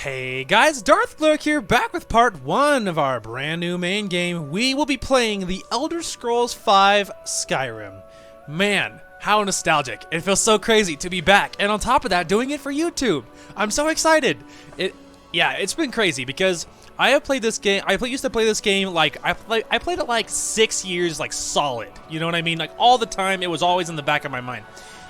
Hey guys, Darth Glurk here, back with part 1 of our brand new main game. We will be playing The Elder Scrolls V Skyrim. Man, how nostalgic. It feels so crazy to be back, and on top of that, doing it for YouTube. I'm so excited. It's been crazy because I have played this game. Used to play this game like I played it like 6 years, like solid. You know what I mean? Like all the time, it was always in the back of my mind.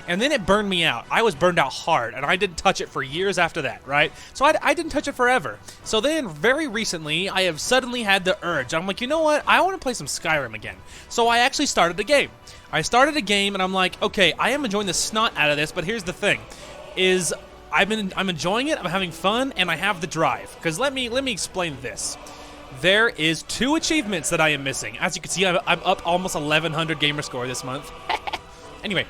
And then it burned me out. I was burned out hard, and I didn't touch it for years after that, right? So I didn't touch it forever. So then, very recently, I have suddenly had the urge. I'm like, you know what? I want to play some Skyrim again. So I actually started a game. I started a game, and I'm like, okay, I am enjoying the snot out of this, but here's the thing, is I'm enjoying it, I'm having fun, and I have the drive. Because let me explain this. There is 2 achievements that I am missing. As you can see, I'm up almost 1,100 gamer score this month. Anyway.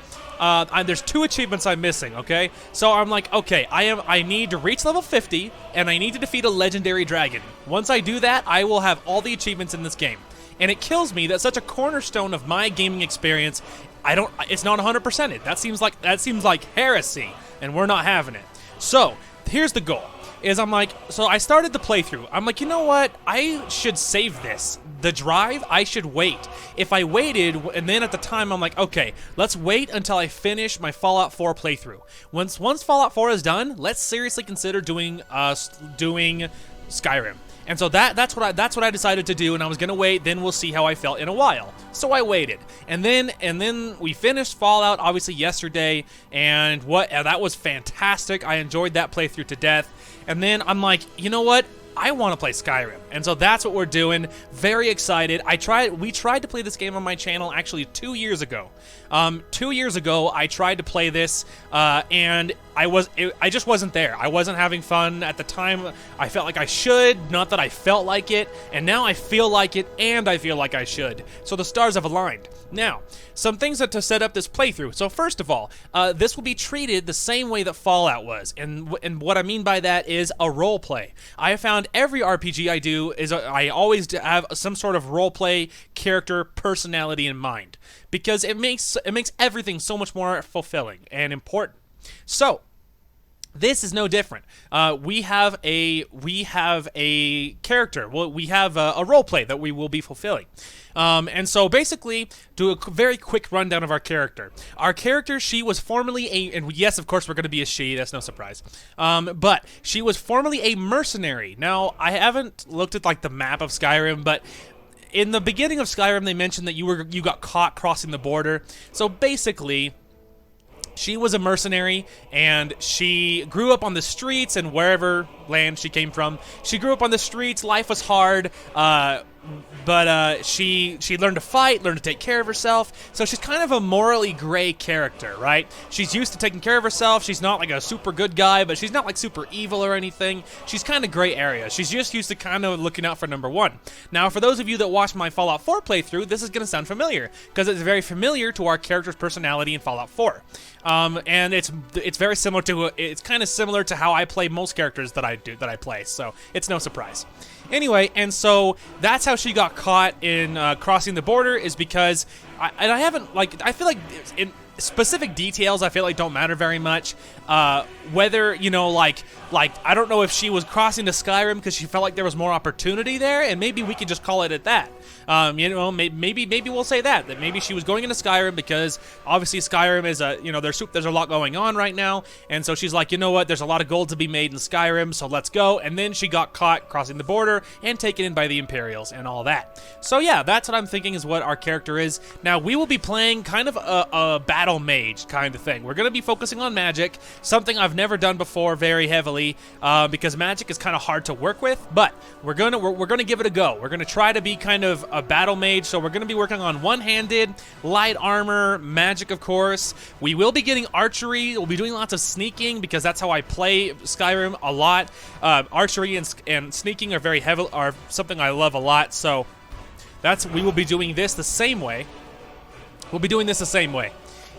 There's 2 achievements I'm missing, okay? So I'm like, okay, I need to reach level 50, and I need to defeat a legendary dragon. Once I do that, I will have all the achievements in this game. And it kills me that such a cornerstone of my gaming experience, it's not 100%ed. That seems like heresy, and we're not having it. So, here's the goal. So I started the playthrough. I'm like, you know what? I should save this. The drive, I should wait. If I waited, and then at the time, I'm like, okay, let's wait until I finish my Fallout 4 playthrough. Once Fallout 4 is done, let's seriously consider doing Skyrim. And so that's what I decided to do, and I was gonna wait. Then we'll see how I felt in a while. So I waited, and then we finished Fallout obviously yesterday, and that was fantastic. I enjoyed that playthrough to death. And then I'm like, you know what? I want to play Skyrim, and so that's what we're doing. Very excited. We tried to play this game on my channel actually 2 years ago. 2 years ago, I tried to play this, and I just wasn't there. I wasn't having fun at the time. I felt like I should, not that I felt like it, and now I feel like it, and I feel like I should. So the stars have aligned. Now, some things to set up this playthrough. So first of all, this will be treated the same way that Fallout was, and what I mean by that is a role play. I have found every RPG I do I always have some sort of role play character personality in mind, because it makes everything so much more fulfilling and important. So this is no different. We have a character. Well, we have a role play that we will be fulfilling. And so basically, do a very quick rundown of our character. Our character, she was formerly and yes, of course, we're going to be a she. That's no surprise. But she was formerly a mercenary. Now, I haven't looked at like the map of Skyrim, but in the beginning of Skyrim, they mentioned that you got caught crossing the border. So basically, she was a mercenary, and she grew up on the streets and wherever land she came from. She grew up on the streets. Life was hard, but she learned to fight, learned to take care of herself. So she's kind of a morally gray character, right? She's used to taking care of herself. She's not like a super good guy, but she's not like super evil or anything. She's kind of gray area. She's just used to kind of looking out for number 1. Now, for those of you that watched my Fallout 4 playthrough, this is going to sound familiar, because it's very familiar to our character's personality in Fallout 4. And it's very similar to it's kind of similar to how I play most characters that I play, so it's no surprise. Anyway, and so that's how she got caught in crossing the border, is because I feel like in specific details I feel like don't matter very much. Whether, you know, like I don't know if she was crossing to Skyrim because she felt like there was more opportunity there, and maybe we could just call it at that. You know, maybe we'll say that maybe she was going into Skyrim because obviously Skyrim is there's a lot going on right now, and so she's like, you know what, there's a lot of gold to be made in Skyrim, so let's go. And then she got caught crossing the border and taken in by the Imperials and all that. So yeah, that's what I'm thinking is what our character is. Now, we will be playing kind of a battle mage kind of thing. We're going to be focusing on magic, something I've never done before very heavily, because magic is kind of hard to work with, but we're gonna give it a go. We're gonna try to be kind of a battle mage, so we're gonna be working on one-handed, light armor, magic, of course. We will be getting archery. We'll be doing lots of sneaking because that's how I play Skyrim a lot. Archery and sneaking are something I love a lot. So we will be doing this the same way. We'll be doing this the same way.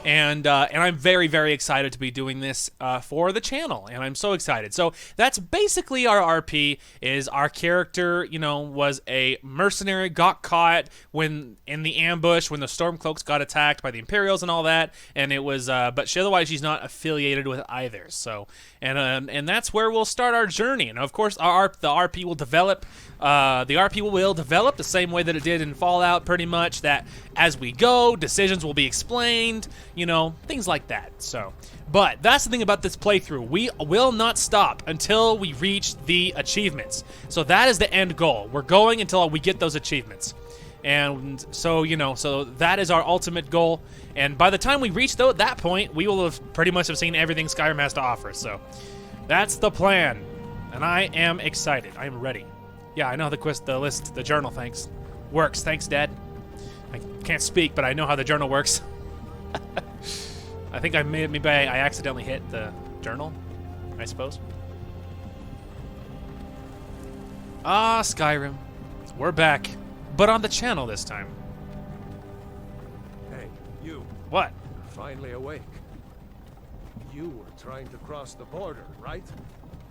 and I'm very, very excited to be doing this for the channel, and I'm so excited. So that's basically our RP. Is our character, you know, was a mercenary, got caught when in the ambush when the Stormcloaks got attacked by the Imperials and all that, and it was, but otherwise she's not affiliated with either. So, and that's where we'll start our journey. And of course, the RP will develop. The RP will develop the same way that it did in Fallout, pretty much. That as we go, decisions will be explained, you know, things like that. So, but that's the thing about this playthrough. We will not stop until we reach the achievements. So that is the end goal. We're going until we get those achievements. And so, you know, so that is our ultimate goal. And by the time we reach that point, we will have pretty much have seen everything Skyrim has to offer. So that's the plan. And I am excited. I am ready. Yeah, I know how the journal, thanks. Works. Thanks, Dad. I can't speak, but I know how the journal works. I think maybe I accidentally hit the journal, I suppose. Ah, Skyrim. We're back. But on the channel this time. Hey, you. What? Finally awake. You were trying to cross the border, right?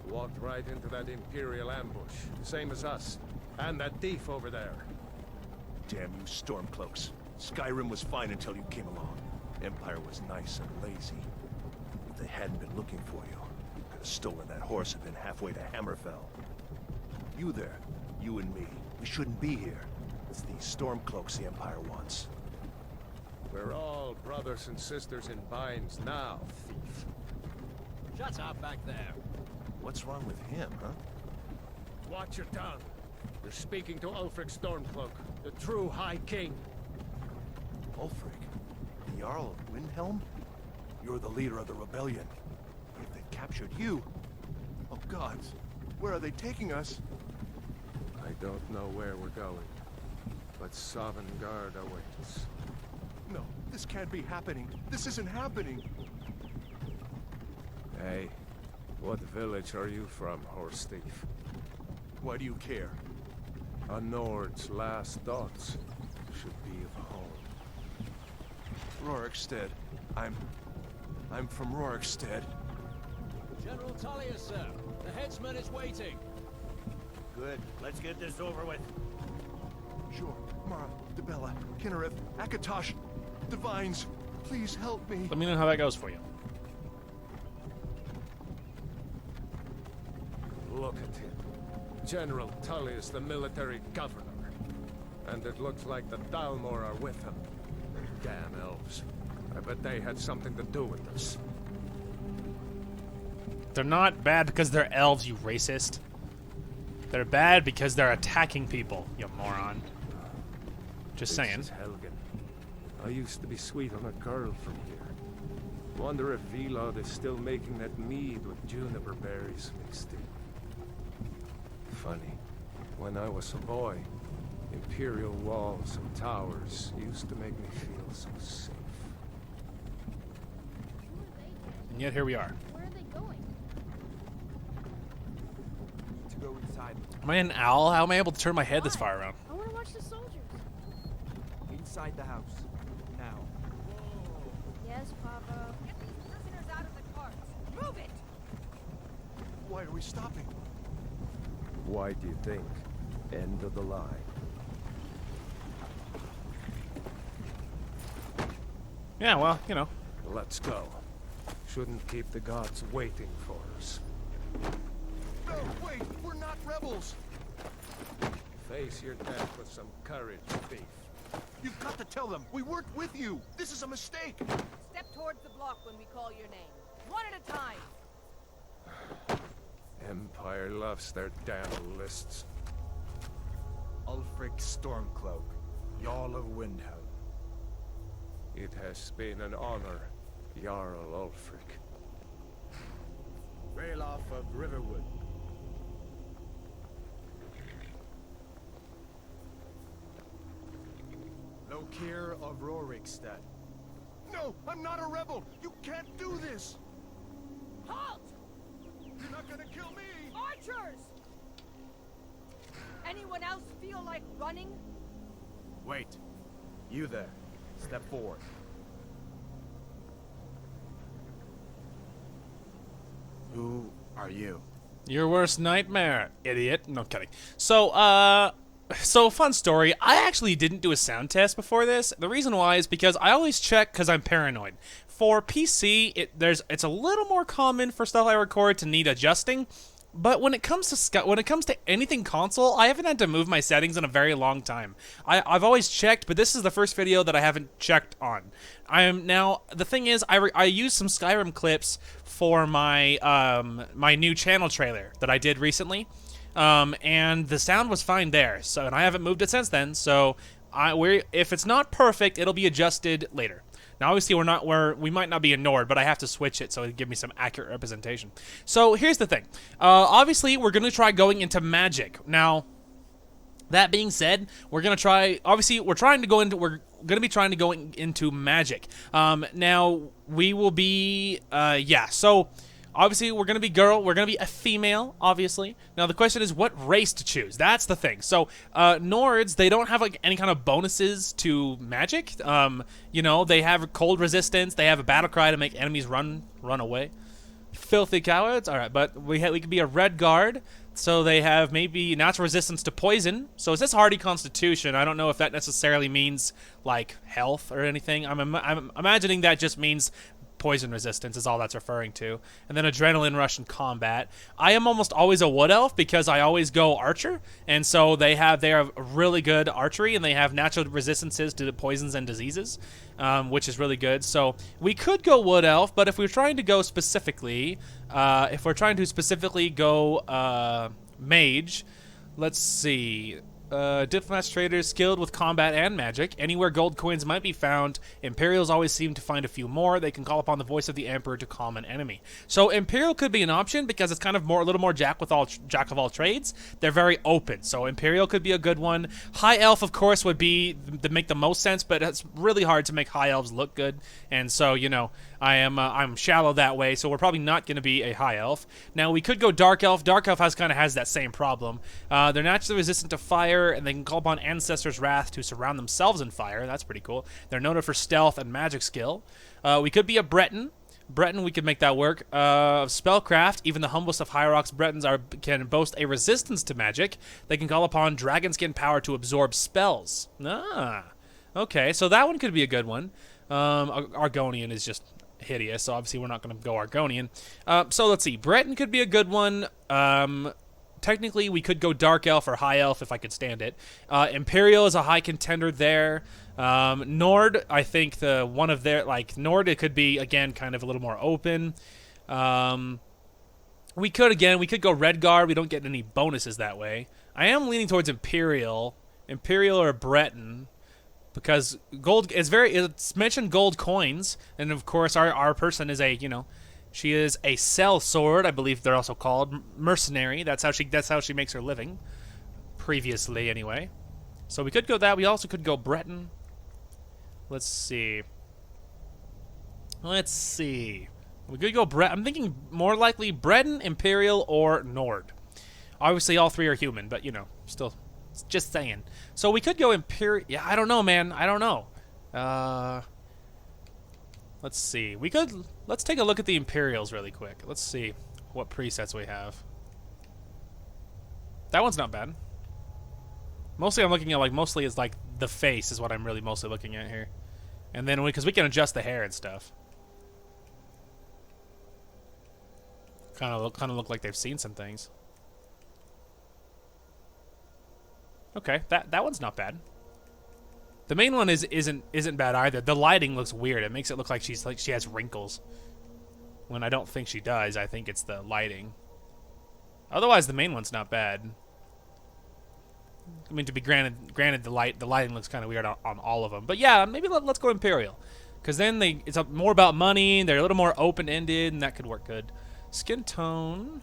Walked right into that Imperial ambush, same as us. And that thief over there. Damn you Stormcloaks. Skyrim was fine until you came along. Empire was nice and lazy. If they hadn't been looking for you, could have stolen that horse and been halfway to Hammerfell. You there, you and me, we shouldn't be here. It's these Stormcloaks the Empire wants. We're all brothers and sisters in binds now, thief. Shut up back there. What's wrong with him, huh? Watch your tongue. You're speaking to Ulfric Stormcloak, the true High King. Ulfric? The Jarl of Windhelm? You're the leader of the rebellion. If they've captured you... Oh gods, where are they taking us? I don't know where we're going, but Sovngarde awaits. No, this can't be happening. This isn't happening. Hey, what village are you from, horse thief? Why do you care? A Nord's last thoughts should be of home. Rorikstead. I'm from Rorikstead. General Tullius, sir. The headsman is waiting. Good. Let's get this over with. Sure. Mara, Dibella, Kinnereth, Akatosh, Divines, please help me. Let me know how that goes for you. Look at him. General Tullius, the military governor. And it looks like the Dalmor are with him. Damn elves. I bet they had something to do with this. They're not bad because they're elves, you racist. They're bad because they're attacking people, you moron. Just saying. This is Helgen. I used to be sweet on a girl from here. Wonder if Vilod is still making that mead with juniper berries mixed in. Funny. When I was a boy, Imperial walls and towers used to make me feel so safe. And yet here we are. Where are they going? To go inside. Am I an owl? How am I able to turn my head this far around? I want to watch the soldiers. Inside the house. Now. Yes, Papa. Get these prisoners out of the carts. Move it! Why are we stopping? Why do you think? End of the line. Yeah, well, you know. Let's go. Shouldn't keep the gods waiting for us. No, wait, we're not rebels. Face your death with some courage, thief. You've got to tell them we weren't with you. This is a mistake. Step towards the block when we call your name. One at a time. Empire loves their damn lists. Ulfric Stormcloak, Jarl of Windhelm. It has been an honor, Jarl Ulfric. Ralof of Riverwood. Lokir of Rorikstead. No, I'm not a rebel. You can't do this. Halt! You're not gonna kill me. Archers! Anyone else feel like running? Wait. You there. Step forward. Who are you? Your worst nightmare, idiot. No, kidding. So fun story. I actually didn't do a sound test before this. The reason why is because I always check because I'm paranoid. For PC, it's a little more common for stuff I record to need adjusting. But when it comes to anything console, I haven't had to move my settings in a very long time. I've always checked, but this is the first video that I haven't checked on. The thing is, I used some Skyrim clips for my my new channel trailer that I did recently, and the sound was fine there. So, and I haven't moved it since then. So, if it's not perfect, it'll be adjusted later. Now, obviously, we might not be in Nord, but I have to switch it so it'll give me some accurate representation. So here's the thing. Obviously, we're gonna try going into magic. Now, that being said, we're gonna try. Obviously, we're gonna be trying to go into magic. Now we will be. So. Obviously, we're going to be we're going to be a female, obviously. Now, the question is what race to choose. That's the thing. So, Nords, they don't have, like, any kind of bonuses to magic. You know, they have cold resistance. They have a battle cry to make enemies run away. Filthy cowards. All right, but we could be a red guard. So they have maybe natural resistance to poison. So it says hardy constitution. I don't know if that necessarily means, like, health or anything. I'm imagining that just means poison resistance is all that's referring to. And then adrenaline rush in combat. I am almost always a wood elf because I always go archer, and so they have really good archery, and they have natural resistances to the poisons and diseases, which is really good. So we could go wood elf, but if we're trying to go specifically, mage, let's see. Diplomats, traders, skilled with combat and magic. Anywhere gold coins might be found, Imperials always seem to find a few more. They can call upon the voice of the Emperor to calm an enemy. So Imperial could be an option because it's kind of a little more jack of all trades. They're very open, so Imperial could be a good one. High Elf, of course, would make the most sense, but it's really hard to make High Elves look good, and so, you know, I'm shallow that way, so we're probably not going to be a High Elf. Now, we could go Dark Elf. Dark Elf kind of has that same problem. They're naturally resistant to fire, and they can call upon Ancestors' Wrath to surround themselves in fire. That's pretty cool. They're noted for stealth and magic skill. We could be a Breton. Breton, we could make that work. Spellcraft, even the humblest of Hierarchs Bretons can boast a resistance to magic. They can call upon Dragonskin power to absorb spells. Okay, so that one could be a good one. Argonian is just hideous, so obviously we're not going to go Argonian. So let's see. Breton could be a good one. Technically, we could go Dark Elf or High Elf if I could stand it. Imperial is a high contender there. Nord, I think Nord, it could be, again, kind of a little more open. We could go Red Guard. We don't get any bonuses that way. I am leaning towards Imperial or Breton, because it's mentioned gold coins, and of course our person is she is a cell sword, I believe they're also called mercenary. That's how she makes her living. Previously, anyway. So we could go that. We also could go Breton. Let's see. We could go I'm thinking more likely Breton, Imperial, or Nord. Obviously, all three are human, but still, just saying. So we could go Imperial. Yeah, I don't know, man. I don't know. Let's see. Let's take a look at the Imperials really quick. Let's see what presets we have. That one's not bad. Mostly I'm looking at mostly is the face is what I'm really mostly looking at here. And then because we can adjust the hair and stuff. Kind of look like they've seen some things. Okay, that one's not bad. The main one isn't bad either. The lighting looks weird. It makes it look like she has wrinkles. When I don't think she does. I think it's the lighting. Otherwise, the main one's not bad. I mean, to be granted, the lighting looks kind of weird on all of them. But yeah, maybe let's go Imperial, because then it's more about money. They're a little more open-ended, and that could work good. Skin tone.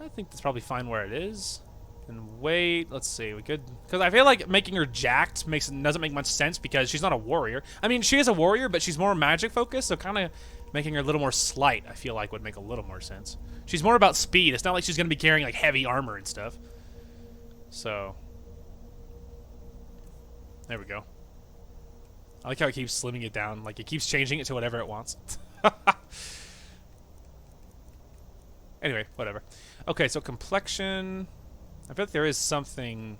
I think that's probably fine where it is. And weight, let's see, we could, because I feel like making her jacked doesn't make much sense because she's not a warrior. I mean, she is a warrior, but she's more magic focused, so kind of making her a little more slight, I feel like would make a little more sense. She's more about speed. It's not like she's going to be carrying heavy armor and stuff. So, there we go. I like how it keeps slimming it down, it keeps changing it to whatever it wants. Anyway, whatever. Okay, so complexion. I bet there is something.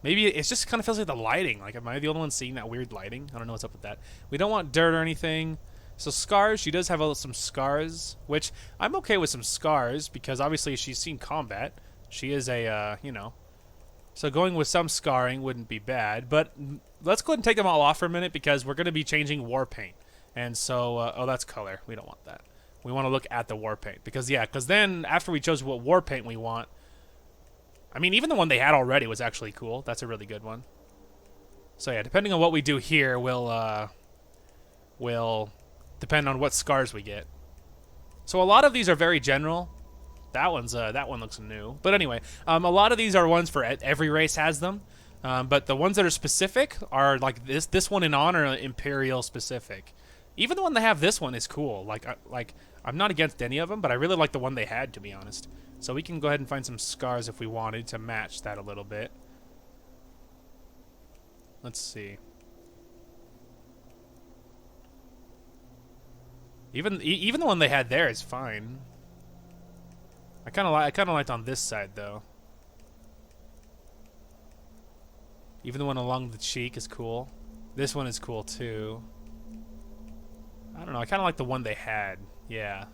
Maybe it just kind of feels like the lighting. Like, am I the only one seeing that weird lighting? I don't know what's up with that. We don't want dirt or anything. So scars, she does have some scars, which I'm okay with some scars because obviously she's seen combat. She is a, you know. So going with some scarring wouldn't be bad. But let's go ahead and take them all off for a minute because we're going to be changing war paint. And so, oh, that's color. We don't want that. We want to look at the war paint because, yeah, because then after we chose what war paint we want, I mean, even the one they had already was actually cool. That's a really good one. So yeah, depending on what we do here, will depend on what scars we get. So a lot of these are very general. That one looks new. But anyway, a lot of these are ones for every race has them. But the ones that are specific are like this one in honor Imperial specific. Even the one they have this one is cool. Like I'm not against any of them, but I really like the one they had, to be honest. So we can go ahead and find some scars if we wanted to match that a little bit. Let's see. Even the one they had there is fine. I kind of liked on this side though. Even the one along the cheek is cool. This one is cool too. I don't know. I kind of like the one they had. Yeah.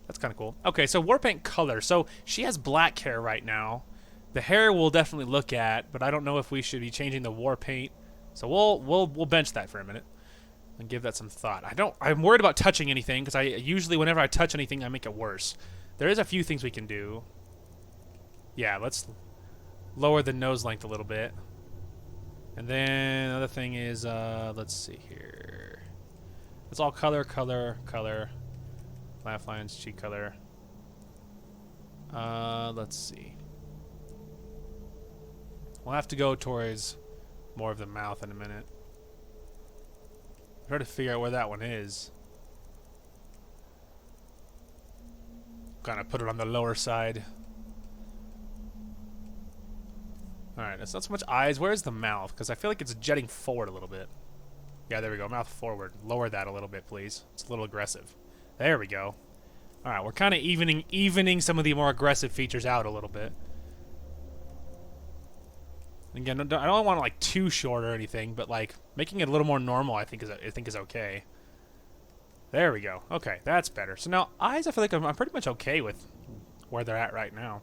That's kind of cool. Okay, so war paint color. So she has black hair right now. The hair we'll definitely look at, but I don't know if we should be changing the war paint. So we'll bench that for a minute and give that some thought. I'm worried about touching anything because I usually whenever I touch anything I make it worse. There is a few things we can do. Yeah, let's lower the nose length a little bit. And then another thing is let's see here. It's all color. Laugh lines, cheek color. Let's see. We'll have to go towards more of the mouth in a minute. Try to figure out where that one is. Kind of put it on the lower side. Alright, it's not so much eyes. Where's the mouth? Because I feel like it's jetting forward a little bit. Yeah, there we go. Mouth forward. Lower that a little bit, please. It's a little aggressive. There we go. Alright, we're kind of evening some of the more aggressive features out a little bit. Again, I don't want it like too short or anything, but like making it a little more normal I think is okay. There we go. Okay, that's better. So now eyes, I feel like I'm pretty much okay with where they're at right now.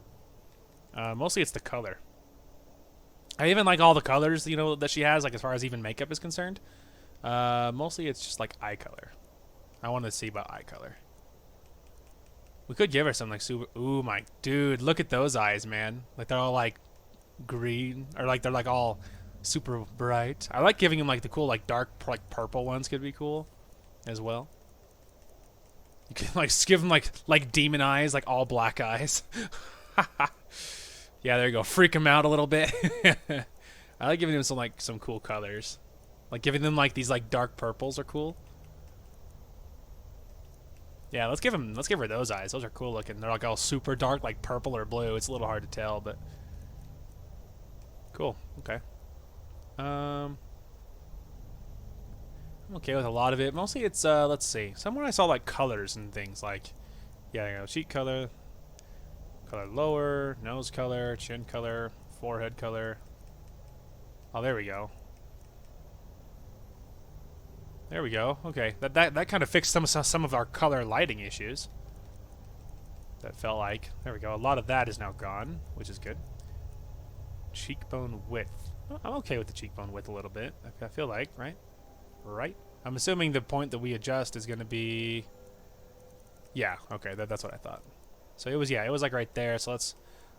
Mostly it's the color. I even like all the colors, you know, that she has, like as far as even makeup is concerned. Mostly it's just like eye color. I wanted to see about eye color. We could give her some like super. Ooh my dude, look at those eyes, man. Like they're all like green, or like they're like all super bright. I like giving them like the cool like dark like purple ones could be cool as well. You can like give them like demon eyes, like all black eyes. Yeah, there you go. Freak them out a little bit. I like giving them some cool colors. Like giving them like these like dark purples are cool. Yeah, let's give her those eyes. Those are cool looking. They're like all super dark, like purple or blue. It's a little hard to tell, but cool. Okay. I'm okay with a lot of it. Mostly it's let's see. Somewhere I saw like colors and things like, yeah, you know, cheek color, color lower, nose color, chin color, forehead color. Oh, there we go. There we go. Okay, that kind of fixed some of our color lighting issues. That felt like. There we go. A lot of that is now gone, which is good. Cheekbone width. I'm okay with the cheekbone width a little bit. I feel like, right? Right. I'm assuming the point that we adjust is going to be. Yeah. Okay. That's what I thought. So it was like right there. So let's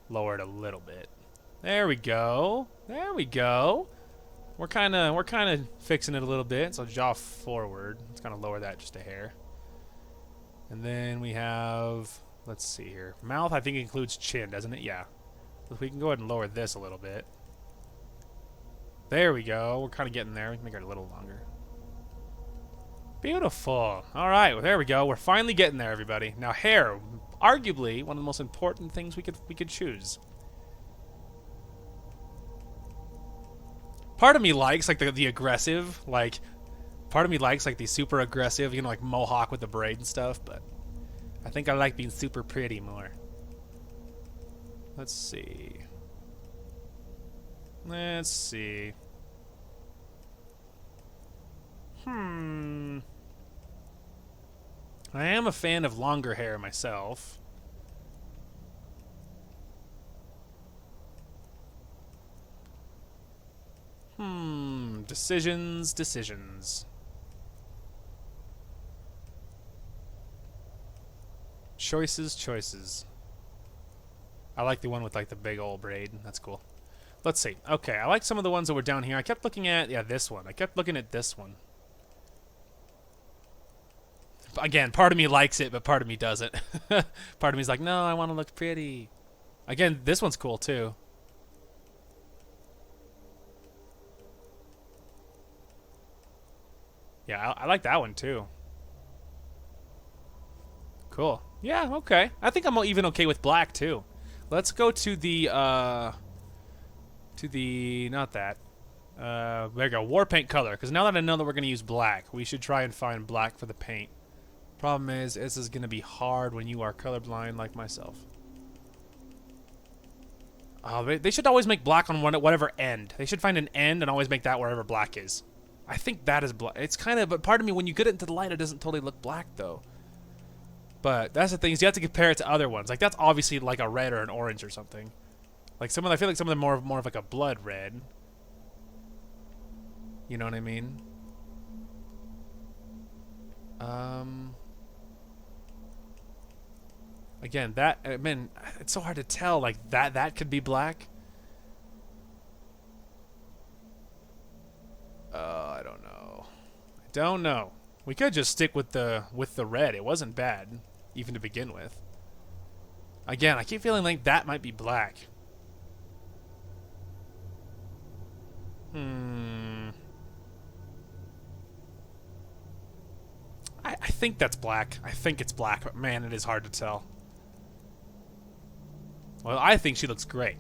lower it a little bit. There we go. There we go. We're kind of fixing it a little bit. So jaw forward. Let's kind of lower that just a hair. And then we have, let's see here. Mouth I think includes chin, doesn't it? Yeah. So we can go ahead and lower this a little bit. There we go. We're kind of getting there. We can make it a little longer. Beautiful. All right. Well, there we go. We're finally getting there, everybody. Now hair, arguably one of the most important things we could choose. Part of me likes like the aggressive, like part of me likes like the super aggressive, you know, like mohawk with the braid and stuff, but I think I like being super pretty more. Let's see. Let's see. I am a fan of longer hair myself. Decisions, decisions. Choices, choices. I like the one with like the big old braid. That's cool. Let's see. Okay, I like some of the ones that were down here. I kept looking at, yeah, this one. I kept looking at this one. Again, part of me likes it, but part of me doesn't. Part of me's like, no, I want to look pretty. Again, this one's cool too. Yeah, I like that one too. Cool. Yeah, okay. I think I'm even okay with black too. Let's go to the not that. There you go, war paint color. Because now that I know that we're gonna use black, we should try and find black for the paint. Problem is, this is gonna be hard when you are colorblind like myself. They should always make black on whatever end. They should find an end and always make that wherever black is. I think that is black. It's kind of, but part of me, when you get it into the light, it doesn't totally look black though. But that's the thing, is you have to compare it to other ones. Like that's obviously like a red or an orange or something. Like some of, I feel like some of them more of like a blood red. You know what I mean? Again, that, I mean, it's so hard to tell. Like that could be black. I don't know. I don't know. We could just stick with the red. It wasn't bad, even to begin with. Again, I keep feeling like that might be black. I think that's black. I think it's black, but man, it is hard to tell. Well, I think she looks great.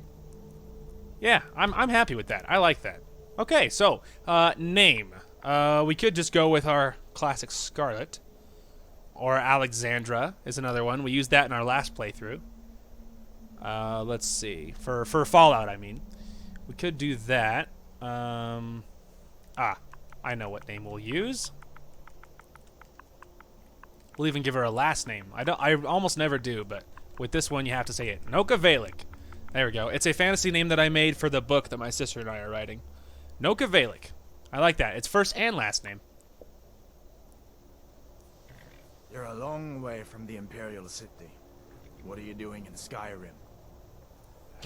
Yeah, I'm happy with that. I like that. Okay, so name. We could just go with our classic Scarlet, or Alexandra is another one. We used that in our last playthrough. Let's see, for Fallout, I mean, we could do that. I know what name we'll use. We'll even give her a last name. I almost never do, but with this one you have to say it. Noka Vallik. There we go. It's a fantasy name that I made for the book that my sister and I are writing. Noka Vallik. I like that. It's first and last name. You're a long way from the Imperial City. What are you doing in Skyrim?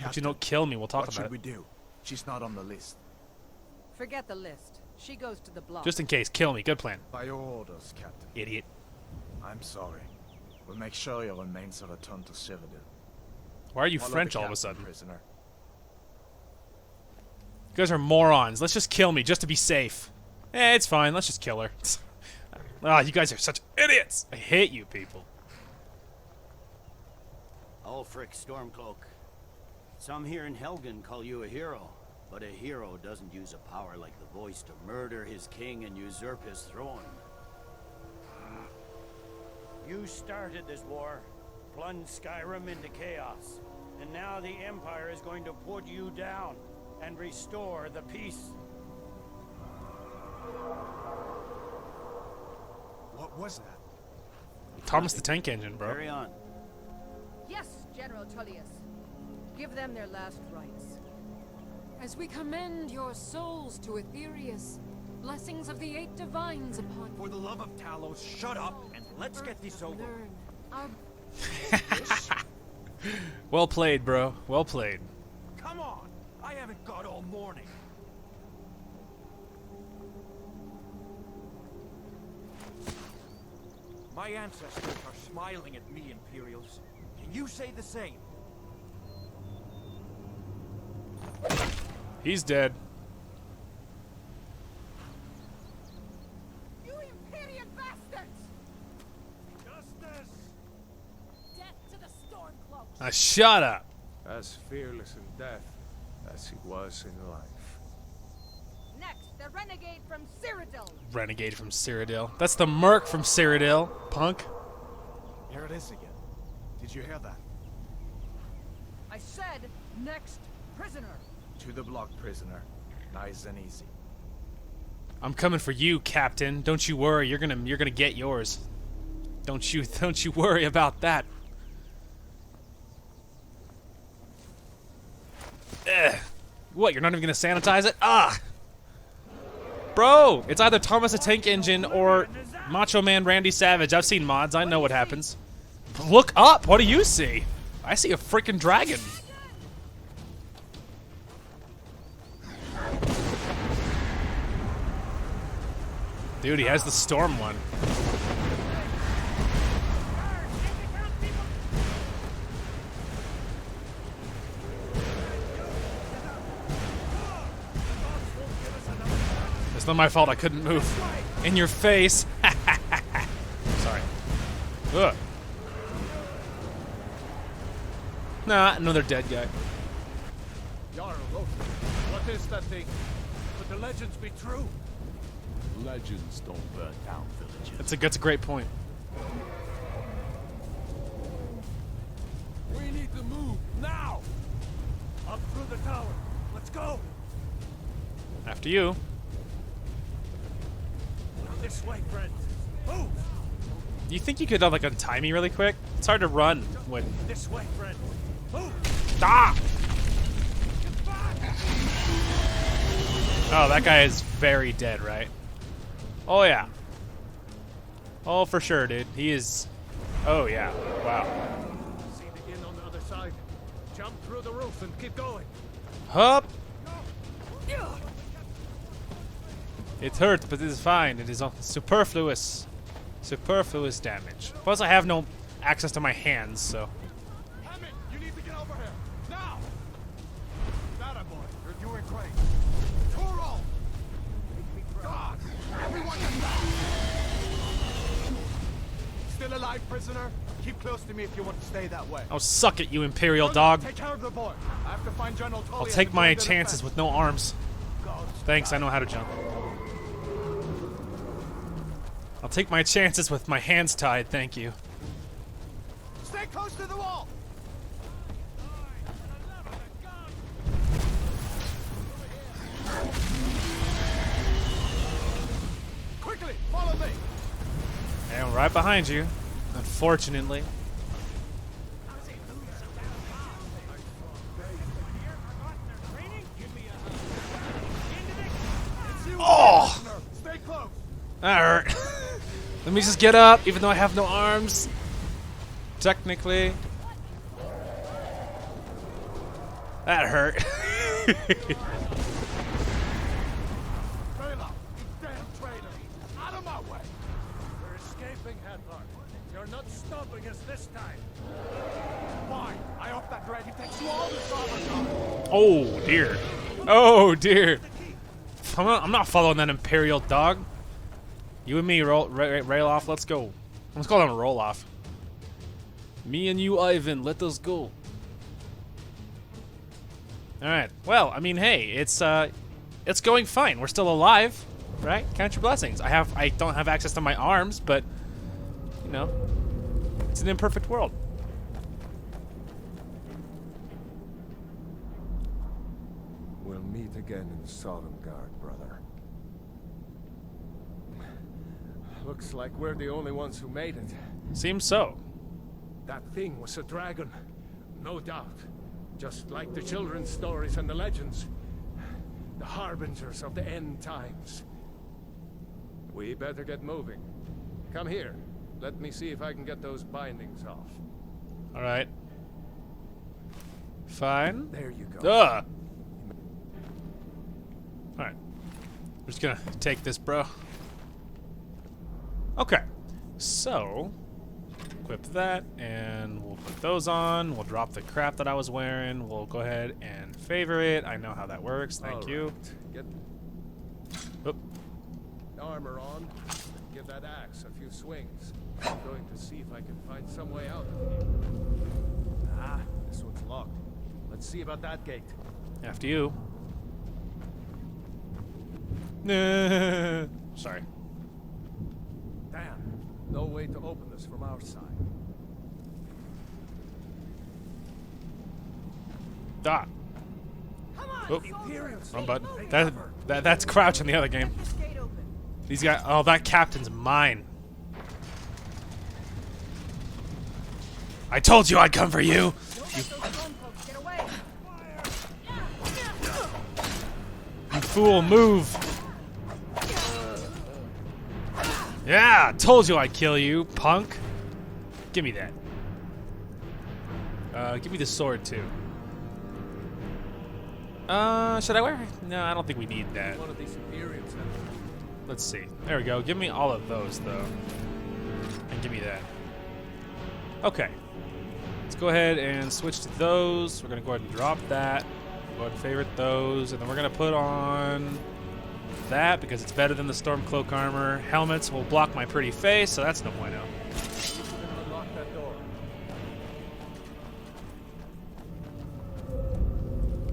But you don't kill me. We'll talk What about should we it. do? She's not on the list. Forget the list. She goes to the block. Just in case. Kill me. Good plan. By your orders, Captain. Idiot. I'm sorry. We'll make sure your remains are returned to Cyrodiil. Why are you Follow French the all of a captain, sudden? prisoner. You guys are morons. Let's just kill me just to be safe. It's fine. Let's just kill her. You guys are such idiots. I hate you people. Ulfric Stormcloak. Some here in Helgen call you a hero, but a hero doesn't use a power like the voice to murder his king and usurp his throne. You started this war, plunged Skyrim into chaos, and now the Empire is going to put you down and restore the peace. What was that? Thomas the Tank Engine, bro. Carry on. Yes, General Tullius. Give them their last rites. As we commend your souls to Aetherius, blessings of the eight divines upon you. For the love of Talos, shut up and let's get this over. Learn our Well played, bro. Well played. Come on! I haven't got all morning. My ancestors are smiling at me, Imperials. Can you say the same? He's dead. You Imperial bastards! Justice! Death to the Stormcloaks! Shut up. As fearless in death as he was in life. Next, the renegade from Cyrodiil. Renegade from Cyrodiil. That's the merc from Cyrodiil, punk. Here it is again. Did you hear that? I said next prisoner. To the block, prisoner. Nice and easy. I'm coming for you, Captain. Don't you worry. You're gonna get yours. Don't you worry about that. Ugh. What? You're not even gonna sanitize it? Ah. Bro, it's either Thomas the Tank Engine or Macho Man Randy Savage. I've seen mods. I know what happens. Look up. What do you see? I see a freaking dragon. Dude, he has the storm one. It's not my fault I couldn't move. In your face. Sorry. Ugh. Nah, another dead guy. Jarl, look. What is that thing? Could the legends be true? Legends don't burn down villages. That's a great point. We need to move now. Up through the tower. Let's go. After you. This way, friend. Move. Do you think you could like untie me really quick? It's hard to run when. This way, friend. Move. Ah! Oh, that guy is very dead, right? Oh yeah. Oh, for sure, dude. He is. Oh yeah. Wow. See the inn on the other side. Jump through the roof and keep going. Hup. It hurt, but it is fine. It is superfluous. Superfluous damage. Plus, I have no access to my hands, so. Hammond, you need to get over here. Now! That boy, you're doing great. Toro! God! Everyone get back! Still alive, prisoner? Keep close to me if you want to stay that way. Oh, suck it, you Imperial dog. Take care of the boy. I have to find General Tullius. I'll take my and join the chances defense. with no arms. Thanks, I know how to jump. I'll take my chances with my hands tied, thank you. Stay close to the wall! Quickly, follow me! And right behind you, unfortunately. Oh! Stay close! That hurt. Let me just get up, even though I have no arms. Technically. That hurt. Rayla, you damn traitor! Out of my way! We're escaping, Hadvar. You're not stopping us this time. Fine, I hope that dragon takes you all to Sovereign. Oh dear. Oh dear. I'm not following that Imperial dog. You and me, rail off. Let's go. Let's call him a roll off. Me and you, Ivan. Let us go. All right. Well, I mean, hey, it's going fine. We're still alive, right? Count your blessings. I don't have access to my arms, but you know, it's an imperfect world. We'll meet again in Sovngarde, brother. Looks like we're the only ones who made it. Seems so. That thing was a dragon, no doubt. Just like the children's stories and the legends. The harbingers of the end times. We better get moving. Come here. Let me see if I can get those bindings off. All right. Fine. There you go. Ugh. All right. We're just gonna take this, bro. Okay. So, equip that, and we'll put those on. We'll drop the crap that I was wearing. We'll go ahead and favor it. I know how that works. Thank you. Get Oop. armor on. Give that axe a few swings. I'm going to see if I can find some way out of here. Ah, this one's locked. Let's see about that gate. After you. Sorry. Damn. No way to open this from our side. Ah. Come on, Oh, soldiers. wrong button. That's crouch in the other game. Get this gate open. These guys. Oh, that captain's mine. I told you I'd come for you. Don't let those stormcloaks get away. You fool, move. Yeah, told you I'd kill you, punk. Give me that. Give me the sword too. Should I wear? No, I don't think we need that. One of these Imperials. Let's see. There we go. Give me all of those though, and give me that. Okay. Let's go ahead and switch to those. We're gonna go ahead and drop that. Go ahead and favorite those, and then we're gonna put on that because it's better than the Stormcloak armor. Helmets will block my pretty face, so that's no bueno. Unlock that door.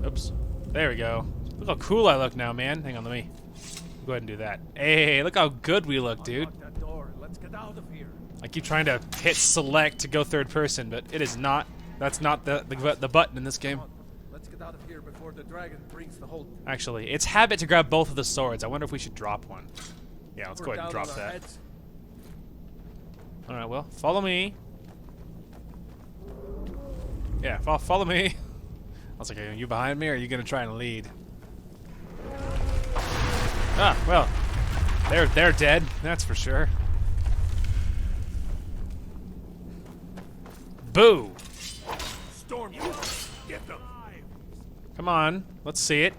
Oops. There we go. Look how cool I look now, man. Hang on, let me go ahead and do that. Hey, look how good we look, dude. Unlock that door. Let's get out of here. I keep trying to hit select to go third person, but it is not. That's not the button in this game. Come on. Let's get out of here before the dragon brings the whole. Actually, it's habit to grab both of the swords. I wonder if we should drop one. Yeah, let's go We're ahead and down drop on our that. heads. All right, well, follow me. Yeah, follow me. I was like, are you behind me, or are you gonna try and lead? Ah, well, they're dead. That's for sure. Boo! Storm, get them. Come on, let's see it.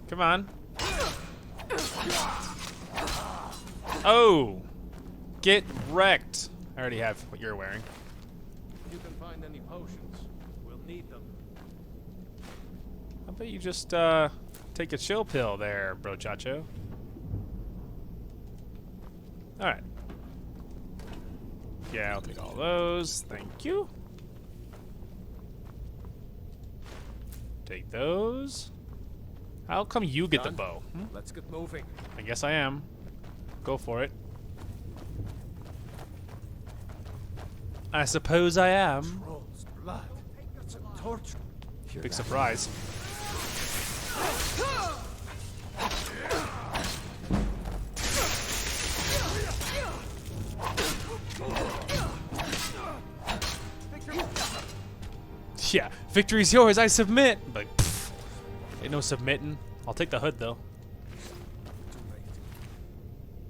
Come on. Oh! Get wrecked. I already have what you're wearing. If you can find any potions, we'll need them. How about you just take a chill pill there, bro chacho? Alright. Yeah, I'll take all those. Thank you. Take those. How come you get the Done? bow? Hmm? Let's get moving. I guess I am. Go for it. I suppose I am. Troll's blood. That's a torture. Big surprise. Yeah, victory's yours, I submit! But, pfft, ain't no submitting. I'll take the hood, though.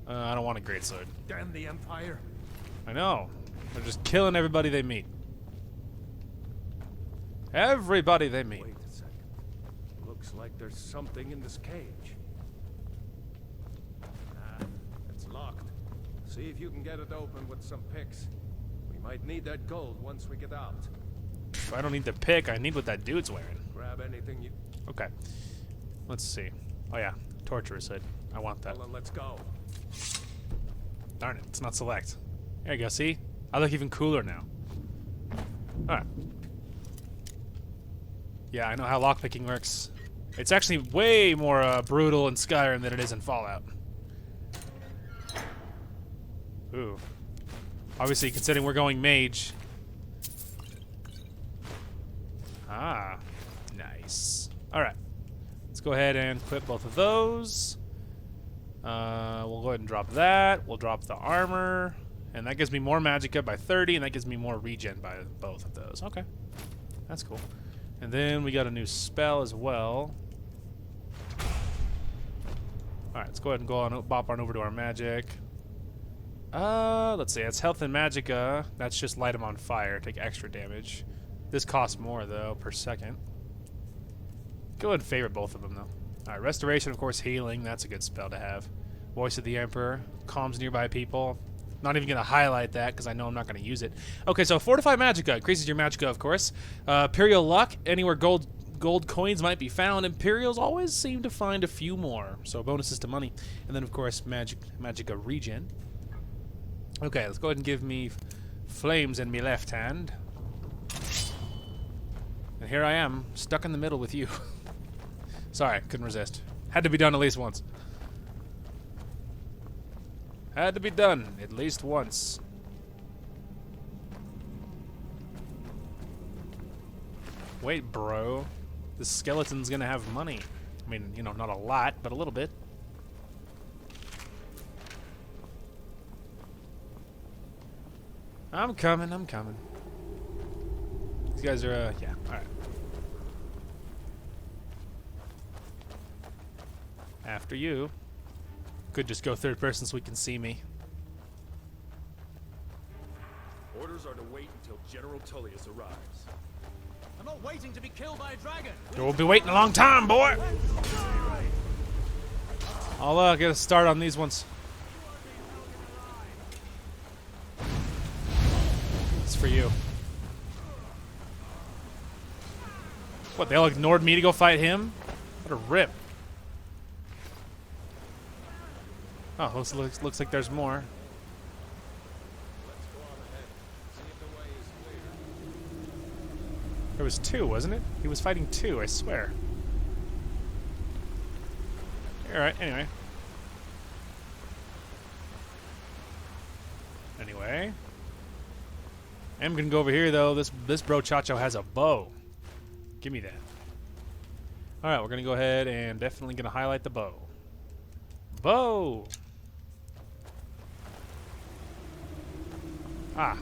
I don't want a greatsword. Damn the Empire. I know. They're just killing everybody they meet. Everybody they meet. Wait a second. Looks like there's something in this cage. Ah, it's locked. See if you can get it open with some picks. We might need that gold once we get out. Pff, I don't need the pick, I need what that dude's wearing. Grab anything you... Okay. Let's see. Oh yeah, torturer's hood. I want that. Well, then let's go. Darn it, it's not select. There you go, see? I look even cooler now. Alright. Yeah, I know how lockpicking works. It's actually way more brutal in Skyrim than it is in Fallout. Ooh. Obviously, considering we're going mage. Ah, nice. Alright. Let's go ahead and equip both of those. We'll go ahead and drop that. We'll drop the armor. And that gives me more magicka by 30, and that gives me more regen by both of those. Okay. That's cool. And then we got a new spell as well. Alright, let's go ahead and go on, bop on over to our magic. Let's see. That's health and magicka. That's just light them on fire. Take extra damage. This costs more, though, per second. Go ahead and favorite both of them, though. Alright, restoration, of course, healing. That's a good spell to have. Voice of the Emperor. Calms nearby people. Not even going to highlight that because I know I'm not going to use it. Okay, so Fortify Magicka. Increases your Magicka, of course. Imperial Luck. Anywhere gold coins might be found. Imperials always seem to find a few more. So bonuses to money. And then, of course, Magicka Regen. Okay, let's go ahead and give me flames in my left hand. And here I am, stuck in the middle with you. Sorry, couldn't resist. Had to be done at least once. Had to be done at least once. Wait, bro. This skeleton's gonna have money. I mean, you know, not a lot, but a little bit. I'm coming, I'm coming. These guys are, yeah, alright. After you. Could just go third person so we can see me. Orders are to wait until General Tullius arrives. I'm not waiting to be killed by a dragon. We'll be waiting a long time, boy! I'll get a start on these ones. It's for you. What, they all ignored me to go fight him? What a rip. Oh, looks like there's more. There was two, wasn't it? He was fighting two, I swear. Alright, anyway. I'm gonna go over here though. This bro Chacho has a bow. Give me that. Alright, we're gonna go ahead and definitely gonna highlight the bow. Bow! Ah.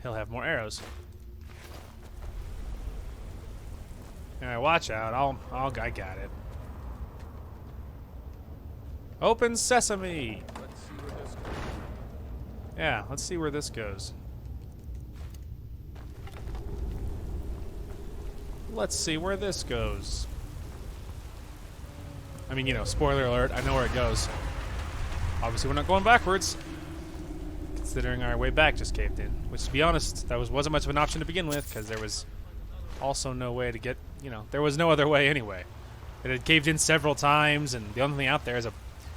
He'll have more arrows. Alright, watch out. I got it. Open sesame! Yeah, let's see where this goes. Let's see where this goes. I mean, you know, spoiler alert, I know where it goes. Obviously, we're not going backwards. Considering our way back just caved in. Which, to be honest, that wasn't much of an option to begin with, because there was also no way to get, you know, there was no other way anyway. It had caved in several times, and the only thing out there is a,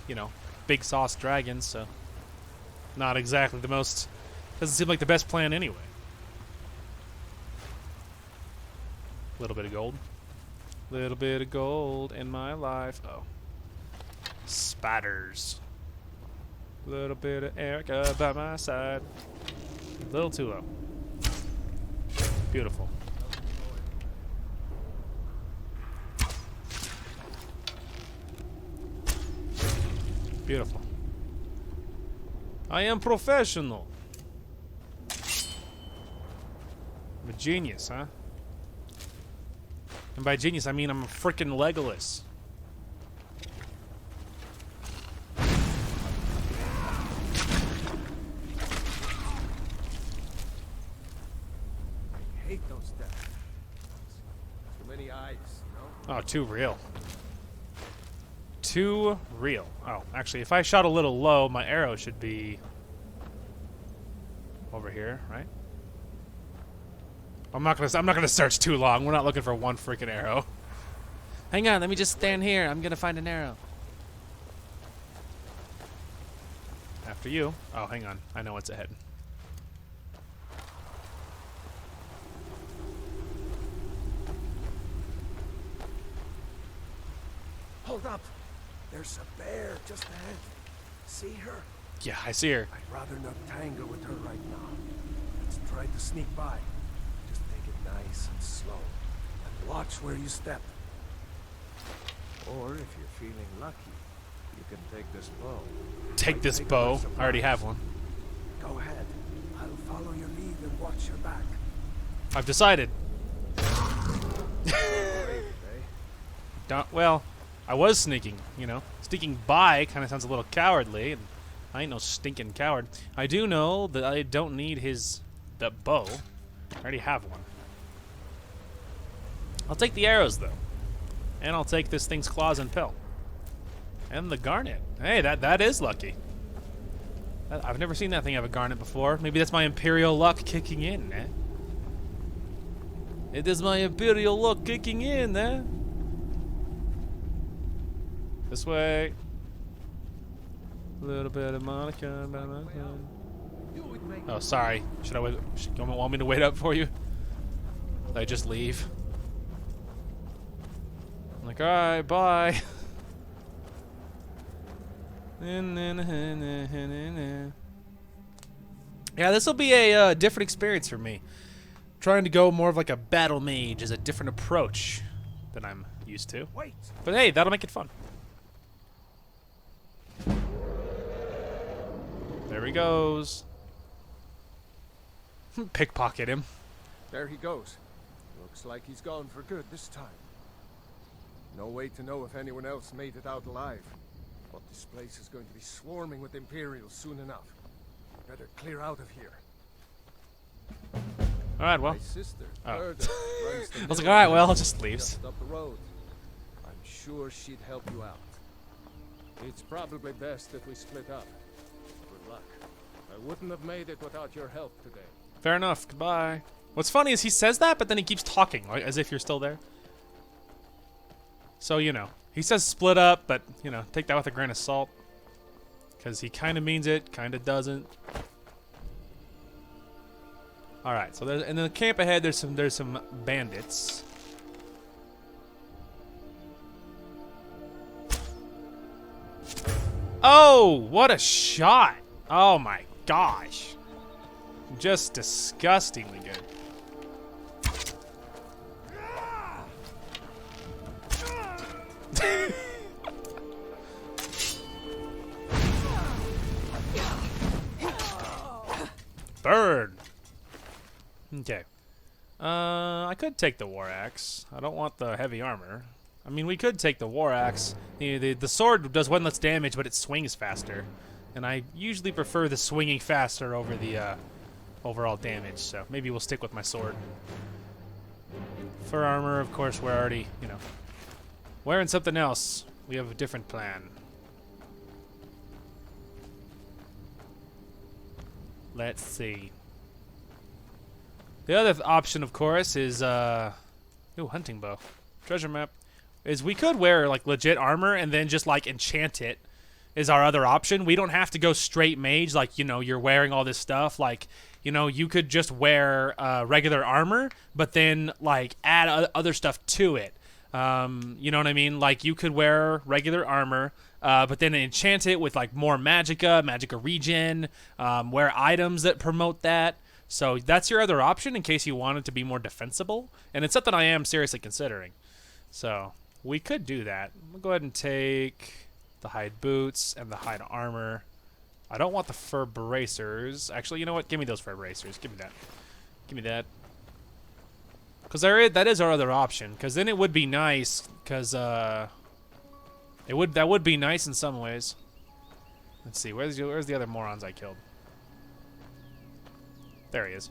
you know, big sauce dragon, so not exactly the most, doesn't seem like the best plan anyway. A little bit of gold. Little bit of gold in my life. Oh. Spiders. Little bit of Erica by my side. A little too low. Beautiful. Beautiful. I am professional. I'm a genius, huh? And by genius, I mean I'm a frickin' Legolas. I hate those deaths. Too many eyes, you know? Oh, too real. Too real. Oh, actually, if I shot a little low, my arrow should be over here, right? I'm not gonna search too long. We're not looking for one freaking arrow. Hang on, let me just stand here. I'm gonna find an arrow. After you. Oh, hang on. I know what's ahead. Hold up! There's a bear just ahead. See her? Yeah, I see her. I'd rather not tangle with her right now. Let's try to sneak by. Just take it nice and slow. And watch where you step. Or if you're feeling lucky, you can take this bow. Take this bow. I already have one. Go ahead. I'll follow your lead and watch your back. I've decided. Brave, eh? Well, I was sneaking, you know. Sneaking by kind of sounds a little cowardly, and I ain't no stinking coward. I do know that I don't need that bow. I already have one. I'll take the arrows, though. And I'll take this thing's claws and pelt. And the garnet. Hey, that is lucky. I've never seen that thing have a garnet before. Maybe that's my imperial luck kicking in, eh? It is my imperial luck kicking in, eh? This way. A little bit of Monica by my side. Oh, sorry. Should I wait? You want me to wait up for you? Did I just leave? I'm like, alright, bye. Yeah, this will be a different experience for me. Trying to go more of like a battle mage is a different approach than I'm used to. Wait! But hey, that'll make it fun. There he goes. Pickpocket him. There he goes. Looks like he's gone for good this time. No way to know if anyone else made it out alive. But this place is going to be swarming with Imperials soon enough. Better clear out of here. Alright, well. My sister, Oh. Gerda, runs the I was like, mill alright, well, just leaves. just up the road. I'm sure she'd help you out. It's probably best if we split up. Good luck. I wouldn't have made it without your help today. Fair enough. Goodbye. What's funny is he says that, but then he keeps talking, like, as if you're still there. So, you know. He says split up, but, you know, take that with a grain of salt. Because he kind of means it, kind of doesn't. Alright, so there's, in the camp ahead, there's some bandits. Oh, what a shot! Oh my gosh. Just disgustingly good. Bird. Okay. I could take the war axe. I don't want the heavy armor. I mean, we could take the war axe. The sword does one less damage, but it swings faster. And I usually prefer the swinging faster over the overall damage, so maybe we'll stick with my sword. For armor, of course, we're already, you know, wearing something else. We have a different plan. Let's see. The other option, of course, is ooh, hunting bow. Treasure map. Is we could wear like legit armor and then just like enchant it is our other option. We don't have to go straight mage, like, you know, you're wearing all this stuff. Like, you know, you could just wear regular armor, but then like add other stuff to it. You know what I mean? Like you could wear regular armor, but then enchant it with like more magicka regen, wear items that promote that. So that's your other option in case you want it to be more defensible. And it's something I am seriously considering. So we could do that. We'll go ahead and take the hide boots and the hide armor. I don't want the fur bracers. Actually, you know what? Give me those fur bracers. Give me that. Give me that. Because that is our other option. Because then it would be nice. Because that would be nice in some ways. Let's see. Where's the other morons I killed? There he is.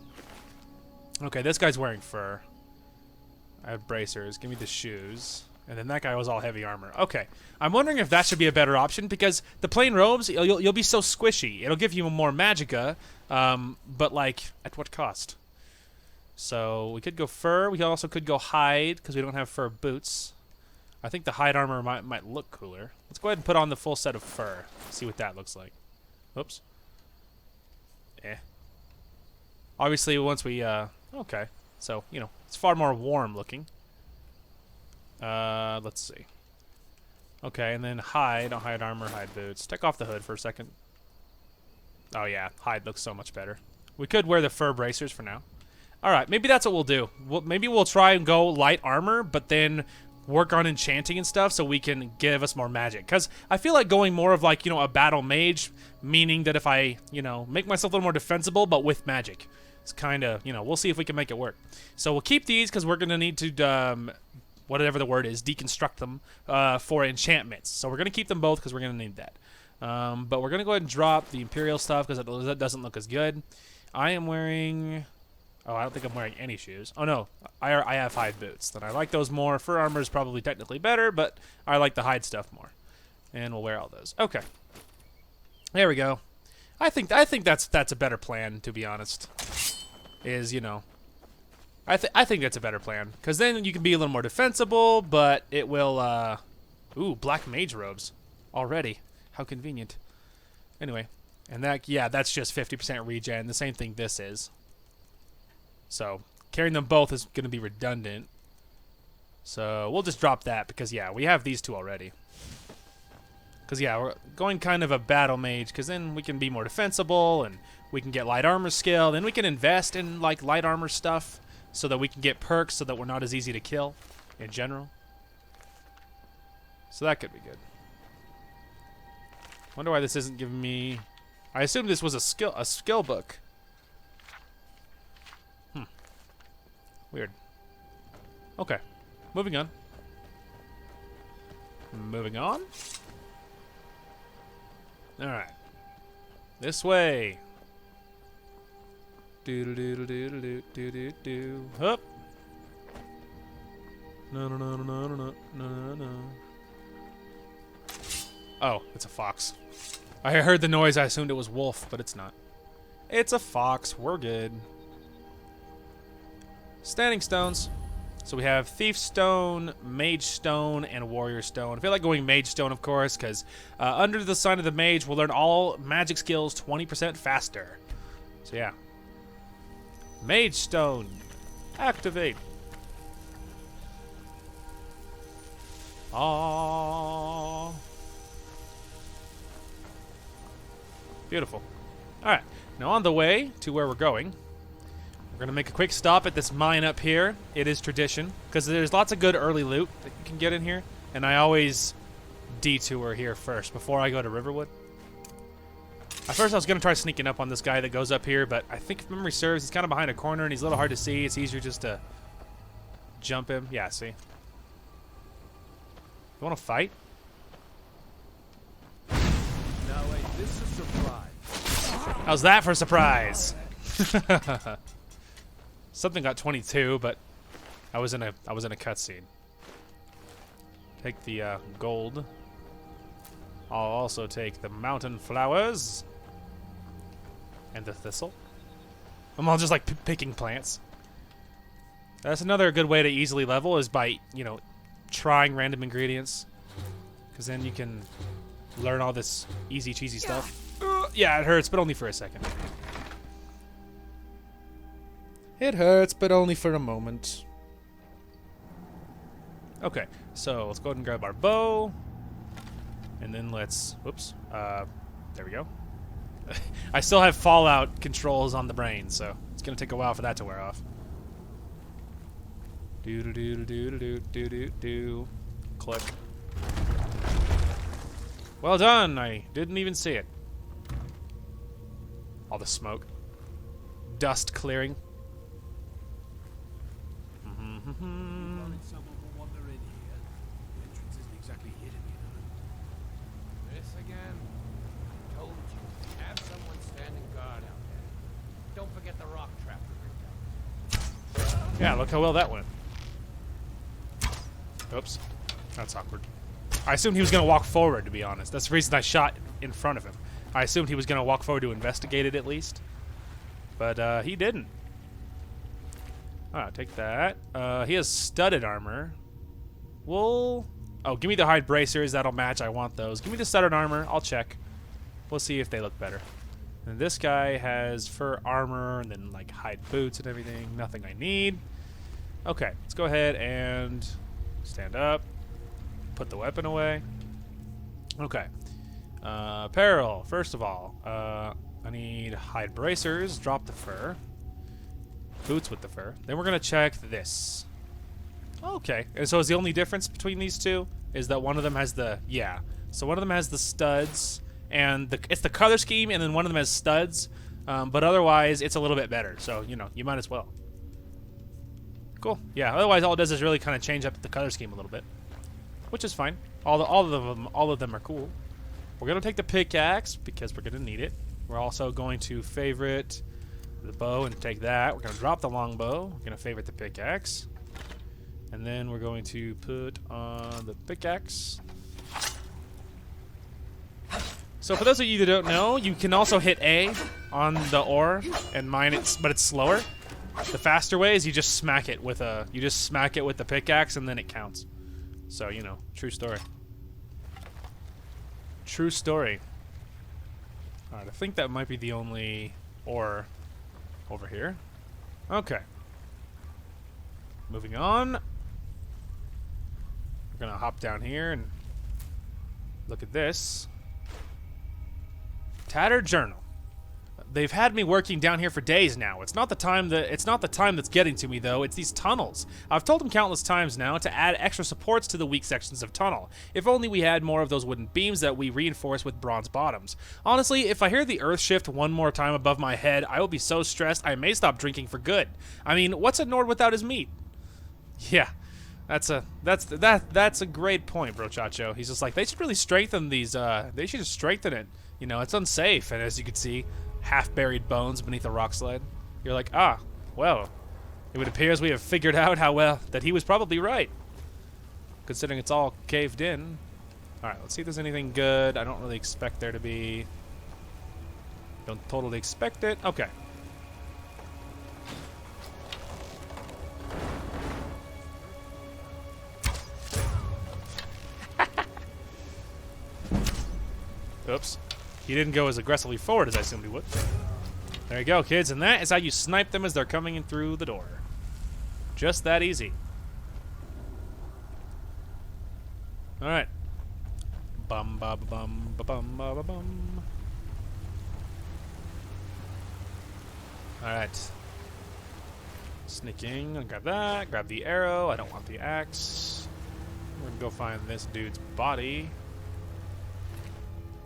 Okay, this guy's wearing fur. I have bracers. Give me the shoes. And then that guy was all heavy armor. Okay. I'm wondering if that should be a better option, because the plain robes, you'll be so squishy. It'll give you more magicka, but, like, at what cost? So we could go fur. We also could go hide, because we don't have fur boots. I think the hide armor might look cooler. Let's go ahead and put on the full set of fur. See what that looks like. Oops. Obviously, once we, okay. So, you know, it's far more warm looking. Let's see. Okay, and then hide. I'll hide armor, hide boots. Take off the hood for a second. Oh, yeah. Hide looks so much better. We could wear the fur bracers for now. Alright, maybe that's what we'll do. Maybe we'll try and go light armor, but then work on enchanting and stuff so we can give us more magic. Because I feel like going more of, like, you know, a battle mage, meaning that if I, you know, make myself a little more defensible, but with magic. It's kind of, you know, we'll see if we can make it work. So we'll keep these because we're going to need to, whatever the word is, deconstruct them for enchantments. So we're going to keep them both because we're going to need that. But we're going to go ahead and drop the Imperial stuff because that doesn't look as good. I am wearing... Oh, I don't think I'm wearing any shoes. Oh, no. I have hide boots. Then I like those more. Fur armor is probably technically better, but I like the hide stuff more. And we'll wear all those. Okay. There we go. I think that's a better plan, to be honest. Is, you know, I think that's a better plan, because then you can be a little more defensible, but it will, ooh, black mage robes already. How convenient. Anyway, and that, yeah, that's just 50% regen, the same thing this is. So, carrying them both is going to be redundant. So, we'll just drop that, because, yeah, we have these two already. Because, yeah, we're going kind of a battle mage, because then we can be more defensible, and we can get light armor skill, then we can invest in, like, light armor stuff. so that we can get perks so that we're not as easy to kill in general. So that could be good. Wonder why this isn't giving me... I assume this was a skill book. Weird. Okay. Moving on. Moving on. Alright. This way. Do-do-do-do-do-do-do-do-do. Hup. No, no, no, no, no, no, no, no. Oh, it's a fox. I heard the noise, I assumed it was wolf, but it's not. It's a fox. We're good. Standing stones. So we have Thief Stone, Mage Stone, and Warrior Stone. I feel like going Mage Stone, of course, because under the sign of the Mage, we'll learn all magic skills 20% faster. So yeah. Mage Stone. Activate. Aww. Beautiful. Alright, now on the way to where we're going, we're going to make a quick stop at this mine up here. It is tradition, because there's lots of good early loot that you can get in here, and I always detour here first before I go to Riverwood. At first I was going to try sneaking up on this guy that goes up here, but I think if memory serves, he's kind of behind a corner and he's a little hard to see. It's easier just to jump him. Yeah, see? You want to fight? Now, wait, this is a surprise. How's that for a surprise? Something got 22, but I was in a cutscene. Take the gold. I'll also take the mountain flowers and the thistle. I'm all just like picking plants. That's another good way to easily level is by, you know, trying random ingredients, because then you can learn all this easy cheesy stuff. Yeah, it hurts, but only for a second. It hurts, but only for a moment. Okay, so let's go ahead and grab our bow. And then let's... Whoops. There we go. I still have Fallout controls on the brain, so it's going to take a while for that to wear off. Do-do-do-do-do-do-do-do-do. Click. Well done! I didn't even see it. All the smoke. Dust clearing. Someone will wander in here. The entrance isn't exactly hidden, you know. This again? Told you. Have someone standing guard out there. Don't forget the rock trap we ripped out. Yeah, look how well that went. Oops. That's awkward. I assumed he was going to walk forward, to be honest. That's the reason I shot in front of him. I assumed he was going to walk forward to investigate it, at least. But he didn't. Alright, take that. He has studded armor. Wool. Oh, give me the hide bracers. That'll match. I want those. Give me the studded armor. I'll check. We'll see if they look better. And this guy has fur armor and then, like, hide boots and everything. Nothing I need. Okay, let's go ahead and stand up. Put the weapon away. Okay. Apparel. First of all, I need hide bracers. Drop the fur. Boots with the fur. Then we're going to check this. Okay. And so is the only difference between these two is that one of them has the... Yeah. So one of them has the studs. And it's the color scheme, and then one of them has studs. But otherwise, it's a little bit better. So, you know, you might as well. Cool. Yeah. Otherwise, all it does is really kind of change up the color scheme a little bit. Which is fine. All of them are cool. We're going to take the pickaxe because we're going to need it. We're also going to favorite the bow and take that. We're going to drop the longbow. We're going to favorite the pickaxe. And then we're going to put on the pickaxe. So for those of you that don't know, you can also hit A on the ore and mine it, but it's slower. The faster way is you just smack it with the pickaxe and then it counts. So, you know, true story. True story. Alright, I think that might be the only ore over here. Okay. Moving on. We're gonna hop down here and look at this. Tattered journal. They've had me working down here for days now. It's not the time that's getting to me though, it's these tunnels. I've told them countless times now to add extra supports to the weak sections of tunnel. If only we had more of those wooden beams that we reinforce with bronze bottoms. Honestly, if I hear the earth shift one more time above my head, I will be so stressed I may stop drinking for good. I mean, what's a Nord without his meat? Yeah. That's a great point, Brochacho. He's just like, they should really strengthen these, they should just strengthen it. You know, it's unsafe, and as you can see, half-buried bones beneath a rock slide. You're like, ah, well, it would appear as we have figured out how well that he was probably right, considering it's all caved in. All right, let's see if there's anything good. I don't really expect there to be. Don't totally expect it. Okay. Oops. He didn't go as aggressively forward as I assumed he would. There you go, kids, and that is how you snipe them as they're coming in through the door. Just that easy. Alright. Bum ba ba bum ba bum ba ba bum. Alright. Sneaking, grab that, grab the arrow. I don't want the axe. We're gonna go find this dude's body.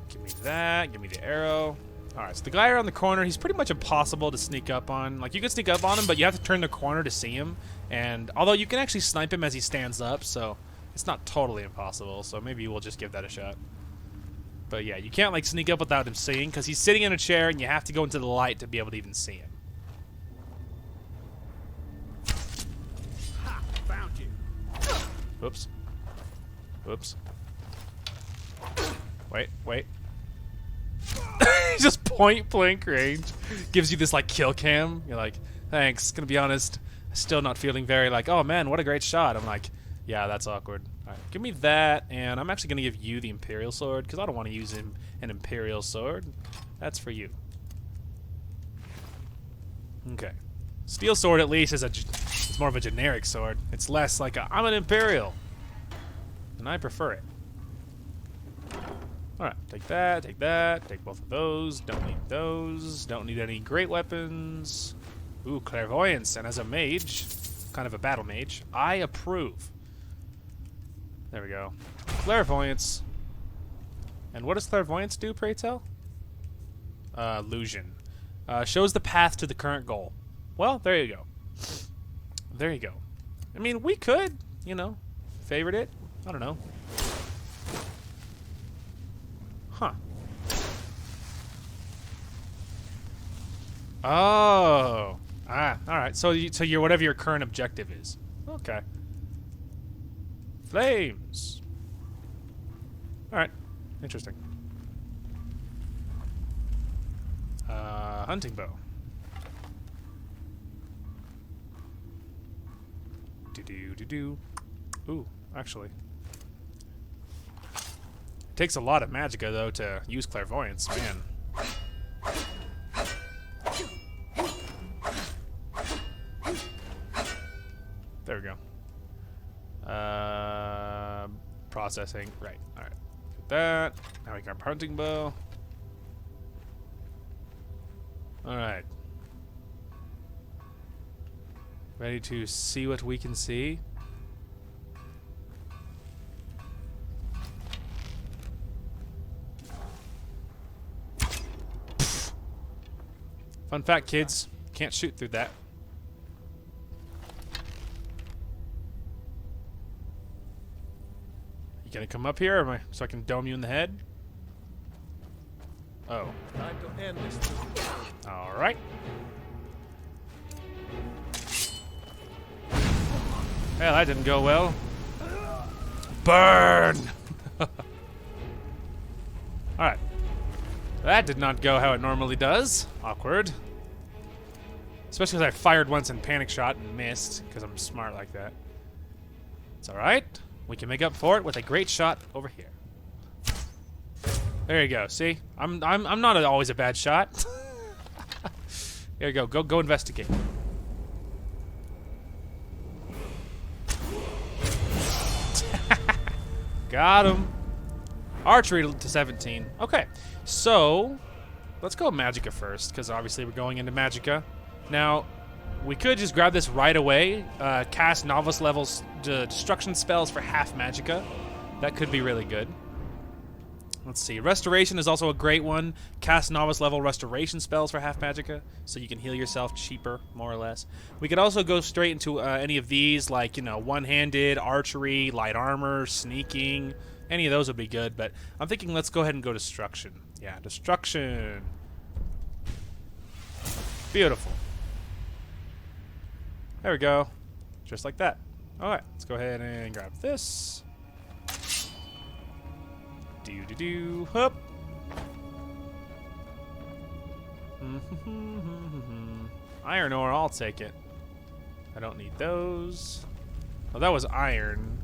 Give me that, give me the arrow. Alright, so the guy around the corner, he's pretty much impossible to sneak up on. Like, you can sneak up on him, but you have to turn the corner to see him. And although you can actually snipe him as he stands up, so it's not totally impossible. So maybe we'll just give that a shot. But yeah, you can't like sneak up without him seeing, because he's sitting in a chair and you have to go into the light to be able to even see him. Ha! Found you. Whoops. Whoops. Wait. Just point blank range. Gives you this like kill cam. You're like, thanks. Gonna be honest, still not feeling very like, oh man, what a great shot. I'm like, yeah, that's awkward. All right, give me that, and I'm actually gonna give you the Imperial Sword because I don't want to use an Imperial Sword. That's for you. Okay. Steel Sword at least is it's more of a generic sword. It's less like I'm an Imperial, and I prefer it. Alright, take that, take both of those. Don't need those. Don't need any great weapons. Ooh, clairvoyance, and as a mage, kind of a battle mage, I approve. There we go. Clairvoyance. And what does clairvoyance do, pray tell? Illusion. Shows the path to the current goal. Well, there you go. There you go. I mean, we could, you know, favorite it. I don't know. Huh. Oh. Ah, alright. So you're whatever your current objective is. Okay. Flames. Alright. Interesting. Hunting bow. Do-do-do-do. Ooh, actually. It takes a lot of magicka, though, to use clairvoyance, man. There we go. Processing. Right. Alright. Get that. Now we got our hunting bow. Alright. Ready to see what we can see? Fun fact, kids, can't shoot through that. You gonna come up here, or am I, so I can dome you in the head? Oh. Time to end this. All right. Well, that didn't go well. Burn! All right. That did not go how it normally does. Awkward. Especially because I fired once and panic shot and missed, because I'm smart like that. It's alright. We can make up for it with a great shot over here. There you go. See? I'm not always a bad shot. There you go. Go investigate. Got him. Archery to 17. Okay. So, let's go Magicka first, because obviously we're going into Magicka. Now, we could just grab this right away, cast novice levels destruction spells for half Magicka. That could be really good. Let's see. Restoration is also a great one. Cast novice level restoration spells for half Magicka, so you can heal yourself cheaper, more or less. We could also go straight into any of these, like, you know, one-handed, archery, light armor, sneaking. Any of those would be good, but I'm thinking let's go ahead and go destruction. Yeah, destruction. Beautiful. There we go. Just like that. All right, let's go ahead and grab this. Do-do-do. Hup. Iron ore, I'll take it. I don't need those. Oh, that was iron.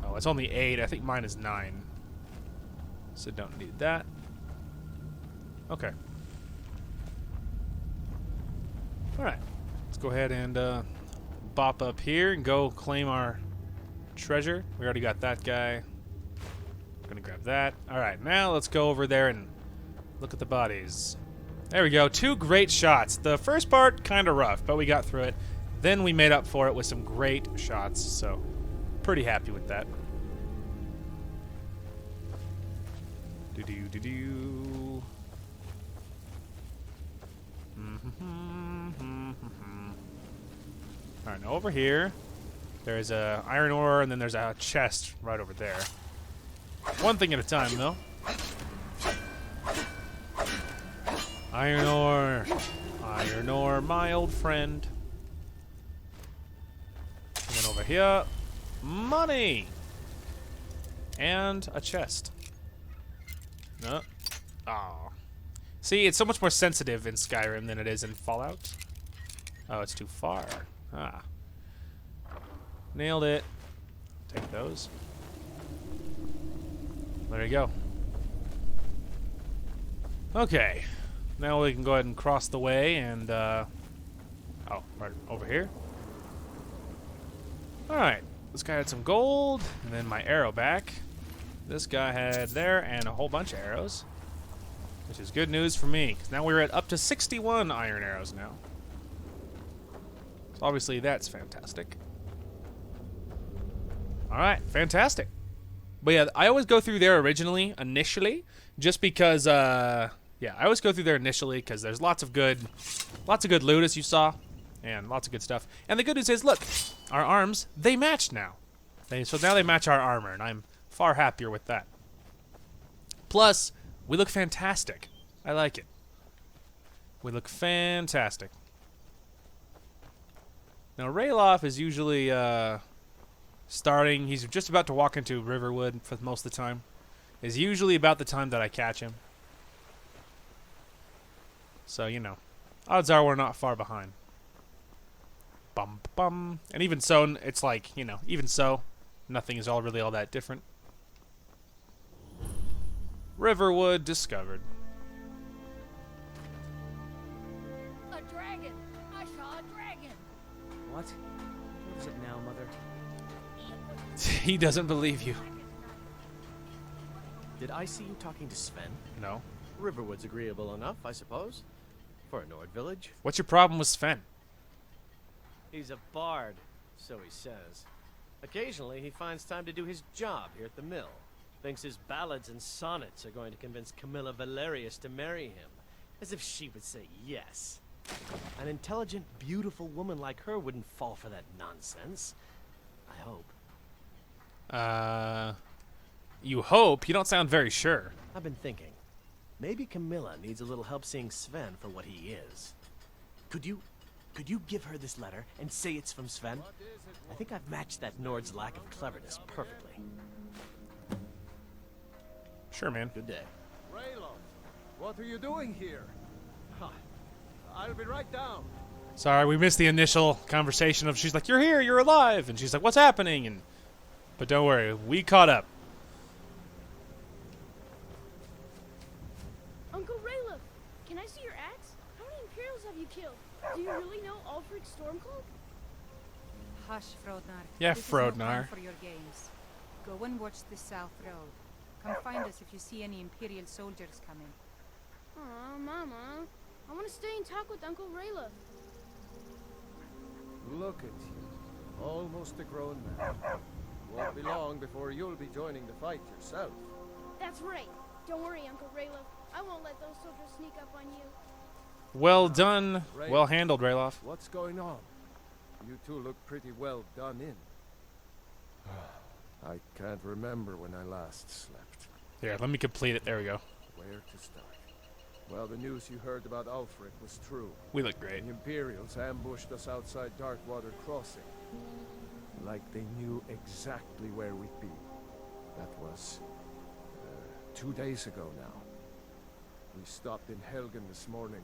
Oh, it's only 8. I think mine is 9. So don't need that. Okay. Alright. Let's go ahead and bop up here and go claim our treasure. We already got that guy. Gonna grab that. Alright, now let's go over there and look at the bodies. There we go. 2 great shots. The first part, kind of rough, but we got through it. Then we made up for it with some great shots, so pretty happy with that. Do-do-do-do. Alright, now over here, there's a iron ore, and then there's a chest right over there. One thing at a time, though. Iron ore, my old friend. And then over here, money! And a chest. No. Oh. See, it's so much more sensitive in Skyrim than it is in Fallout. Oh, it's too far. Ah. Nailed it. Take those. There you go. Okay. Now we can go ahead and cross the way and, oh, right over here. Alright. This guy had some gold, and then my arrow back. This guy had there, and a whole bunch of arrows. Which is good news for me, because now we're at up to 61 iron arrows now. So obviously that's fantastic. Alright, fantastic. But yeah, I always go through there initially, just because, yeah, I always go through there initially because there's lots of good loot, as you saw, and lots of good stuff. And the good news is, look, our arms, they match now. So now they match our armor, and I'm far happier with that. Plus, we look fantastic. I like it. We look fantastic. Now, Rayloff is usually, starting, he's just about to walk into Riverwood for most of the time. Is usually about the time that I catch him. So, you know, odds are we're not far behind. Bum, bum. And even so, it's like, you know, even so, nothing is really all that different. Riverwood discovered. A dragon! I saw a dragon! What? What is it now, Mother? He doesn't believe you. Did I see you talking to Sven? No. Riverwood's agreeable enough, I suppose. For a Nord village. What's your problem with Sven? He's a bard, so he says. Occasionally, he finds time to do his job here at the mill. Thinks his ballads and sonnets are going to convince Camilla Valerius to marry him. As if she would say yes. An intelligent, beautiful woman like her wouldn't fall for that nonsense. I hope. You hope? You don't sound very sure. I've been thinking. Maybe Camilla needs a little help seeing Sven for what he is. Could you give her this letter and say it's from Sven? I think I've matched that Nord's lack of cleverness perfectly. Sure, man. Good day. Rayloff, what are you doing here? I'll be right down. Sorry, we missed the initial conversation of she's like, "You're here, you're alive," and she's like, "What's happening?" But don't worry, we caught up. Uncle Rayloff, can I see your axe? How many Imperials have you killed? Do you really know Ulfric Stormcloak? Hush, Frodnar. Yeah, This is no time Frodnar. for your games. Go and watch the South Road. Come find us if you see any Imperial soldiers coming. Aw, Mama. I want to stay and talk with Uncle Rayla. Look at you. Almost a grown man. Won't be long before you'll be joining the fight yourself. That's right. Don't worry, Uncle Rayla. I won't let those soldiers sneak up on you. Well done. Rayloff. Well handled, Rayloff. What's going on? You two look pretty well done in. I can't remember when I last slept. Here, let me complete it. There we go. Where to start? Well, the news you heard about Ulfric was true. We look great. The Imperials ambushed us outside Darkwater Crossing. Like they knew exactly where we'd be. That was 2 days ago now. We stopped in Helgen this morning,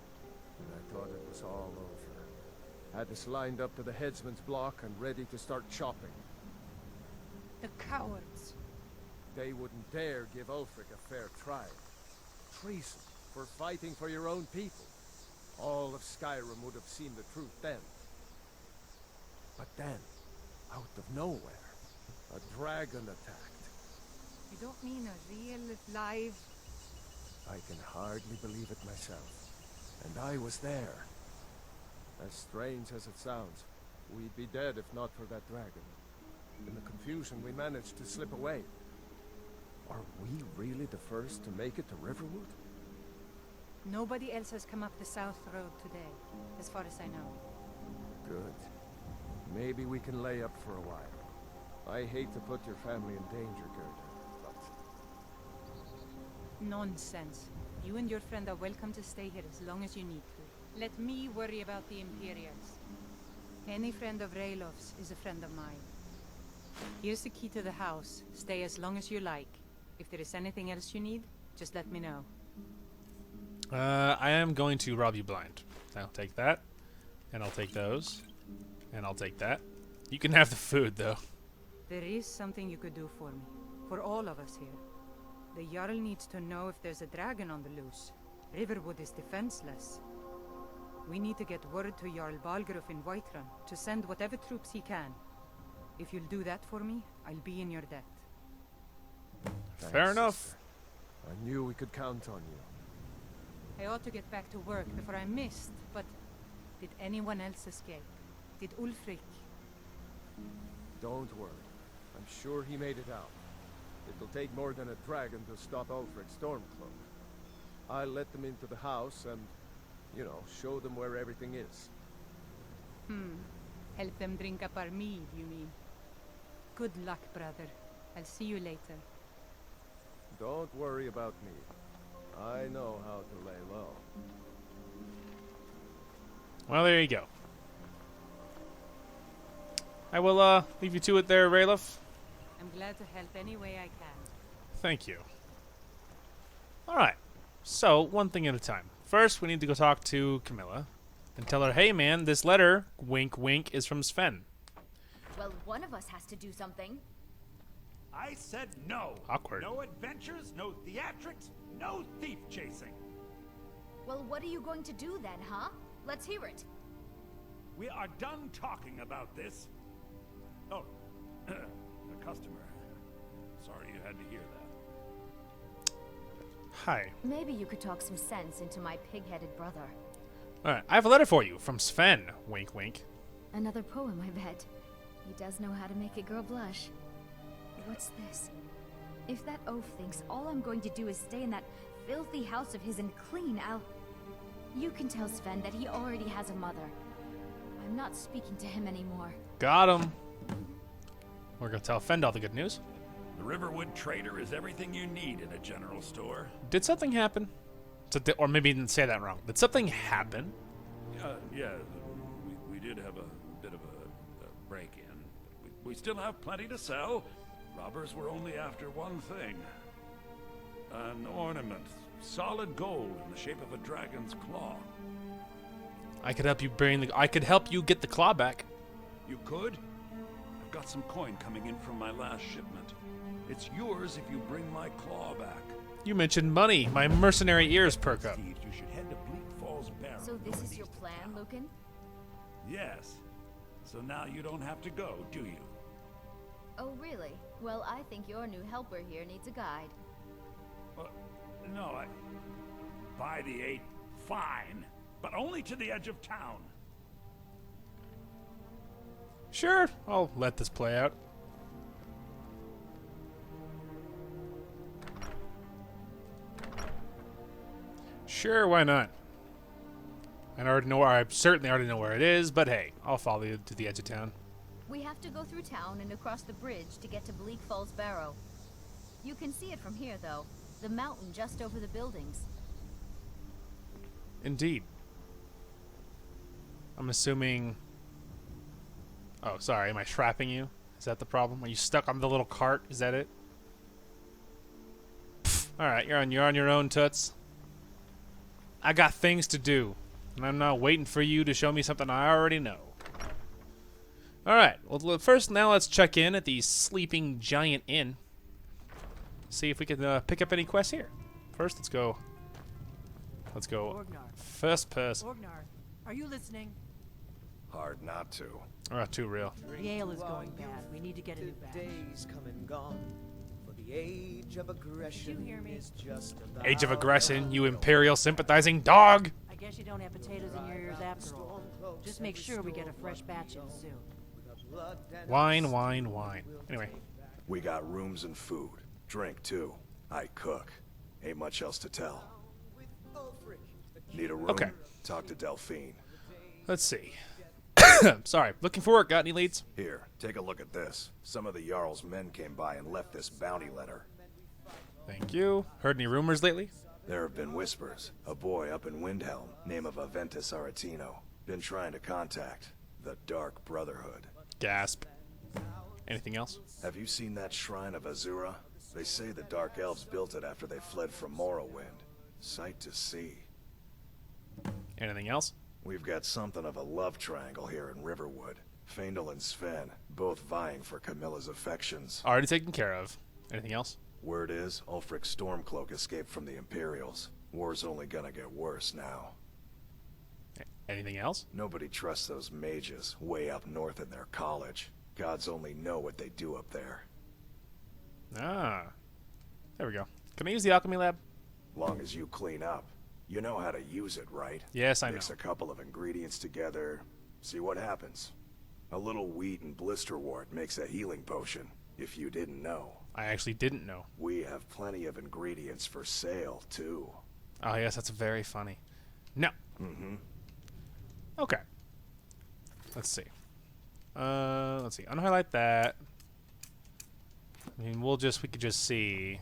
and I thought it was all over. Had us lined up to the headsman's block and ready to start chopping. The cowards. They wouldn't dare give Ulfric a fair trial. Treason for fighting for your own people. All of Skyrim would have seen the truth then. But then, out of nowhere, a dragon attacked. You don't mean a real, live... I can hardly believe it myself. And I was there. As strange as it sounds, we'd be dead if not for that dragon. In the confusion, we managed to slip away. Are we really the first to make it to Riverwood? Nobody else has come up the South Road today, as far as I know. Good. Maybe we can lay up for a while. I hate to put your family in danger, Gerda, but... Nonsense. You and your friend are welcome to stay here as long as you need to. Let me worry about the Imperials. Any friend of Rayloff's is a friend of mine. Here's the key to the house. Stay as long as you like. If there is anything else you need, just let me know. I am going to rob you blind. I'll take that, and I'll take those, and I'll take that. You can have the food, though. There is something you could do for me. For all of us here. The Jarl needs to know if there's a dragon on the loose. Riverwood is defenseless. We need to get word to Jarl Balgruuf in Whiterun to send whatever troops he can. If you'll do that for me, I'll be in your debt. Fair enough. I knew we could count on you. I ought to get back to work before I missed, but did anyone else escape? Did Ulfric? Don't worry. I'm sure he made it out. It'll take more than a dragon to stop Ulfric's Stormcloak. I'll let them into the house and, you know, show them where everything is. Help them drink up our mead, you mean? Good luck, brother. I'll see you later. Don't worry about me. I know how to lay low. Well, there you go. I will leave you to it there, Rayloff. I'm glad to help any way I can. Thank you. Alright. So, one thing at a time. First, we need to go talk to Camilla and tell her, hey man, this letter, wink wink, is from Sven. Well, one of us has to do something. I said no. Awkward. No adventures, no theatrics, no thief chasing. Well, what are you going to do then, huh? Let's hear it. We are done talking about this. Oh, a customer. Sorry you had to hear that. Hi. Maybe you could talk some sense into my pig-headed brother. Alright, I have a letter for you from Sven, wink wink. Another poem, I bet. He does know how to make a girl blush. What's this? If that oaf thinks all I'm going to do is stay in that filthy house of his and clean, You can tell Sven that he already has a mother. I'm not speaking to him anymore. Got him. We're gonna tell Fend all the good news. The Riverwood Trader is everything you need in a general store. Did something happen? Or maybe you didn't say that wrong. Did something happen? Yeah, we did have a bit of a break-in. We still have plenty to sell. Robbers were only after one thing. An ornament. Solid gold in the shape of a dragon's claw. I could help you I could help you get the claw back. You could? I've got some coin coming in from my last shipment. It's yours if you bring my claw back. You mentioned money. My mercenary ears perk up. You should head to Bleak Falls Barrow. So this is your plan, Lucan? Yes. So now you don't have to go, do you? Oh, really? Well, I think your new helper here needs a guide. No, by the 8, fine. But only to the edge of town. Sure, I'll let this play out. Sure, why not? I certainly already know where it is, but hey, I'll follow you to the edge of town. We have to go through town and across the bridge to get to Bleak Falls Barrow. You can see it from here, though. The mountain just over the buildings. Indeed. I'm assuming... Oh, sorry, am I trapping you? Is that the problem? Are you stuck on the little cart? Is that it? Alright, you're on your own, Toots. I got things to do. And I'm not waiting for you to show me something I already know. Alright, well first now let's check in at the Sleeping Giant Inn. See if we can pick up any quests here. First, let's go Orgnar. first person. Orgnar, are you listening? Hard not to. Oh, too real. The ale is going bad. We need to get a new batch. Days come and gone, for the age of aggression Did you hear me? is just about Age of aggression, you imperial sympathizing dog! I guess you don't have potatoes in your ears after all. Just make sure we get a fresh batch in soon. Wine, wine, wine. Anyway. We got rooms and food. Drink, too. I cook. Ain't much else to tell. Need a room? Okay. Talk to Delphine. Let's see. Sorry, looking for work. Got any leads? Here, take a look at this. Some of the Jarl's men came by and left this bounty letter. Thank you. Heard any rumors lately? There have been whispers. A boy up in Windhelm, name of Aventus Aretino, been trying to contact the Dark Brotherhood. Gasp. Anything else? Have you seen that shrine of Azura? They say the Dark Elves built it after they fled from Morrowind. Sight to see. Anything else? We've got something of a love triangle here in Riverwood. Faendal and Sven, both vying for Camilla's affections. Already taken care of. Anything else? Word is, Ulfric Stormcloak escaped from the Imperials. War's only gonna get worse now. Anything else? Nobody trusts those mages way up north in their college. Gods only know what they do up there. Ah. There we go. Can I use the alchemy lab? Long as you clean up. You know how to use it, right? Yes, I know. Mix a couple of ingredients together, see what happens. A little wheat and blisterwort makes a healing potion, if you didn't know. I actually didn't know. We have plenty of ingredients for sale, too. Oh, yes, that's very funny. No. Mm-hmm. Okay. Let's see. Let's see. Unhighlight that. I mean, we could just see.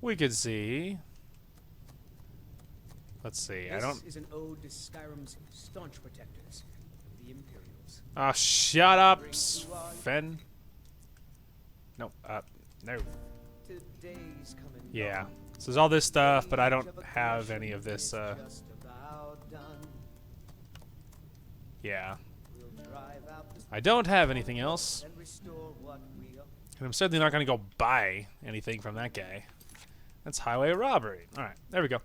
We could see. Let's see. I don't. This is an ode to Skyrim's staunch protectors, the Imperials. Ah, shut up, Sven. No, no. Today's coming. Yeah. So there's all this stuff, but I don't have any of this, yeah. I don't have anything else. And I'm certainly not going to go buy anything from that guy. That's highway robbery. Alright, there we go.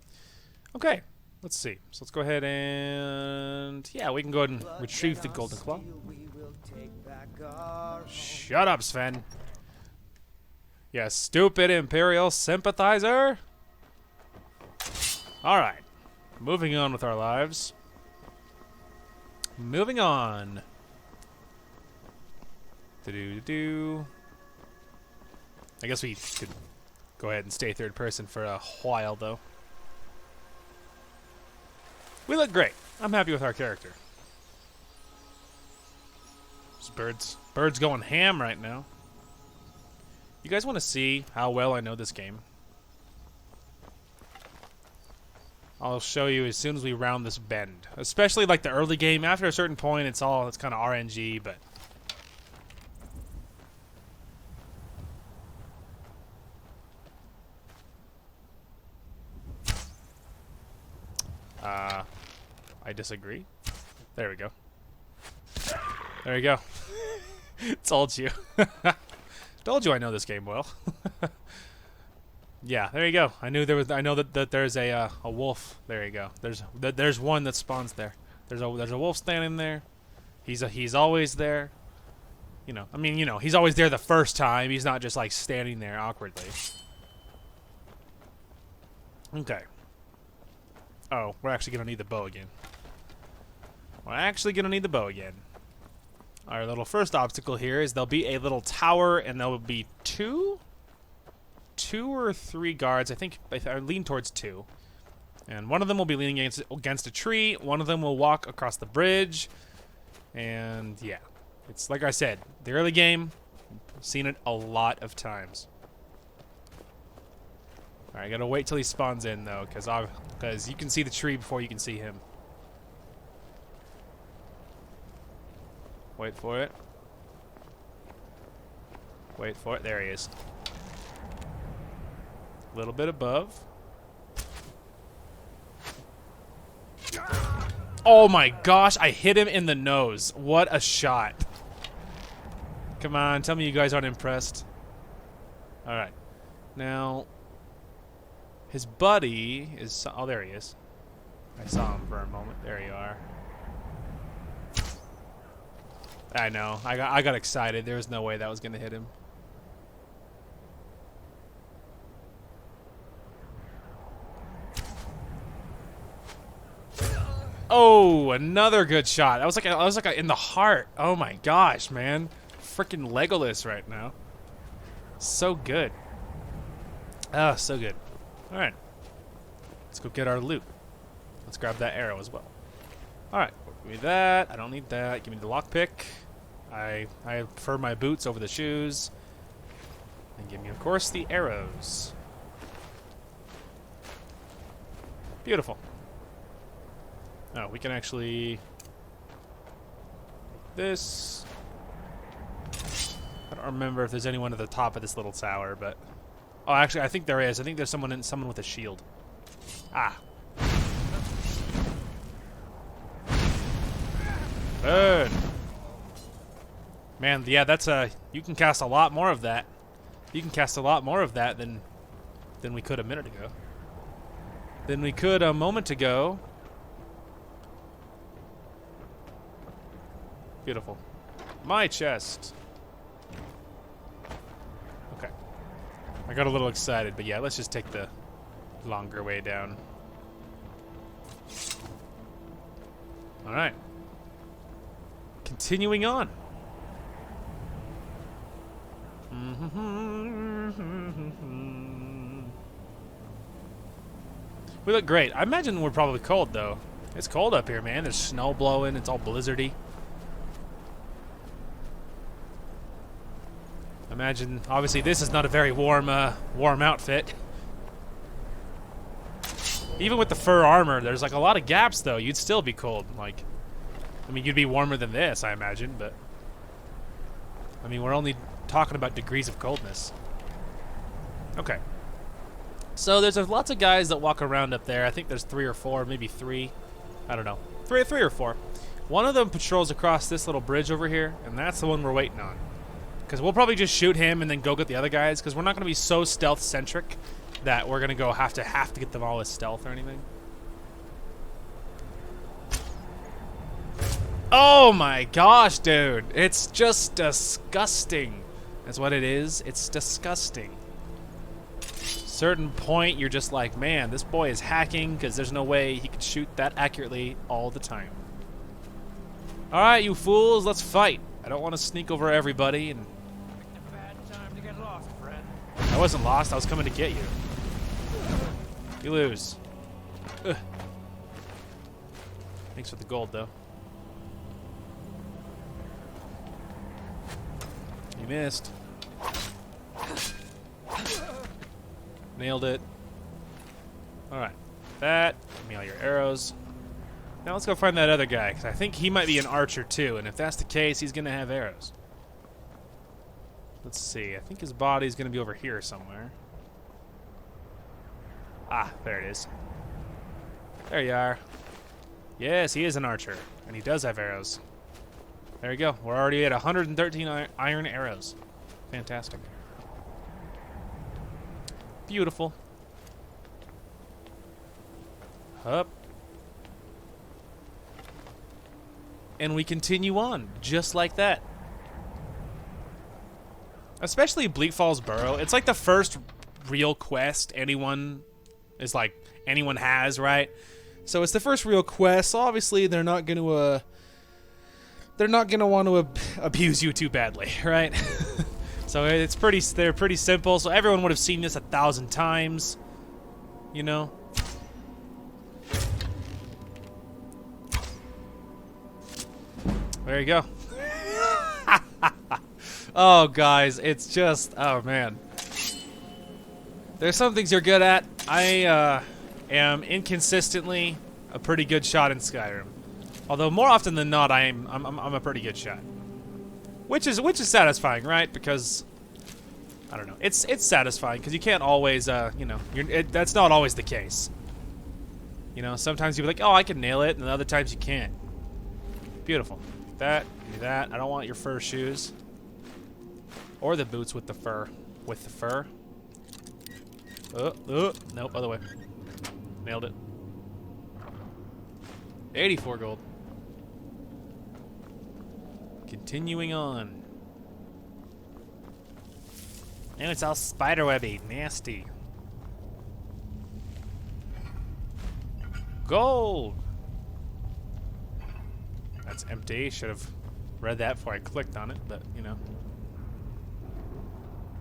Okay, let's see. So let's go ahead and... Yeah, we can go ahead and retrieve the Golden Claw. Shut up, Sven. Yeah, stupid Imperial sympathizer. Alright, moving on with our lives. Moving on. Do-do-do-do. I guess we could go ahead and stay third person for a while, though. We look great. I'm happy with our character. There's birds going ham right now. You guys want to see how well I know this game? I'll show you as soon as we round this bend. Especially like the early game. After a certain point, it's kind of RNG, but... I disagree. There we go. There you go. Told you. Told you I know this game well. Yeah, there you go. I know that there's a wolf. There you go. There's one that spawns there. There's a wolf standing there. He's always there. You know, I mean, you know, he's always there the first time. He's not just like standing there awkwardly. Okay. Oh, we're actually gonna need the bow again. We're actually gonna need the bow again. Our little first obstacle here is there'll be a little tower, and there will be two or three guards. I think I lean towards two. And one of them will be leaning against a tree. One of them will walk across the bridge. And yeah, it's like I said, the early game, I've seen it a lot of times. All right, I gotta wait till he spawns in though, because you can see the tree before you can see him. Wait for it. Wait for it. There he is. A little bit above. Oh my gosh, I hit him in the nose. What a shot. Come on, tell me you guys aren't impressed. Alright. Now, his buddy is... Oh, there he is. I saw him for a moment. There you are. I know. I got excited. There was no way that was going to hit him. Oh, another good shot. I was like in the heart. Oh my gosh, man. Freaking Legolas right now. So good. Ah, so good. All right. Let's go get our loot. Let's grab that arrow as well. All right. Give me that. I don't need that. Give me the lockpick. I prefer my boots over the shoes. And give me, of course, the arrows. Beautiful. Oh, we can actually... This... I don't remember if there's anyone at the top of this little tower, but... Oh, actually, I think there is. I think there's someone with a shield. Ah. Good. Man, yeah, that's a... You can cast a lot more of that. You can cast a lot more of that than we could a minute ago. Than we could a moment ago. Beautiful. My chest. Okay. I got a little excited, but yeah, let's just take the longer way down. Alright. Continuing on. We look great. I imagine we're probably cold, though. It's cold up here, man. There's snow blowing. It's all blizzardy. Imagine, obviously, this is not a very warm outfit. Even with the fur armor, there's like a lot of gaps, though. You'd still be cold. Like, I mean, you'd be warmer than this, I imagine, but... I mean, we're only talking about degrees of coldness. Okay. So there's lots of guys that walk around up there. I think there's 3 or 4, maybe 3. I don't know. 3 or 4. One of them patrols across this little bridge over here, and that's the one we're waiting on. Because we'll probably just shoot him and then go get the other guys, because we're not going to be so stealth-centric that we're going to go have to get them all with stealth or anything. Oh my gosh, dude. It's just disgusting. That's what it is. It's disgusting. Certain point, you're just like, man, this boy is hacking because there's no way he could shoot that accurately all the time. All right, you fools, let's fight. I don't want to sneak over everybody. And Bad time to get lost, friend. I wasn't lost. I was coming to get you. You lose. Ugh. Thanks for the gold, though. You missed. Nailed it. Alright. That. Give me all your arrows. Now let's go find that other guy, because I think he might be an archer too, and if that's the case, he's going to have arrows. Let's see. I think his body's going to be over here somewhere. Ah, there it is. There you are. Yes, he is an archer, and he does have arrows. There you go. We're already at 113 iron arrows. Fantastic. Beautiful. Up. And we continue on, just like that. Especially Bleak Falls Burrow. It's like the first real quest anyone is like anyone has, right? So it's the first real quest. So obviously they're not going to want to abuse you too badly, right? So they're pretty simple. So everyone would have seen this 1,000 times, you know. There you go. Oh, guys, it's just, oh man. There's some things you're good at. I am inconsistently a pretty good shot in Skyrim. Although more often than not, I'm a pretty good shot. Which is satisfying, right? Because I don't know. It's satisfying because you can't always you know, that's not always the case. You know, sometimes you'll be like, "Oh, I can nail it," and other times you can't. Beautiful. That, do that. I don't want your fur shoes. Or the boots with the fur. With the fur. Nope, other way. Nailed it. 84 gold. Continuing on. And it's all spiderwebby. Nasty. Gold! That's empty. Should have read that before I clicked on it, but, you know.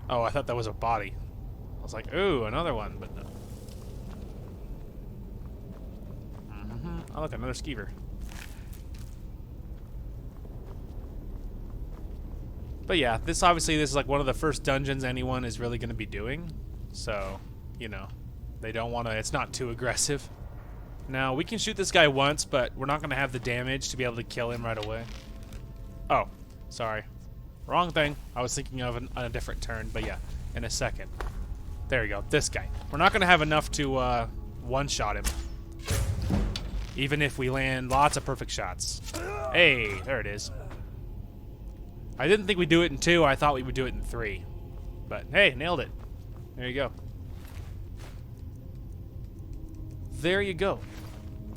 Oh, I thought that was a body. I was like, ooh, another one, but no. Oh, look, another skeever. But yeah, this is like one of the first dungeons anyone is really going to be doing. So, you know, they don't want to, it's not too aggressive. Now, we can shoot this guy once, but we're not going to have the damage to be able to kill him right away. Oh, sorry. Wrong thing. I was thinking of a different turn, but yeah, in a second. There you go, this guy. We're not going to have enough to one-shot him. Even if we land lots of perfect shots. Hey, there it is. I didn't think we'd do it in 2, I thought we would do it in 3. But hey, nailed it. There you go. There you go.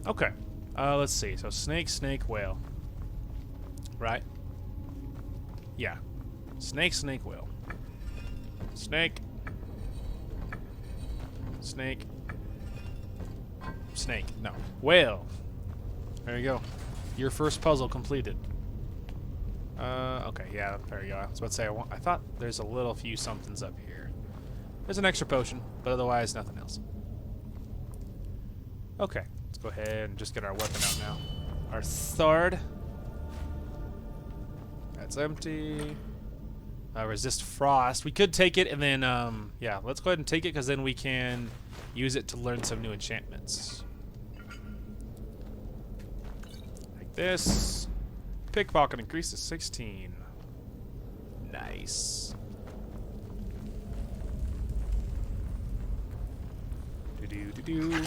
Okay. Let's see. So snake, snake, whale. Right? Yeah. Snake, snake, whale. Snake. Snake. Snake. No. Whale. There you go. Your first puzzle completed. Okay, yeah, there you go. I was about to say, I thought there's a little few somethings up here. There's an extra potion, but otherwise nothing else. Okay, let's go ahead and just get our weapon out now. Our sword. That's empty. Resist frost. We could take it and then, yeah, let's go ahead and take it because then we can use it to learn some new enchantments. Like this. Pickpocket increase to 16. Nice. Do-do-do-do.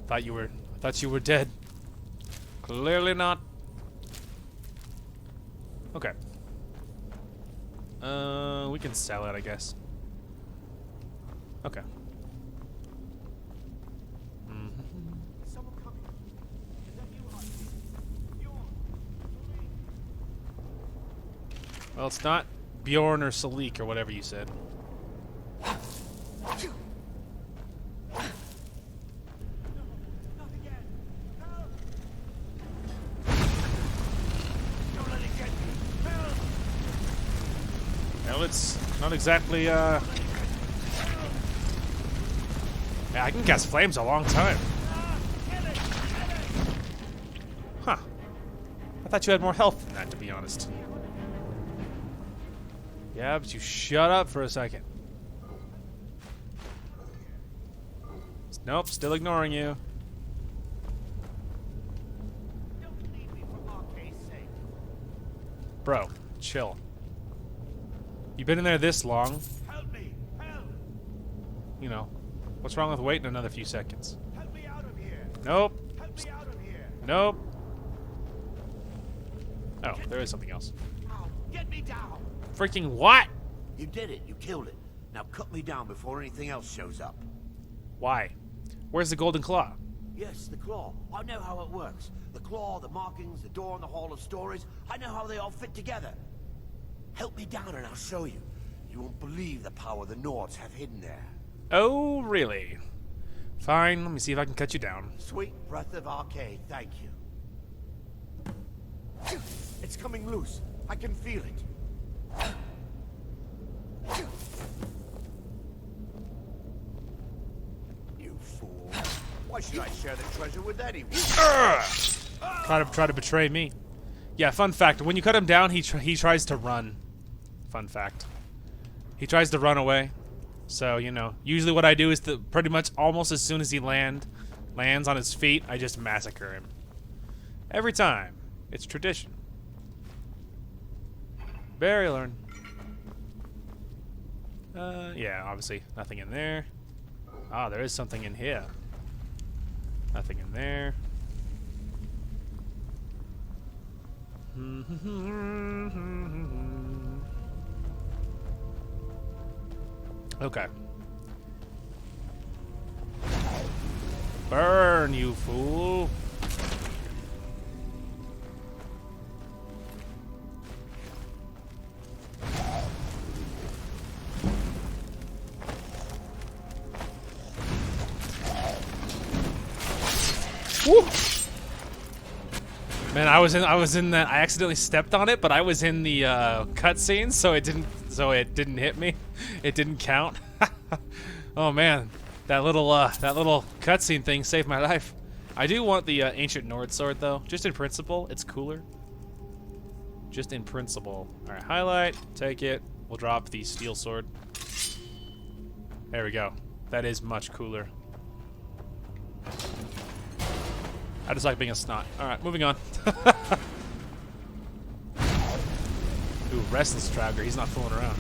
Thought you were dead. Clearly not. Okay. We can sell it, I guess. Okay. Well, it's not Bjorn or Salik or whatever you said. Well, it's not exactly, yeah, I can cast flames a long time. Huh. I thought you had more health than that, to be honest. Yeah, but you shut up for a second. Nope, still ignoring you. Bro, chill. You've been in there this long. Help me! Help! You know, what's wrong with waiting another few seconds? Help me out of here! Nope. Help me out of here! Nope. Oh, there is something else. Ow, get me down! Freaking what? You did it. You killed it. Now cut me down before anything else shows up. Why? Where's the golden claw? Yes, the claw. I know how it works. The claw, the markings, the door in the Hall of Stories. I know how they all fit together. Help me down and I'll show you. You won't believe the power the Nords have hidden there. Oh, really? Fine, let me see if I can cut you down. Sweet breath of arcade, thank you. It's coming loose. I can feel it. You fool. Why should I share the treasure with anyone? Try to betray me. Yeah, fun fact. When you cut him down, he tries to run. Fun fact. He tries to run away. So, you know, usually what I do is to pretty much almost as soon as he lands on his feet, I just massacre him. Every time. It's tradition. Barry learn. Yeah, obviously nothing in there. Ah, there is something in here. Nothing in there. Okay. Burn, you fool. Woo! Man, I was in that. I accidentally stepped on it, but I was in the cutscene, so it didn't hit me. It didn't count. Oh man, that little cutscene thing saved my life. I do want the ancient Nord sword though. Just in principle, it's cooler. Just in principle. All right, highlight, take it. We'll drop the steel sword. There we go. That is much cooler. I just like being a snot. Alright, moving on. Ooh, restless Trauger. He's not fooling around.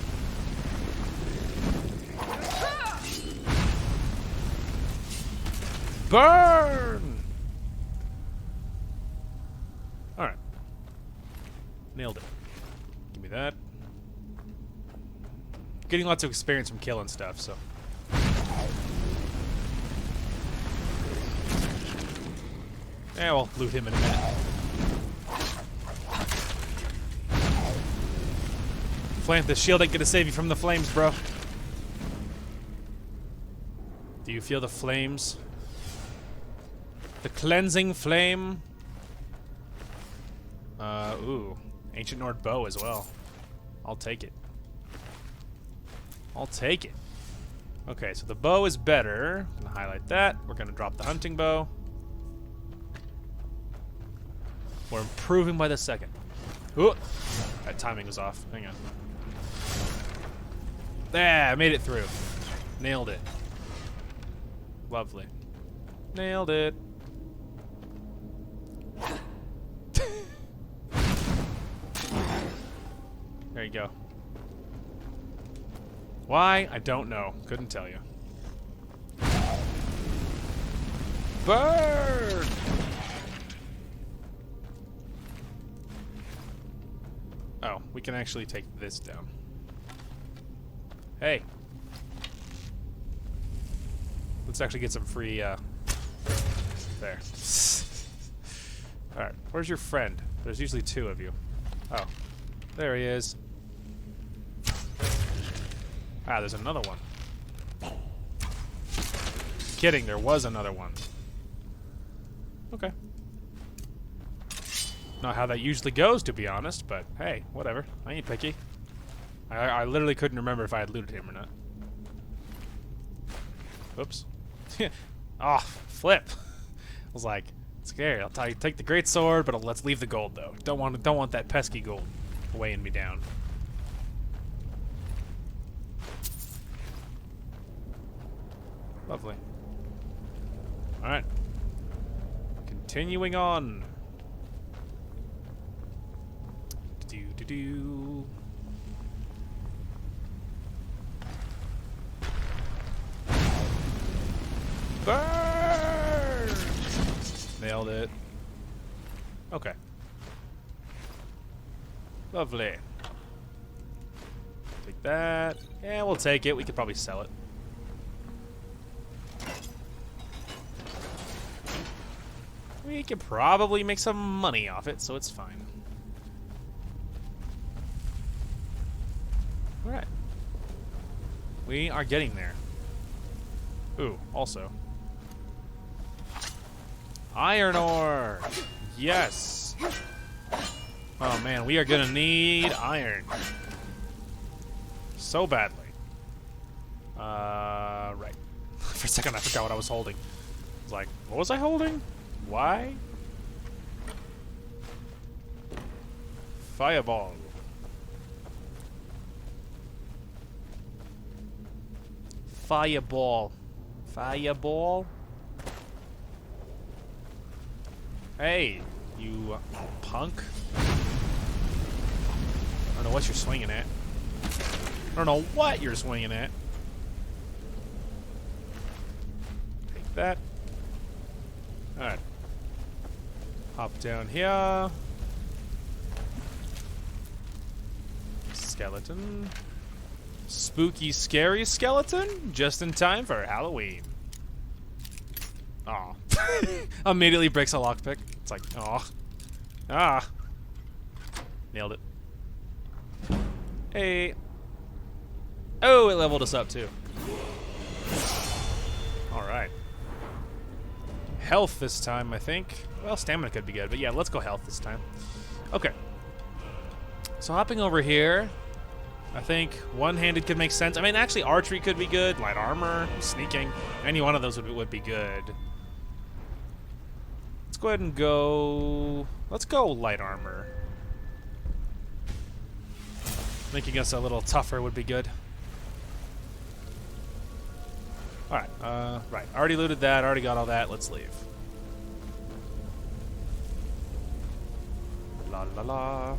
Burn! Alright. Nailed it. Give me that. Getting lots of experience from killing stuff, so. Yeah, we'll loot him in a minute. Flame, the shield ain't gonna save you from the flames, bro. Do you feel the flames? The cleansing flame? Ooh. Ancient Nord bow as well. I'll take it. I'll take it. Okay, so the bow is better. I'm gonna highlight that. We're gonna drop the hunting bow. We're improving by the second. Ooh, that timing was off. Hang on. There, I made it through. Nailed it. Lovely. Nailed it. There you go. Why? I don't know. Couldn't tell you. Burn! Oh, we can actually take this down. Hey. Let's actually get some free, there. Alright, where's your friend? There's usually two of you. Oh, there he is. Ah, there's another one. Kidding, there was another one. Okay. Not how that usually goes, to be honest, but hey, whatever. I ain't picky. I literally couldn't remember if I had looted him or not. Oops. Oh, flip. I was like, scary. I'll take the great sword, but let's leave the gold though. Don't want that pesky gold weighing me down. Lovely. All right. Continuing on. Do. Burn! Nailed it. Okay. Lovely. Take that. Yeah, we'll take it. We could probably sell it. We could probably make some money off it, so it's fine. Alright. We are getting there. Ooh, also. Iron ore! Yes! Oh man, we are gonna need iron. So badly. Right. For a second I forgot what I was holding. I was like, what was I holding? Why? Fireball. Fireball. Fireball? Hey, you punk. I don't know what you're swinging at. I don't know what you're swinging at. Take that. Alright. Hop down here. Skeleton. Spooky, scary skeleton? Just in time for Halloween. Aw. Immediately breaks a lockpick. It's like, aw. Ah. Nailed it. Hey. Oh, it leveled us up too. Alright. Health this time, I think. Well, stamina could be good, but yeah, let's go health this time. Okay. So hopping over here, I think one-handed could make sense. I mean, actually, archery could be good. Light armor, sneaking. Any one of those would be good. Let's go ahead and go... Let's go light armor. Making us a little tougher would be good. Alright, right. Already looted that, already got all that. Let's leave. La la la.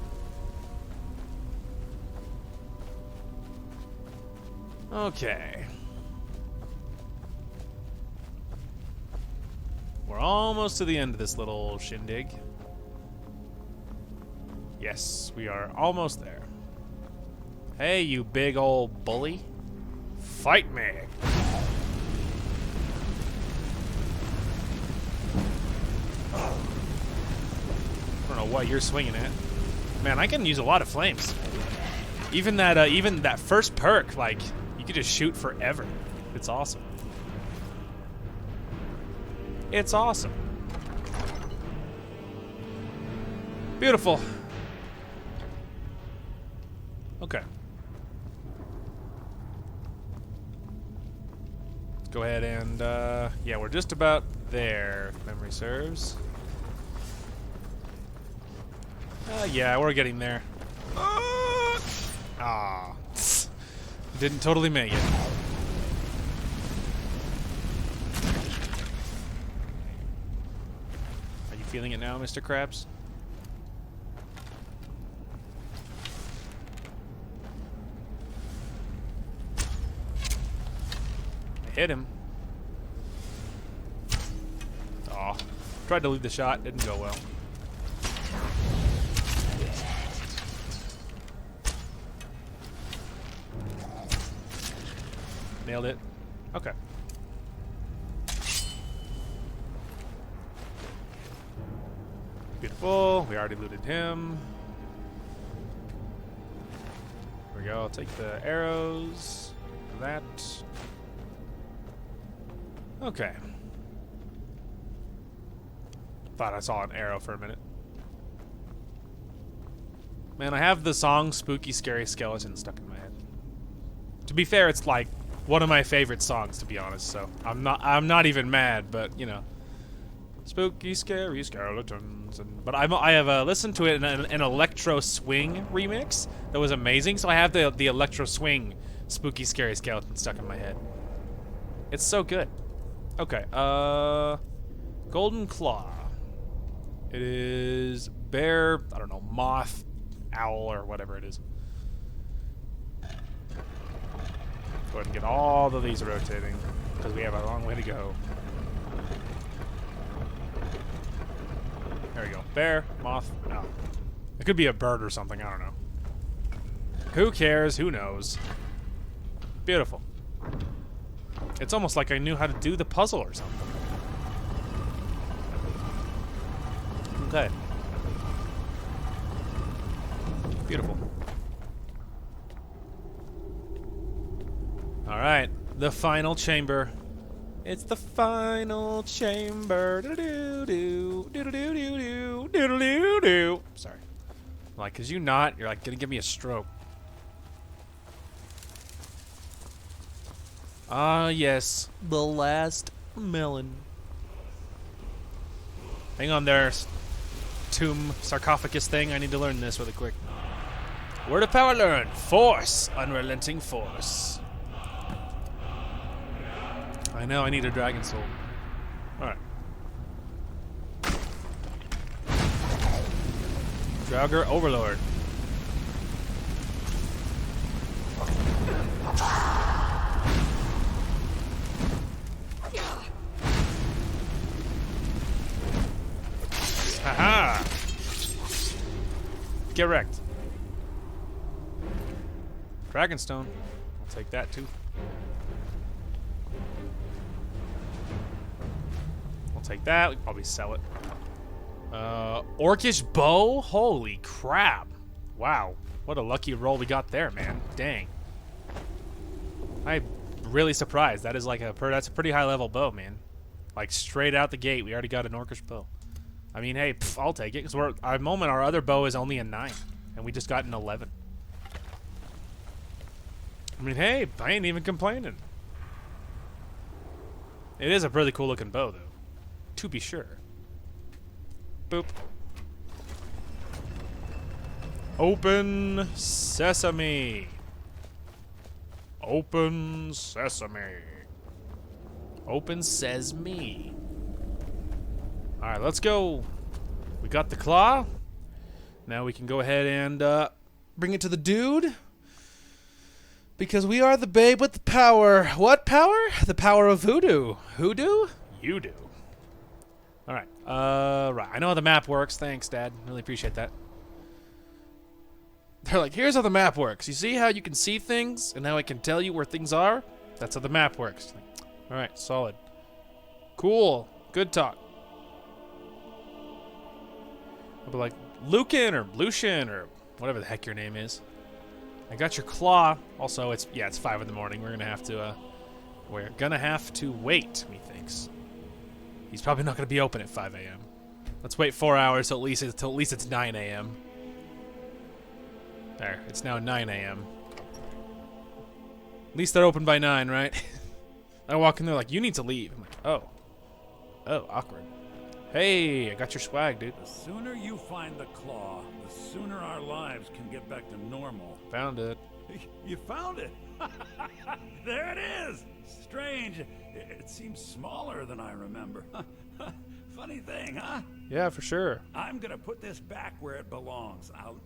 Okay. We're almost to the end of this little shindig. Yes, we are almost there. Hey, you big old bully. Fight me. I don't know what you're swinging at. Man, I can use a lot of flames. Even that first perk, like, you could just shoot forever. It's awesome. It's awesome. Beautiful. Okay. Let's go ahead and, yeah, we're just about there, if memory serves. Yeah, we're getting there. Ah. Didn't totally make it. Are you feeling it now, Mr. Krabs? I hit him. Aw. Tried to lead the shot, didn't go well. Nailed it. Okay. Beautiful. We already looted him. Here we go. I'll take the arrows. That. Okay. Thought I saw an arrow for a minute. Man, I have the song Spooky Scary Skeleton stuck in my head. To be fair, it's like one of my favorite songs, to be honest, so I'm not even mad, but you know. Spooky Scary Skeletons, but I have listened to it in an electro swing remix that was amazing, so I have the electro swing Spooky Scary Skeleton stuck in my head. It's so good. Okay, Golden Claw. It is bear, I don't know, moth, owl, or whatever it is. Go ahead and get all of these rotating, because we have a long way to go. There we go. Bear, moth, no. It could be a bird or something, I don't know. Who cares? Who knows? Beautiful. It's almost like I knew how to do the puzzle or something. Okay. Beautiful. All right, the final chamber. It's the final chamber. Do-do-do-do, do-do-do-do-do, do-do-do-do. Sorry. Like, cause you're like gonna give me a stroke. Ah, yes, the last melon. Hang on there, tomb sarcophagus thing. I need to learn this really quick. Word of power learned. Force. Unrelenting force. I know, I need a dragon soul. Alright. Draugr Overlord. Haha! Get wrecked. Dragonstone. I'll take that too. I'll take that. We probably sell it. Orcish bow? Holy crap. Wow. What a lucky roll we got there, man. Dang. I'm really surprised. That is like that's a pretty high level bow, man. Like straight out the gate, we already got an Orcish bow. I mean, hey, I'll take it, because at the moment our other bow is only a 9, and we just got an 11. I mean, hey, I ain't even complaining. It is a really cool looking bow, though, to be sure. Boop. Open sesame. Open sesame. Open says me. Alright, let's go. We got the claw. Now we can go ahead and bring it to the dude. Because we are the babe with the power. What power? The power of voodoo. Hoodoo? You do. Alright. Right. I know how the map works. Thanks, Dad. Really appreciate that. They're like, here's how the map works. You see how you can see things and how I can tell you where things are? That's how the map works. Alright, solid. Cool. Good talk. I'll be like, Lucan or Lucian or whatever the heck your name is. I got your claw. Also, it's 5 in the morning. We're gonna have to wait, methinks. He's probably not gonna be open at 5 a.m. Let's wait 4 hours till at least it's 9 a.m. There, it's now 9 a.m. At least they're open by 9, right? I walk in there like, you need to leave. I'm like, oh. Oh, awkward. Hey, I got your swag, dude. The sooner you find the claw, the sooner our lives can get back to normal. Found it. You found it? There it is! Strange. It seems smaller than I remember. Funny thing, huh? Yeah, for sure. I'm gonna put this back where it belongs. I'll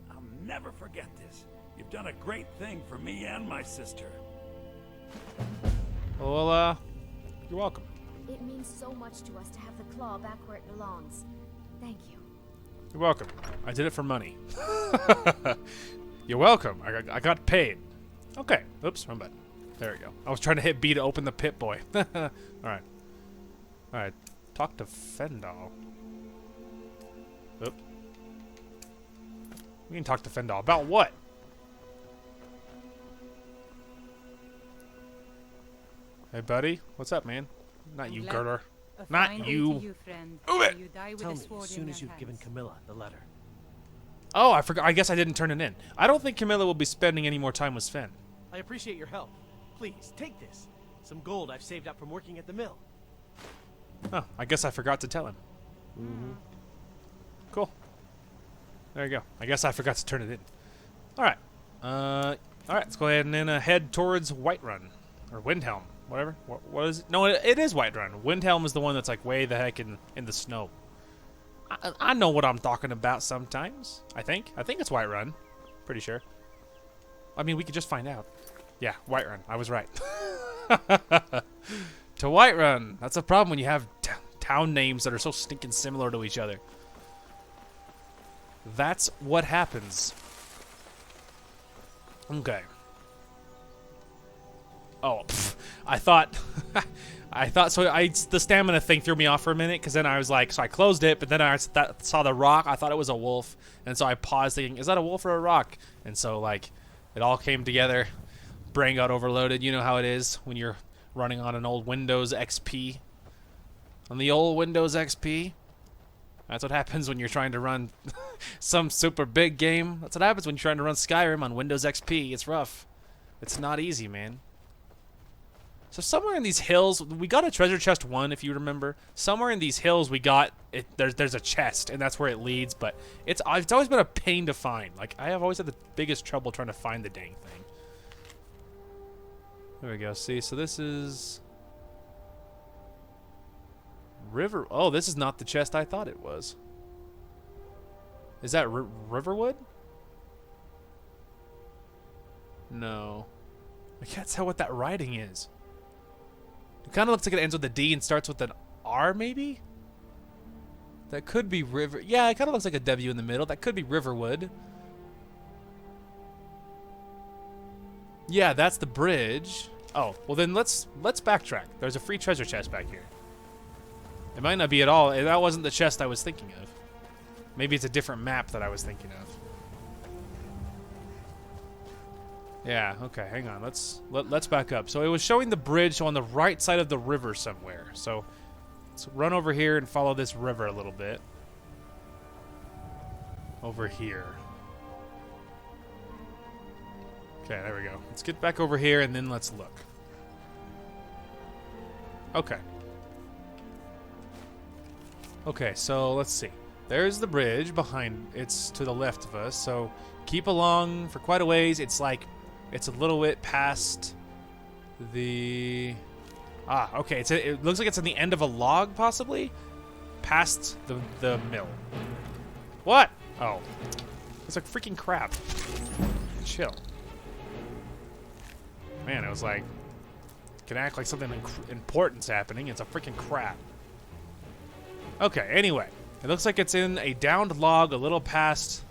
never forget this. You've done a great thing for me and my sister. Well, you're welcome. It means so much to us to have the claw back where it belongs. Thank you. You're welcome. I did it for money. You're welcome. I got paid. Okay. Oops, wrong button. There we go. I was trying to hit B to open the pit boy. Alright. Alright. Talk to Fendal. Oop. We can talk to Fendal. About what? Hey, buddy. What's up, man? Not you, Gerder. Not you. Move it! Tell me, as soon as you've given Camilla the letter. Oh, I forgot. I guess I didn't turn it in. I don't think Camilla will be spending any more time with Sven. I appreciate your help. Please, take this. Some gold I've saved up from working at the mill. Oh, I guess I forgot to tell him. Mm-hmm. Cool. There you go. I guess I forgot to turn it in. Alright. Alright, let's go ahead and then head towards Whiterun. Or Windhelm. Whatever. What is it? No, it is Whiterun. Windhelm is the one that's like way the heck in the snow. I know what I'm talking about sometimes. I think it's Whiterun. Pretty sure. I mean, we could just find out. Yeah, Whiterun. I was right. To Whiterun. That's a problem when you have town names that are so stinking similar to each other. That's what happens. Okay. Oh, I thought so. The stamina thing threw me off for a minute because then I was like, so I closed it, but then I saw the rock. I thought it was a wolf, and so I paused, thinking, is that a wolf or a rock? And so like, it all came together. brain got overloaded. You know how it is when you're running on an old Windows XP. On the old Windows XP. That's what happens when you're trying to run some super big game. That's what happens when you're trying to run Skyrim on Windows XP. It's rough. It's not easy, man. So somewhere in these hills, we got a treasure chest 1, if you remember. Somewhere in these hills, we got it. There's a chest, and that's where it leads. But it's always been a pain to find. Like, I have always had the biggest trouble trying to find the dang thing. There we go. See, so this is River. Oh, this is not the chest I thought it was. Is that Riverwood? No. I can't tell what that writing is. It kind of looks like it ends with a D and starts with an R, maybe? That could be River. Yeah, it kind of looks like a W in the middle. That could be Riverwood. Yeah, that's the bridge. Oh, well then let's backtrack. There's a free treasure chest back here. It might not be at all. That wasn't the chest I was thinking of. Maybe it's a different map that I was thinking of. Yeah, okay, hang on. Let's back up. So it was showing the bridge on the right side of the river somewhere. So let's run over here and follow this river a little bit. Over here. Okay, there we go. Let's get back over here and then let's look. Okay. Okay, so let's see. There's the bridge behind. It's to the left of us. So keep along for quite a ways. It's like it's a little bit past the... Ah, okay. It looks like it's on the end of a log, possibly? Past the mill. What? Oh. It's like freaking crap. Chill. Man, it was like... It can act like something important's happening. It's a freaking crap. Okay, anyway. It looks like it's in a downed log a little past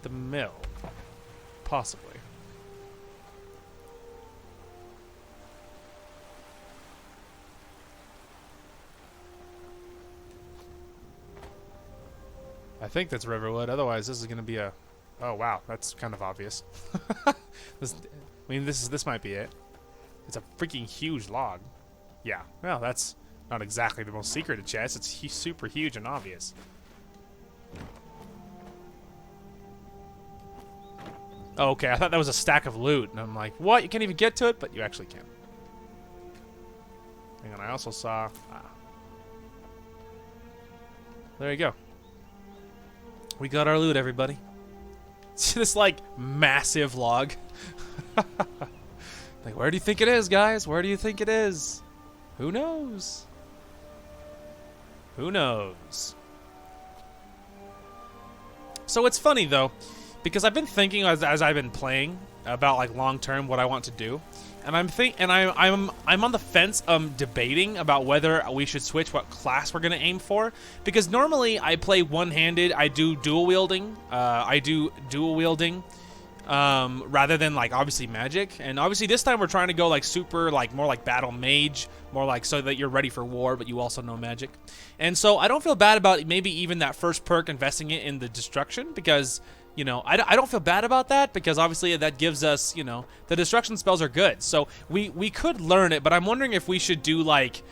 the mill. Possibly. I think that's Riverwood. Otherwise, this is going to be a... Oh, wow. That's kind of obvious. This might be it. It's a freaking huge log. Yeah. Well, that's not exactly the most secretive chest. It's super huge and obvious. Oh, okay. I thought that was a stack of loot. And I'm like, what? You can't even get to it? But you actually can. Hang on. I also saw... There you go. We got our loot, everybody. It's this, like, massive log. Like, where do you think it is, guys? Where do you think it is? Who knows? Who knows? So it's funny, though, because I've been thinking as I've been playing about, like, long-term what I want to do. And I'm on the fence debating about whether we should switch what class we're gonna aim for, because normally I play one-handed. I do dual wielding. Rather than like obviously magic. And obviously this time we're trying to go like super like more like battle mage, more like so that you're ready for war, but you also know magic. And so I don't feel bad about maybe even that first perk investing it in the destruction, because you know, I don't feel bad about that, because obviously that gives us, you know, the destruction spells are good. So we could learn it, but I'm wondering if we should do like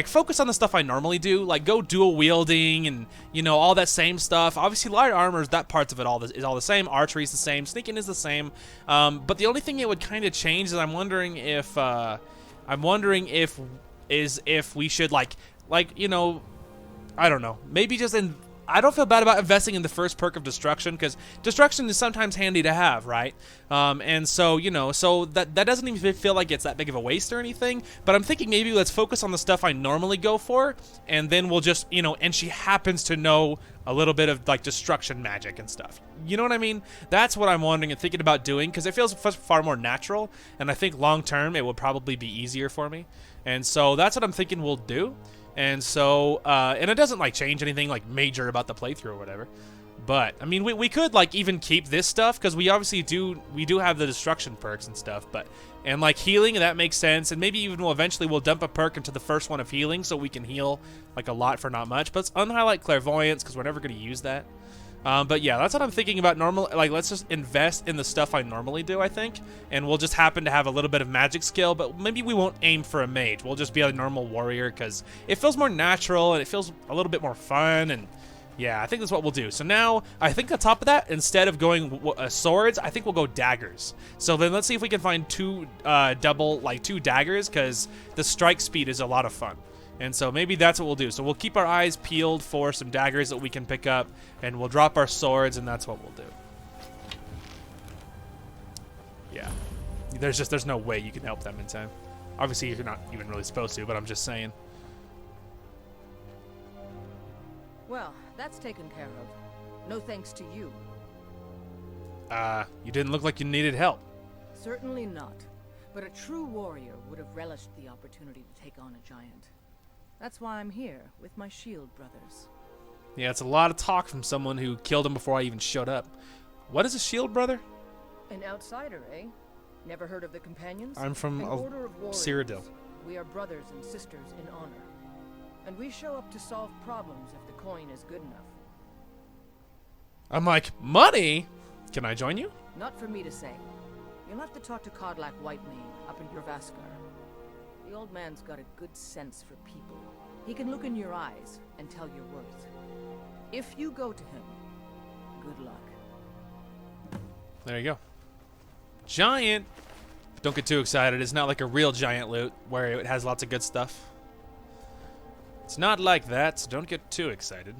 focus on the stuff I normally do, like go dual wielding and, you know, all that same stuff. Obviously light armor, that parts of it is all the same. Archery is the same. Sneaking is the same. But the only thing it would kind of change is I'm wondering if we should like you know, I don't know, maybe just I don't feel bad about investing in the first perk of destruction, because destruction is sometimes handy to have, right? And so, you know, so that doesn't even feel like it's that big of a waste or anything. But I'm thinking maybe let's focus on the stuff I normally go for, and then we'll just, you know, and she happens to know a little bit of like destruction magic and stuff. You know what I mean? That's what I'm wondering and thinking about doing, because it feels far more natural, and I think long term it will probably be easier for me. And so that's what I'm thinking we'll do. And so, and it doesn't like change anything like major about the playthrough or whatever. But I mean, we could like even keep this stuff, because we obviously do have the destruction perks and stuff. But and like healing, that makes sense. And maybe even we'll dump a perk into the first one of healing, so we can heal like a lot for not much. But let's unhighlight clairvoyance, because we're never going to use that. But yeah, that's what I'm thinking about. Like, let's just invest in the stuff I normally do, I think, and we'll just happen to have a little bit of magic skill, but maybe we won't aim for a mage. We'll just be a normal warrior, because it feels more natural, and it feels a little bit more fun, and yeah, I think that's what we'll do. So now, I think on top of that, instead of going swords, I think we'll go daggers. So then let's see if we can find two daggers, because the strike speed is a lot of fun. And so maybe that's what we'll do. So we'll keep our eyes peeled for some daggers that we can pick up, and we'll drop our swords, and that's what we'll do. Yeah. There's no way you can help them in time. Obviously, you're not even really supposed to, but I'm just saying. Well, that's taken care of. No thanks to you. You didn't look like you needed help. Certainly not. But a true warrior would have relished the opportunity to take on a giant. That's why I'm here, with my shield brothers. Yeah, it's a lot of talk from someone who killed him before I even showed up. What is a shield brother? An outsider, eh? Never heard of the companions? I'm from Cyrodiil. We are brothers and sisters in honor. And we show up to solve problems if the coin is good enough. I'm like, money? Can I join you? Not for me to say. You'll have to talk to Kodlak Whitemane up in Jorvaskar. The old man's got a good sense for people. He can look in your eyes and tell your worth. If you go to him, good luck. There you go. Giant! Don't get too excited. It's not like a real giant loot where it has lots of good stuff. It's not like that, so don't get too excited.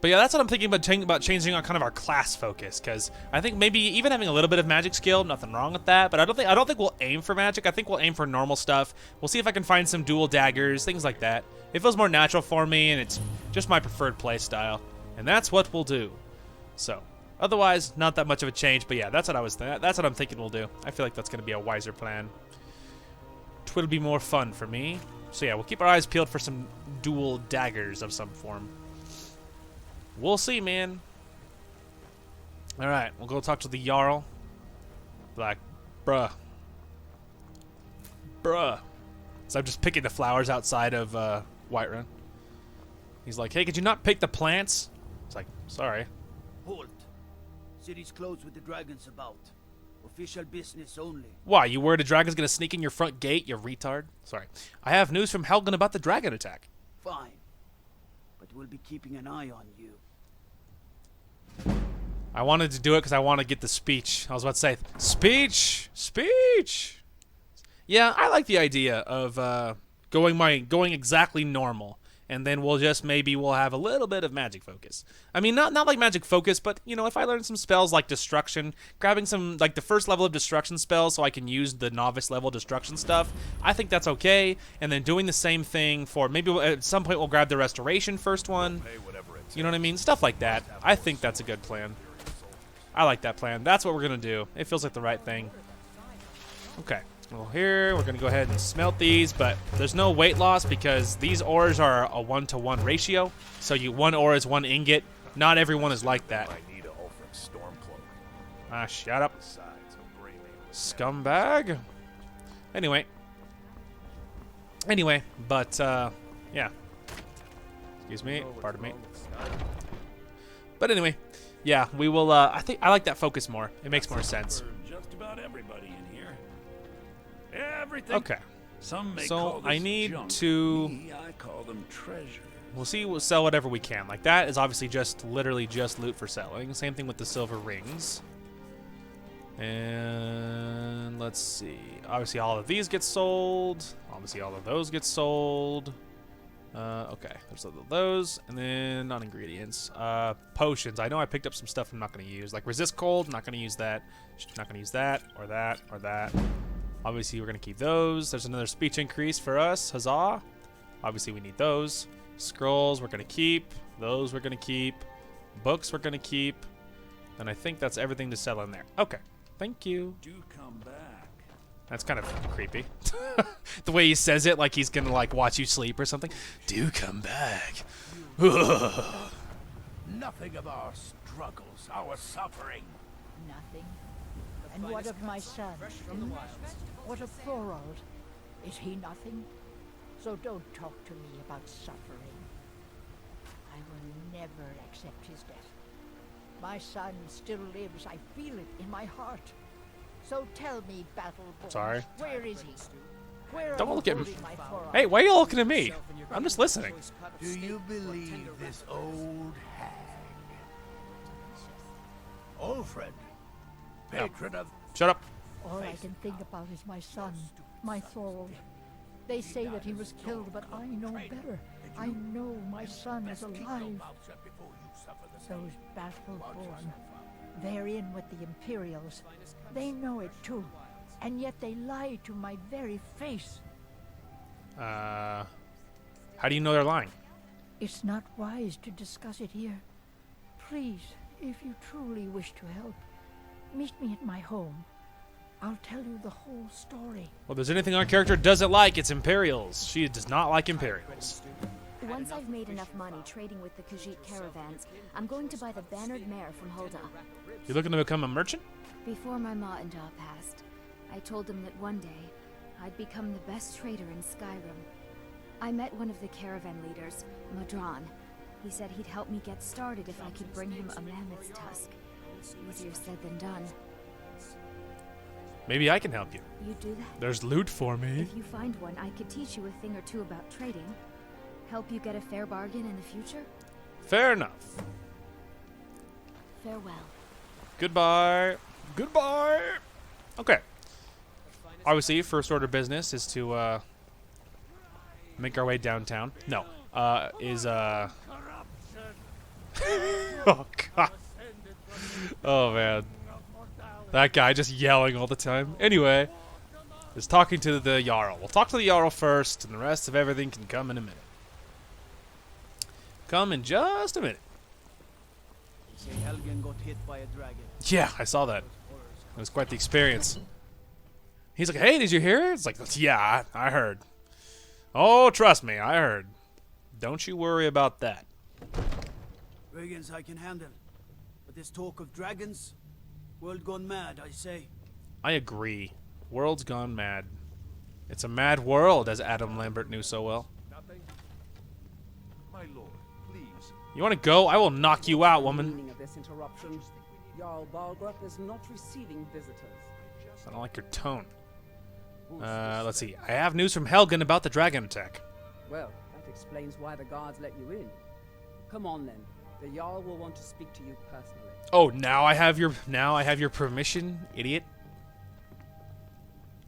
But yeah, that's what I'm thinking about changing on kind of our class focus, because I think maybe even having a little bit of magic skill, nothing wrong with that. But I don't think we'll aim for magic. I think we'll aim for normal stuff. We'll see if I can find some dual daggers, things like that. It feels more natural for me, and it's just my preferred play style, and that's what we'll do. So, otherwise, not that much of a change. But yeah, that's what I'm thinking we'll do. I feel like that's going to be a wiser plan. It will be more fun for me. So yeah, we'll keep our eyes peeled for some dual daggers of some form. We'll see, man. Alright, we'll go talk to the Jarl. Like, bruh. So I'm just picking the flowers outside of Whiterun. He's like, hey, could you not pick the plants? It's like, sorry. Halt. City's closed with the dragons about. Official business only. Why, you worried a dragon's gonna sneak in your front gate, you retard? Sorry. I have news from Helgen about the dragon attack. Fine. But we'll be keeping an eye on you. I wanted to do it because I want to get the speech. I was about to say, speech. Yeah, I like the idea of going exactly normal, and then we'll have a little bit of magic focus. I mean, not like magic focus, but you know, if I learn some spells like destruction, grabbing some like the first level of destruction spells so I can use the novice level destruction stuff, I think that's okay. And then doing the same thing for maybe at some point we'll grab the restoration first one. You know what I mean? Stuff like that. I think that's a good plan. I like that plan. That's what we're going to do. It feels like the right thing. Okay. Well, here, we're going to go ahead and smelt these, but there's no weight loss because these ores are a 1-to-1 ratio. So one ore is 1 ingot. Not everyone is like that. Ah, shut up. Scumbag. Anyway, but, yeah. Excuse me. Pardon me. But anyway, yeah, we will, I like that focus more. It makes more sense. For just about everybody in here. Everything. Okay. Some may so call this I need junk. to... Me, I call them treasure. We'll sell whatever we can. Like, that is obviously literally just loot for selling. Same thing with the silver rings. And let's see. Obviously, all of these get sold. Obviously, all of those get sold. Okay, there's those, and then non-ingredients. Potions. I know I picked up some stuff I'm not going to use. Like resist cold, not going to use that. Not going to use that, or that, or that. Obviously, we're going to keep those. There's another speech increase for us. Huzzah. Obviously, we need those. Scrolls, we're going to keep. Those we're going to keep. Books, we're going to keep. And I think that's everything to sell in there. Okay, thank you. Do come back. That's kind of creepy. The way he says it, like he's gonna like watch you sleep or something. Do come back. Nothing of our struggles, our suffering. Nothing. And what of my son? What of Thorold? Is he nothing? So don't talk to me about suffering. I will never accept his death. My son still lives. I feel it in my heart. So tell me, Battleborn. Sorry. Where is he? Where Don't are look you at me. holding my forearm? Hey, why are you all looking at me? I'm just listening. Do you believe this old hag? Alfred, patron of... Shut up. All I can think about is my son, my Thorold. They say that he was killed, but I know better. I know my son is alive. Those Battleborn, they're in with the Imperials. They know it too, and yet they lie to my very face. How do you know they're lying? It's not wise to discuss it here. Please, if you truly wish to help, meet me at my home. I'll tell you the whole story. Well, if there's anything our character doesn't like, it's Imperials. She does not like Imperials. Once I've made enough money trading with the Khajiit caravans, I'm going to buy the bannered mare from Hulda. You looking to become a merchant? Before my ma and Da passed, I told them that one day, I'd become the best trader in Skyrim. I met one of the caravan leaders, Madron. He said he'd help me get started if I could bring him a mammoth's tusk. Easier said than done. Maybe I can help you. You do that? There's loot for me. If you find one, I could teach you a thing or two about trading. Help you get a fair bargain in the future? Fair enough. Farewell. Goodbye. Goodbye. Okay. Obviously, first order of business is to make our way downtown. No. Oh, God. Oh, man. That guy just yelling all the time. Anyway, is talking to the Jarl. We'll talk to the Jarl first, and the rest of everything can come in a minute. Come in just a minute. Say Helgen got hit by a dragon. Yeah, I saw that. It was quite the experience. He's like, hey, did you hear it? It's like, yeah, I heard. Oh, trust me, I heard. Don't you worry about that. Dragons I can handle. But this talk of dragons, world gone mad, I say. I agree. World's gone mad. It's a mad world, as Adam Lambert knew so well. Nothing? My lord, please. You want to go? I will knock you out, woman. Meaning of this interruption, Jarl Balgrup is not receiving visitors. I don't like your tone. Let's see. I have news from Helgen about the dragon attack. Well, that explains why the guards let you in. Come on then. The Jarl will want to speak to you personally. Oh, now I have your permission, idiot.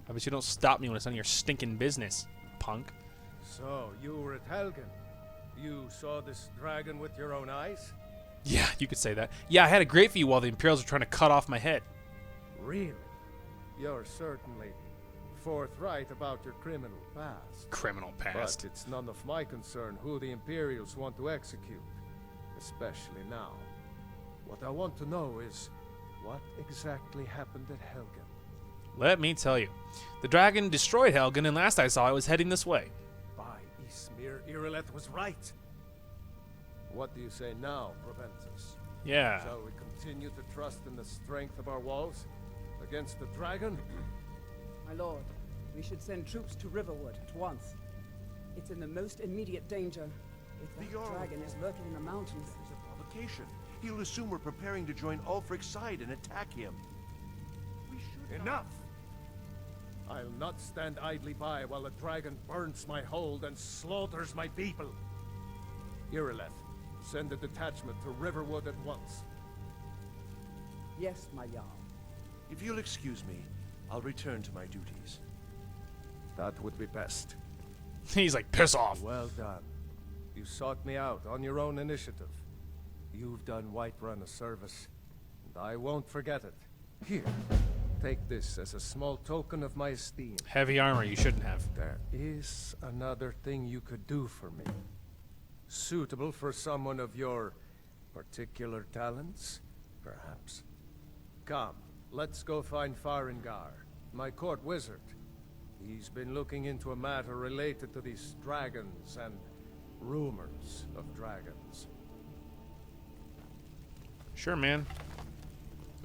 I bet you don't stop me when it's none of your stinking business, punk. So, you were at Helgen. You saw this dragon with your own eyes? Yeah, you could say that. Yeah, I had a great view while the Imperials were trying to cut off my head. Really? You're certainly forthright about your criminal past. Criminal past. But it's none of my concern who the Imperials want to execute, especially now. What I want to know is, what exactly happened at Helgen? Let me tell you. The dragon destroyed Helgen, and last I saw it was heading this way. By Ysmir, Irileth was right. What do you say now, Proventus? Yeah. Shall we continue to trust in the strength of our walls against the dragon? My lord, we should send troops to Riverwood at once. It's in the most immediate danger. If that dragon is lurking in the mountains... That is a provocation. He'll assume we're preparing to join Ulfric's side and attack him. We should Enough! I'll not stand idly by while a dragon burns my hold and slaughters my people. Irileth, send a detachment to Riverwood at once. Yes, my Jarl. If you'll excuse me, I'll return to my duties. That would be best. He's like, piss off. Well done. You sought me out on your own initiative. You've done Whiterun a service, and I won't forget it. Here, take this as a small token of my esteem. Heavy armor, you shouldn't have. There is another thing you could do for me. Suitable for someone of your particular talents, perhaps. Come, let's go find Farengar, my court wizard. He's been looking into a matter related to these dragons and rumors of dragons. Sure, man.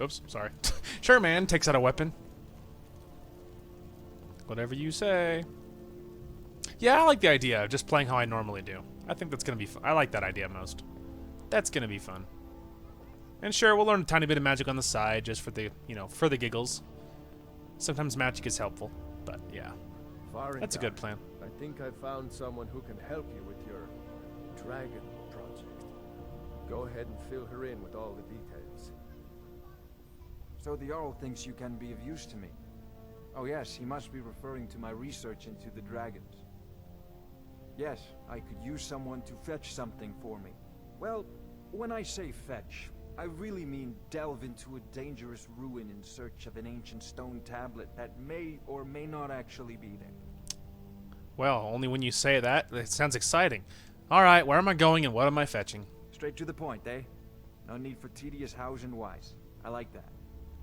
Oops, sorry. Sure, man. Takes out a weapon. Whatever you say. Yeah, I like the idea of just playing how I normally do. I think that's gonna be fun. I like that idea most. That's gonna be fun. And sure, we'll learn a tiny bit of magic on the side just for the, for the giggles. Sometimes magic is helpful, but yeah. That's a good plan. I think I found someone who can help you with your dragon project. Go ahead and fill her in with all the details. So the Jarl thinks you can be of use to me. Oh yes, he must be referring to my research into the dragons. Yes, I could use someone to fetch something for me. Well, when I say fetch, I really mean delve into a dangerous ruin in search of an ancient stone tablet that may or may not actually be there. Well, only when you say that, it sounds exciting. Alright, where am I going and what am I fetching? Straight to the point, eh? No need for tedious hows and whys. I like that.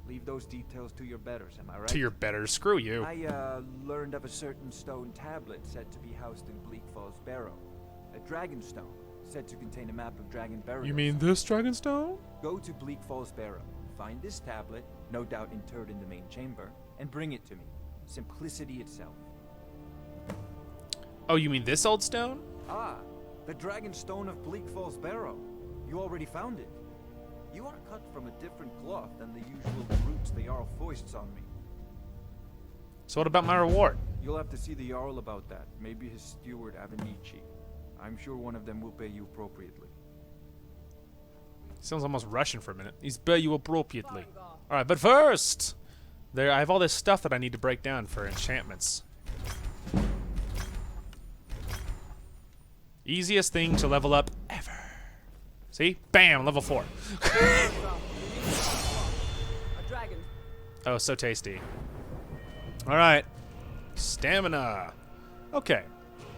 Leave those details to your betters, am I right? To your betters, screw you. I learned of a certain stone tablet said to be housed in Bleak Falls Barrow. A dragon stone, said to contain a map of dragon burials. You mean this dragon stone? Go to Bleak Falls Barrow, find this tablet, no doubt interred in the main chamber, and bring it to me. Simplicity itself. Oh, you mean this old stone? Ah, the dragon stone of Bleak Falls Barrow. You already found it. You are cut from a different cloth than the usual brutes the Jarl foists on me. So what about my reward? You'll have to see the Jarl about that. Maybe his steward, Avenici. I'm sure one of them will pay you appropriately. Sounds almost Russian for a minute. He's pay you appropriately. Alright, but first! I have all this stuff that I need to break down for enchantments. Easiest thing to level up ever. See? Bam! Level 4. Oh, so tasty. Alright. Stamina. Okay.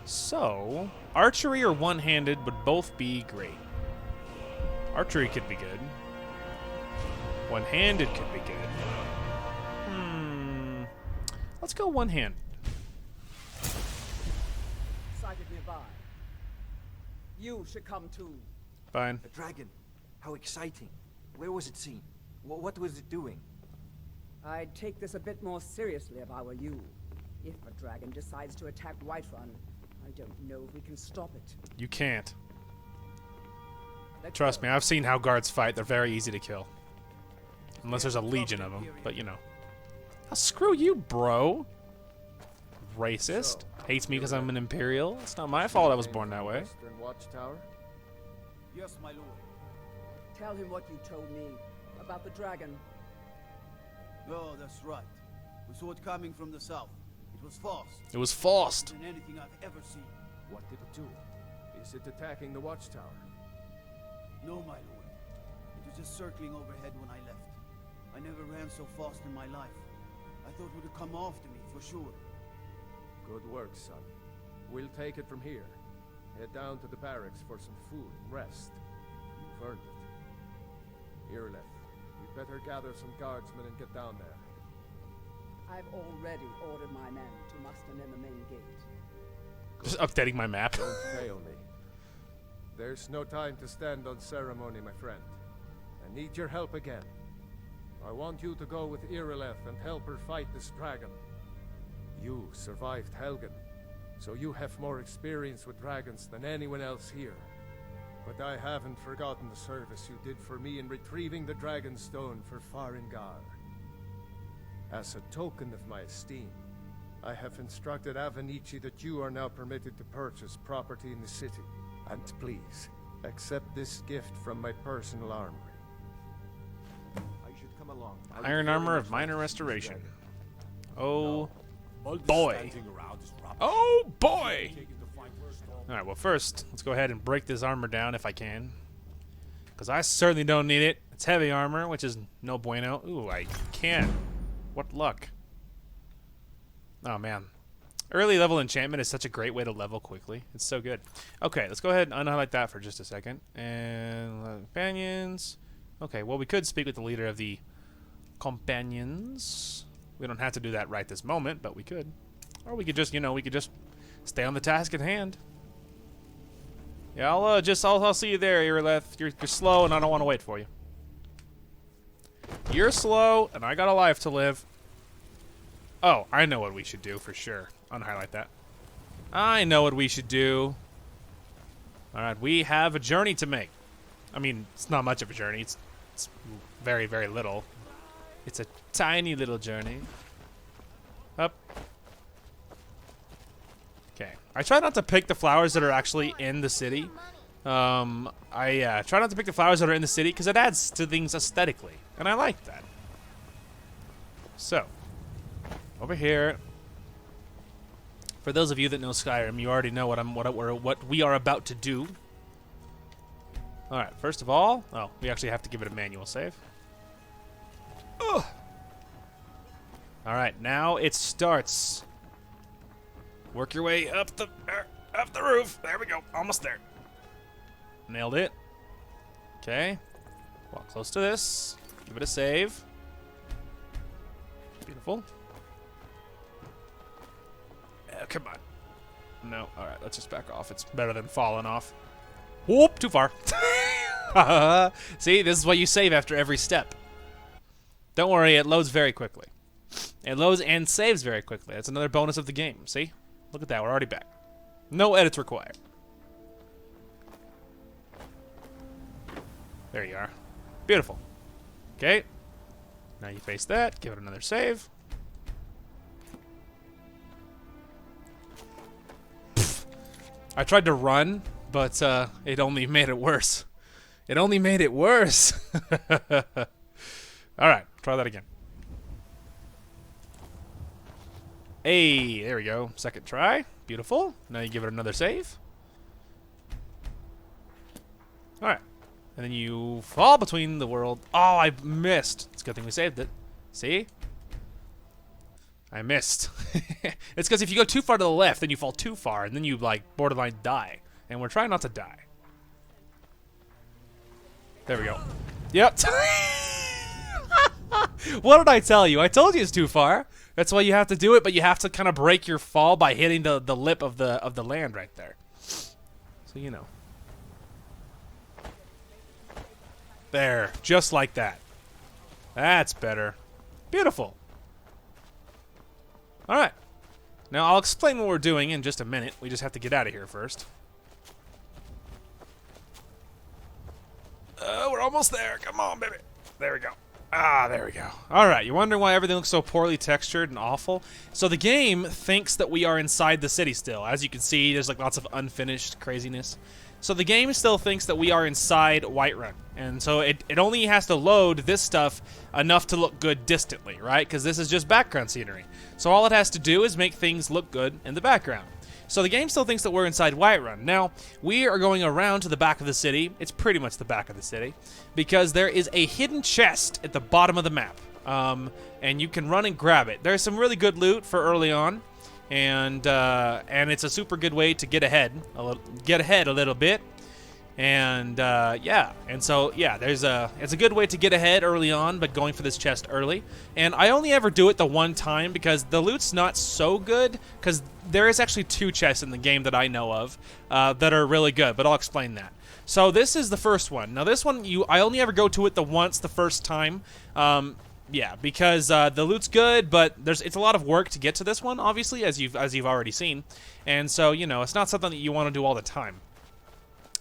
So, archery or one-handed would both be great. Archery could be good. One-handed could be good. Let's go one-handed. Sighted nearby. You should come too. Fine. A dragon. How exciting. Where was it seen? What was it doing? I'd take this a bit more seriously if I were you. If a dragon decides to attack Whiterun, I don't know if we can stop it. You can't. Trust me, I've seen how guards fight. They're very easy to kill. Unless there's a legion of them, but you know. Oh, screw you, bro. Racist. Hates me because I'm an Imperial. It's not my fault I was born that way. Western Watchtower? Yes, my lord. Tell him what you told me about the dragon. Oh, that's right. We saw it coming from the south. It was fast. It was fast. Than anything I've ever seen. What did it do? Is it attacking the Watchtower? No, my lord. It was just circling overhead when I left. I never ran so fast in my life. I thought it would have come after me, for sure. Good work, son. We'll take it from here. Head down to the barracks for some food and rest. You've earned it. Irleth, you better gather some guardsmen and get down there. I've already ordered my men to muster in the main gate. Just updating my map. Don't fail me. There's no time to stand on ceremony, my friend. I need your help again. I want you to go with Irileth and help her fight this dragon. You survived Helgen, so you have more experience with dragons than anyone else here. But I haven't forgotten the service you did for me in retrieving the Dragon Stone for Farengar. As a token of my esteem, I have instructed Avenici that you are now permitted to purchase property in the city. And please, accept this gift from my personal armory. I should come along. Iron armor of minor restoration. Oh boy. Oh boy! Alright, well first, let's go ahead and break this armor down if I can. Because I certainly don't need it. It's heavy armor, which is no bueno. Ooh, I can. What luck. Oh man. Early level enchantment is such a great way to level quickly. It's so good. Okay, let's go ahead and unhighlight that for just a second. And companions. Okay, well we could speak with the leader of the companions. We don't have to do that right this moment, but we could. Or we could just, we could just stay on the task at hand. Yeah, I'll see you there, Irileth. You're slow and I don't want to wait for you. You're slow and I got a life to live. Oh, I know what we should do for sure. Unhighlight that. I know what we should do. Alright, we have a journey to make. I mean, it's not much of a journey. It's It's very, very little. It's a tiny little journey. Up. Okay. I try not to pick the flowers that are actually in the city. I try not to pick the flowers that are in the city because it adds to things aesthetically, and I like that. So, over here. For those of you that know Skyrim, you already know what we are about to do. All right. First of all, we actually have to give it a manual save. Ugh. All right. Now it starts. Work your way up the roof. There we go. Almost there. Nailed it. Okay. Walk close to this. Give it a save. Beautiful. Come on. No. All right. Let's just back off. It's better than falling off. Whoop. Too far. See, this is what you save after every step. Don't worry. It loads very quickly. It loads and saves very quickly. That's another bonus of the game. See? Look at that. We're already back. No edits required. There you are. Beautiful. Okay. Now you face that. Give it another save. Pfft. I tried to run, but it only made it worse. It only made it worse. All right. Try that again. Hey, there we go. Second try. Beautiful. Now you give it another save. All right. And then you fall between the world. Oh, I missed. It's a good thing we saved it. See? I missed. It's because if you go too far to the left, then you fall too far, and then you, like, borderline die. And we're trying not to die. There we go. Yep. What did I tell you? I told you it's too far. That's why you have to do it, but you have to kind of break your fall by hitting the lip of the land right there. So you know. There, just like that. That's better. Beautiful. All right. Now I'll explain what we're doing in just a minute. We just have to get out of here first. We're almost there. Come on, baby. There we go. Ah, there we go. All right, you're wondering why everything looks so poorly textured and awful? So the game thinks that we are inside the city still. As you can see, there's like lots of unfinished craziness. So the game still thinks that we are inside Whiterun. And so it only has to load this stuff enough to look good distantly, right? Because this is just background scenery. So all it has to do is make things look good in the background. So the game still thinks that we're inside Whiterun. Now, we are going around to the back of the city. It's pretty much the back of the city. Because there is a hidden chest at the bottom of the map. And you can run and grab it. There's some really good loot for early on. And it's a super good way to get ahead a little bit. And yeah, and so yeah, it's a good way to get ahead early on, but going for this chest early. And I only ever do it the one time because the loot's not so good, because there is actually 2 chests in the game that I know of that are really good, but I'll explain that. So this is the first one. Now this one, I only ever go to it the first time. Yeah, because the loot's good, but it's a lot of work to get to this one, obviously, as you've already seen. And so, you know, it's not something that you want to do all the time.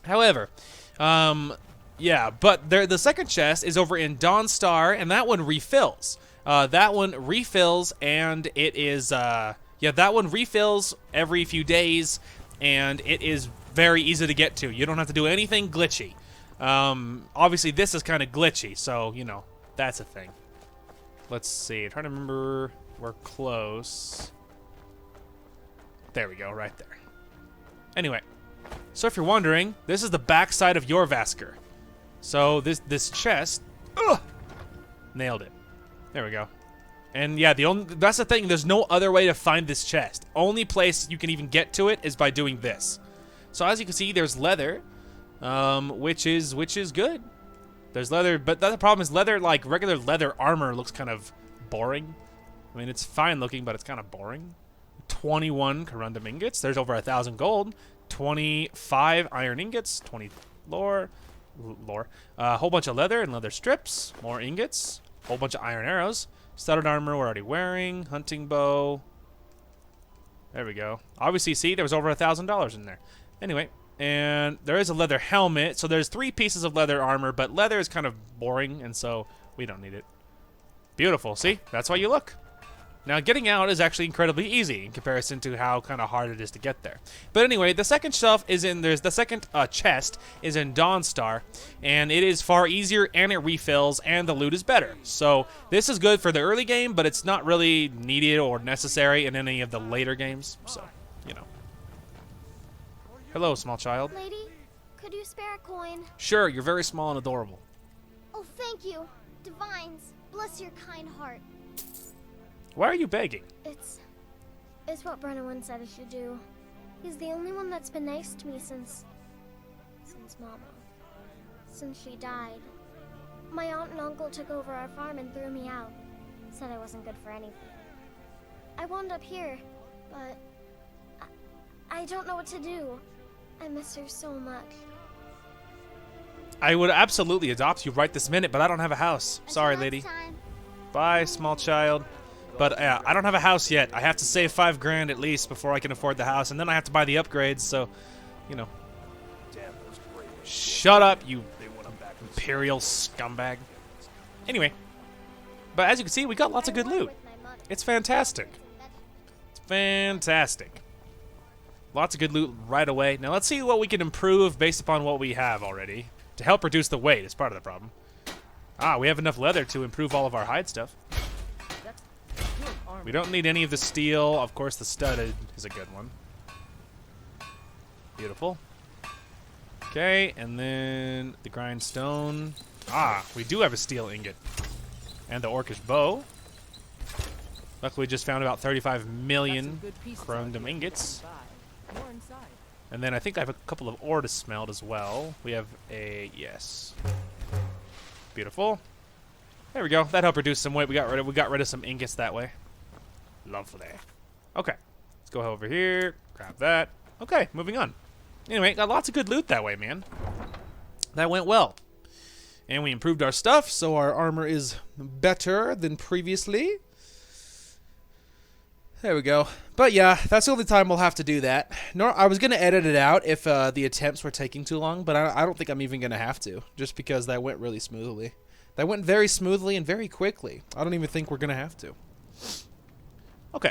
However, yeah, but the second chest is over in Dawnstar, and that one refills. That one refills, and it is, yeah, that one refills every few days, and it is very easy to get to. You don't have to do anything glitchy. Obviously, this is kind of glitchy, so, you know, that's a thing. Let's see. I'm trying to remember. We're close. There we go, right there. Anyway. So if you're wondering, this is the backside of Jorvaskr. So this chest, nailed it. There we go. And yeah, that's the thing. There's no other way to find this chest. Only place you can even get to it is by doing this. So as you can see, there's leather, which is good. There's leather, but the other problem is leather, like regular leather armor, looks kind of boring. I mean, it's fine looking, but it's kind of boring. 21 corundum ingots. There's over 1,000 gold. 25 iron ingots, 20 lore, a whole bunch of leather and leather strips, more ingots, whole bunch of iron arrows, studded armor we're already wearing, hunting bow. There we go. Obviously, see, there was over $1,000 in there. Anyway, And there is a leather helmet, so there's 3 pieces of leather armor, but leather is kind of boring, and so we don't need it. Beautiful, see? That's why you look. Now, getting out is actually incredibly easy in comparison to how kind of hard it is to get there. But anyway, the second shelf is in, the second chest is in Dawnstar, and it is far easier, and it refills, and the loot is better. So this is good for the early game, but it's not really needed or necessary in any of the later games, so, you know. Hello, small child. Lady, could you spare a coin? Sure, you're very small and adorable. Oh, thank you. Divines, bless your kind heart. Why are you begging? It's what Brennan said I should do. He's the only one that's been nice to me since Mama. Since she died. My aunt and uncle took over our farm and threw me out. Said I wasn't good for anything. I wound up here, but I don't know what to do. I miss her so much. I would absolutely adopt you right this minute, but I don't have a house. Sorry, lady. Bye, small child. But I don't have a house yet. I have to save 5 grand at least before I can afford the house, and then I have to buy the upgrades, so, you know. Shut up, you imperial scumbag. Anyway, but as you can see, we got lots of good loot. It's fantastic. It's fantastic. Lots of good loot right away. Now let's see what we can improve based upon what we have already to help reduce the weight is part of the problem. Ah, we have enough leather to improve all of our hide stuff. We don't need any of the steel. Of course, the studded is a good one. Beautiful. Okay, and then the grindstone. Ah, we do have a steel ingot. And the orcish bow. Luckily, we just found about 35 million chromedom ingots. And then I think I have a couple of ore to smelt as well. We have a... yes. Beautiful. There we go. That helped reduce some weight. We got rid of some ingots that way. Lovely. Okay. Let's go over here. Grab that. Okay, moving on. Anyway, got lots of good loot that way, man. That went well. And we improved our stuff, so our armor is better than previously. There we go. But yeah, that's the only time we'll have to do that. I was going to edit it out if the attempts were taking too long, but I don't think I'm even going to have to, just because that went really smoothly. That went very smoothly and very quickly. I don't even think we're going to have to. Okay.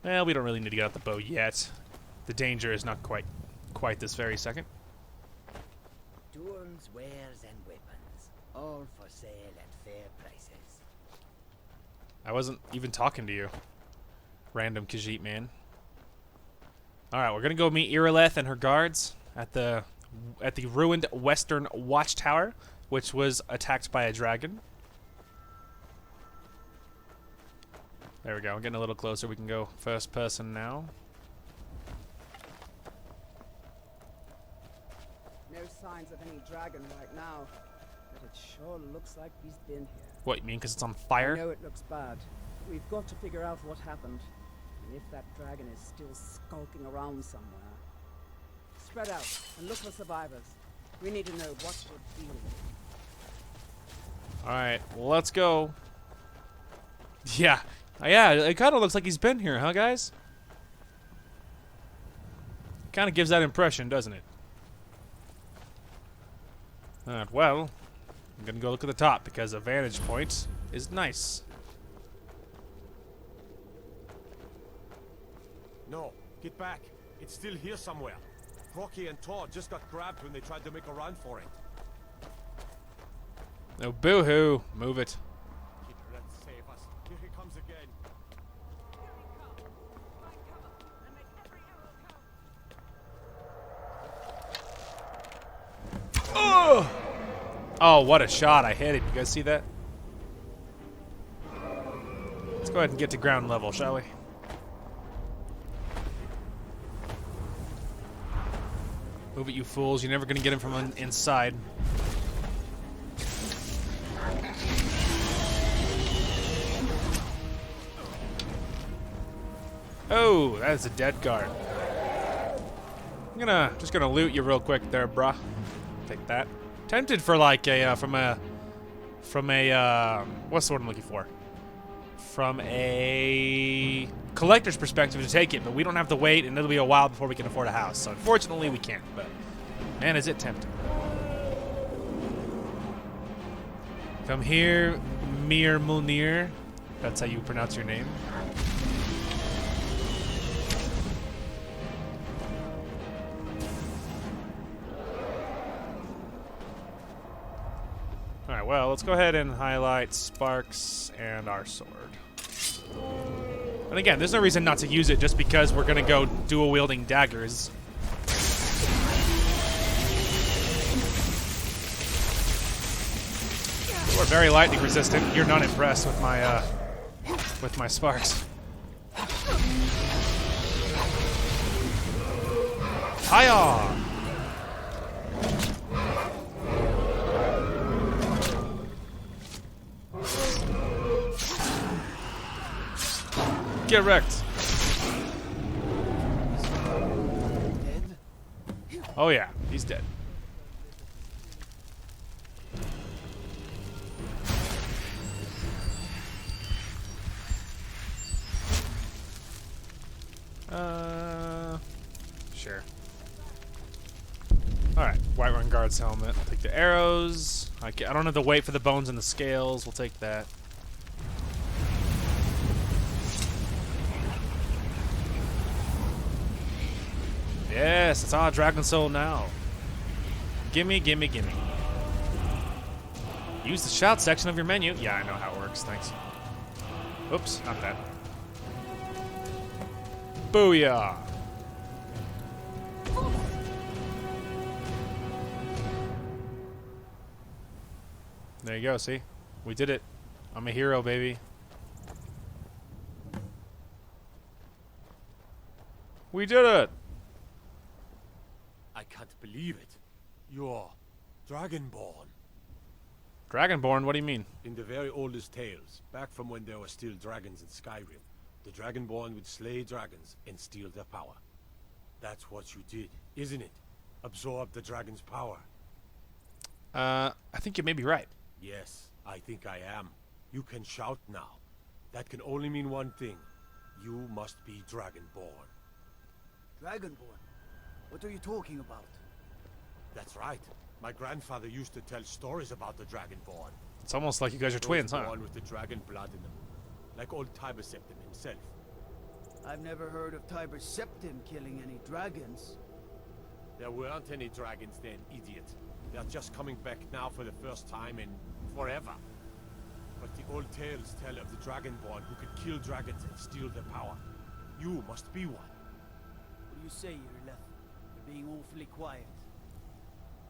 Well, we don't really need to get out the bow yet. The danger is not quite this very second. Tools, wares, and weapons, all for sale at fair prices. I wasn't even talking to you, random Khajiit man. Alright, we're gonna go meet Irileth and her guards at the ruined western watchtower, which was attacked by a dragon. There we go, I'm getting a little closer. We can go first person now. No signs of any dragon right now, but it sure looks like he's been here. What, you mean because it's on fire? I know it looks bad. We've got to figure out what happened, and if that dragon is still skulking around somewhere. Spread out and look for survivors. We need to know what we're dealing with. Alright, well, let's go. Yeah. Yeah, it kind of looks like he's been here, huh, guys? Kind of gives that impression, doesn't it? Alright, well, I'm going to go look at the top because a vantage point is nice. No, get back. It's still here somewhere. Rocky and Todd just got grabbed when they tried to make a run for it. No, boo-hoo. Move it. Let's save us. Here he comes again. Oh! Oh, what a shot. I hit it. You guys see that? Let's go ahead and get to ground level, shall we? Move it, you fools. You're never going to get him from inside. Oh, that is a dead guard. I'm just gonna loot you real quick there, bruh. Take that. Tempted for like a from a what's the word I'm looking for? from a collector's perspective to take it, but we don't have to wait, and it'll be a while before we can afford a house. So unfortunately, we can't. But man, is it tempting. Come here, Mir Munir. That's how you pronounce your name. Alright, well, let's go ahead and highlight Sparks and our sword. And again, there's no reason not to use it just because we're going to go dual-wielding daggers. You are very lightning resistant. You're not impressed with my Sparks. Hiya! Get wrecked. Oh yeah, he's dead. Sure. Alright, Whiterun Guard's helmet. I'll take the arrows. I don't have to wait for the bones and the scales. We'll take that. Yes, it's on Dragon Soul now. Gimme, gimme, gimme. Use the shout section of your menu. Yeah, I know how it works. Thanks. Oops, not that. Booyah! There you go, see? We did it. I'm a hero, baby. We did it! I can't believe it. You're Dragonborn. Dragonborn? What do you mean? In the very oldest tales, back from when there were still dragons in Skyrim, the Dragonborn would slay dragons and steal their power. That's what you did, isn't it? Absorb the dragon's power. I think you may be right. Yes, I think I am. You can shout now. That can only mean one thing. You must be Dragonborn. Dragonborn? What are you talking about? That's right. My grandfather used to tell stories about the Dragonborn. It's almost like you guys are twins, huh? Born with the dragon blood in them, like old Tiber Septim himself. I've never heard of Tiber Septim killing any dragons. There weren't any dragons then, idiot. They're just coming back now for the first time in forever. But the old tales tell of the Dragonborn who could kill dragons and steal their power. You must be one. What do you say, Irleth? You're being awfully quiet.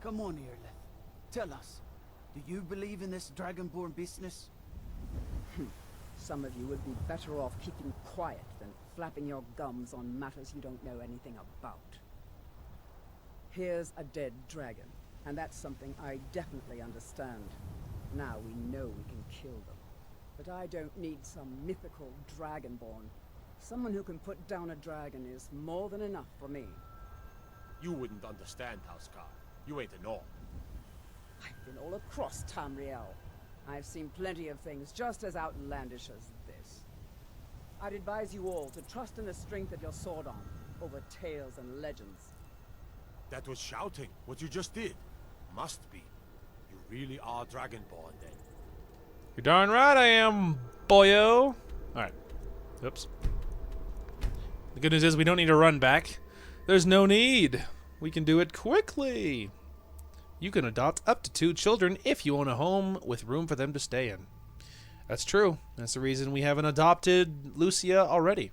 Come on, Irleth. Tell us. Do you believe in this Dragonborn business? Some of you would be better off keeping quiet than flapping your gums on matters you don't know anything about. Here's a dead dragon, and that's something I definitely understand. Now we know we can kill them. But I don't need some mythical Dragonborn. Someone who can put down a dragon is more than enough for me. You wouldn't understand, Housecar. You ain't a Norm. I've been all across Tamriel. I've seen plenty of things just as outlandish as this. I'd advise you all to trust in the strength of your sword arm over tales and legends. That was shouting, what you just did. Must be. You really are Dragonborn, then. You're darn right I am, boyo. Alright. Oops. The good news is we don't need to run back. There's no need. We can do it quickly. You can adopt up to 2 children if you own a home with room for them to stay in. That's true. That's the reason we haven't adopted Lucia already.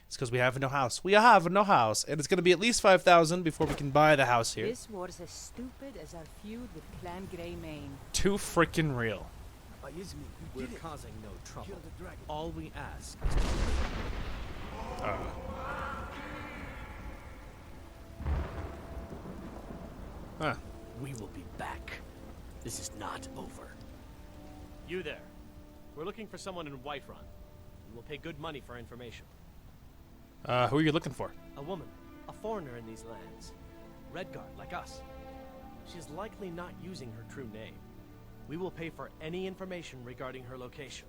It's because we have no house. We have no house. And it's going to be at least 5,000 before we can buy the house here. This war's as stupid as our feud with Clan Greymane. Too freaking real. We're causing no trouble. All we ask is Huh. we will be back. This is not over. You there. We're looking for someone in Whiterun. We will pay good money for information. Who are you looking for? A woman. A foreigner in these lands. Redguard, like us. She is likely not using her true name. We will pay for any information regarding her location.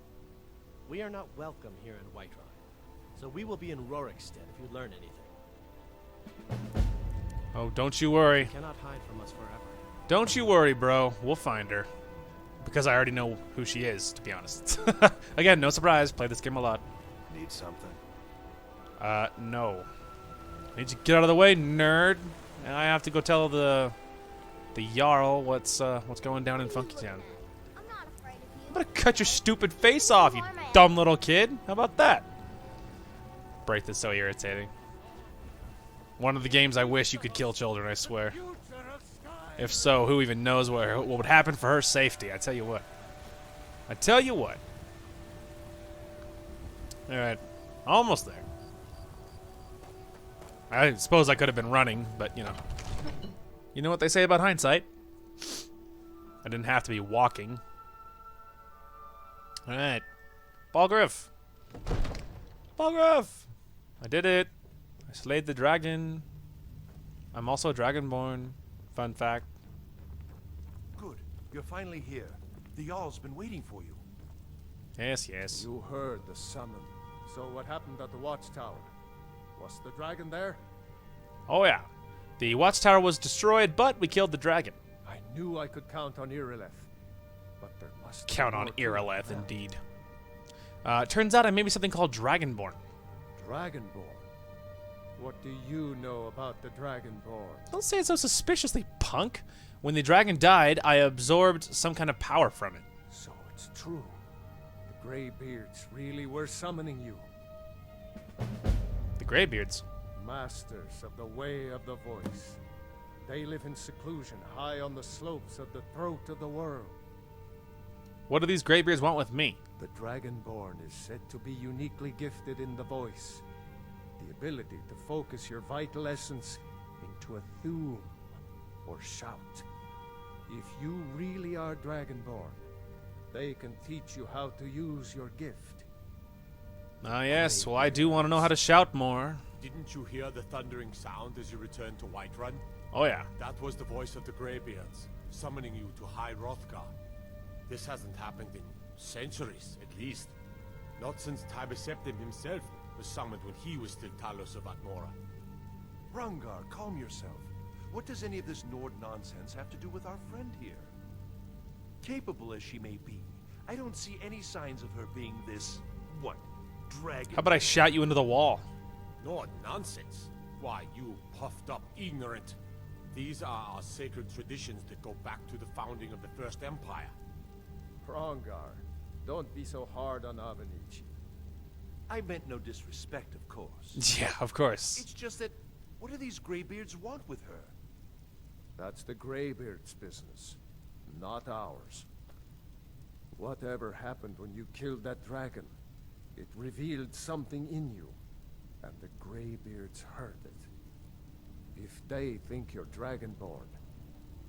We are not welcome here in Whiterun, so we will be in Rorikstead if you learn anything. Oh, don't you worry. You cannot hide from us forever. Don't you worry, bro. We'll find her. Because I already know who she is, to be honest. Again, no surprise. Play this game a lot. Need something? No. Need to get out of the way, nerd. And I have to go tell the Jarl what's going down in Funky Town. I'm gonna cut your stupid face off, you dumb little kid. How about that? Braith is so irritating. One of the games I wish you could kill children, I swear. If so, who even knows what would happen for her safety? I tell you what. I tell you what. Alright. Almost there. I suppose I could have been running, but, you know. You know what they say about hindsight? I didn't have to be walking. Alright. Balgriff! Balgriff! I did it. I slayed the dragon. I'm also dragonborn. Fun fact. Good. You're finally here. The Jarl's been waiting for you. Yes, yes. You heard the summon. So what happened at the watchtower? Was the dragon there? Oh yeah. The watchtower was destroyed, but we killed the dragon. I knew I could count on Irileth. But there must count on Irileth, indeed. Turns out I made me something called Dragonborn. Dragonborn? What do you know about the Dragonborn? Don't say it so suspiciously, punk. When the dragon died, I absorbed some kind of power from it. So it's true. The Greybeards really were summoning you. The Greybeards? Masters of the Way of the Voice. They live in seclusion, high on the slopes of the throat of the world. What do these Greybeards want with me? The Dragonborn is said to be uniquely gifted in the voice. The ability to focus your vital essence into a thum, or shout. If you really are Dragonborn, they can teach you how to use your gift. Ah yes, well I do want to know how to shout more. Didn't you hear the thundering sound as you returned to Whiterun? Oh yeah. That was the voice of the Greybeards, summoning you to High Hrothgar. This hasn't happened in centuries, at least. Not since Tibeseptim himself was summoned when he was still Talos of Atmora. Hrongar, calm yourself. What does any of this Nord nonsense have to do with our friend here? Capable as she may be, I don't see any signs of her being this, what, dragon? How about I shout you into the wall? Nord nonsense? Why, you puffed up ignorant. These are our sacred traditions that go back to the founding of the First Empire. Hrongar, don't be so hard on Avenici. I meant no disrespect, of course. Yeah, of course. It's just that, what do these Greybeards want with her? That's the Greybeards' business, not ours. Whatever happened when you killed that dragon, it revealed something in you, and the Greybeards heard it. If they think you're Dragonborn,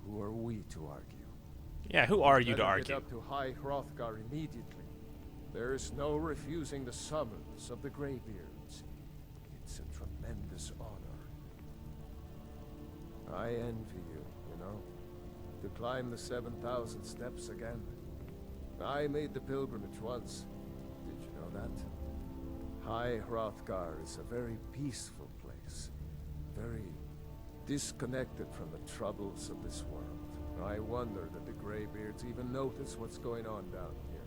who are we to argue? Yeah, who are you to Get argue? up to High Hrothgar immediately. There is no refusing the summons of the Greybeards. It's a tremendous honor. I envy you, you know, to climb the 7,000 steps again. I made the pilgrimage once. Did you know that? High Hrothgar is a very peaceful place. Very disconnected from the troubles of this world. I wonder that the Greybeards even notice what's going on down here.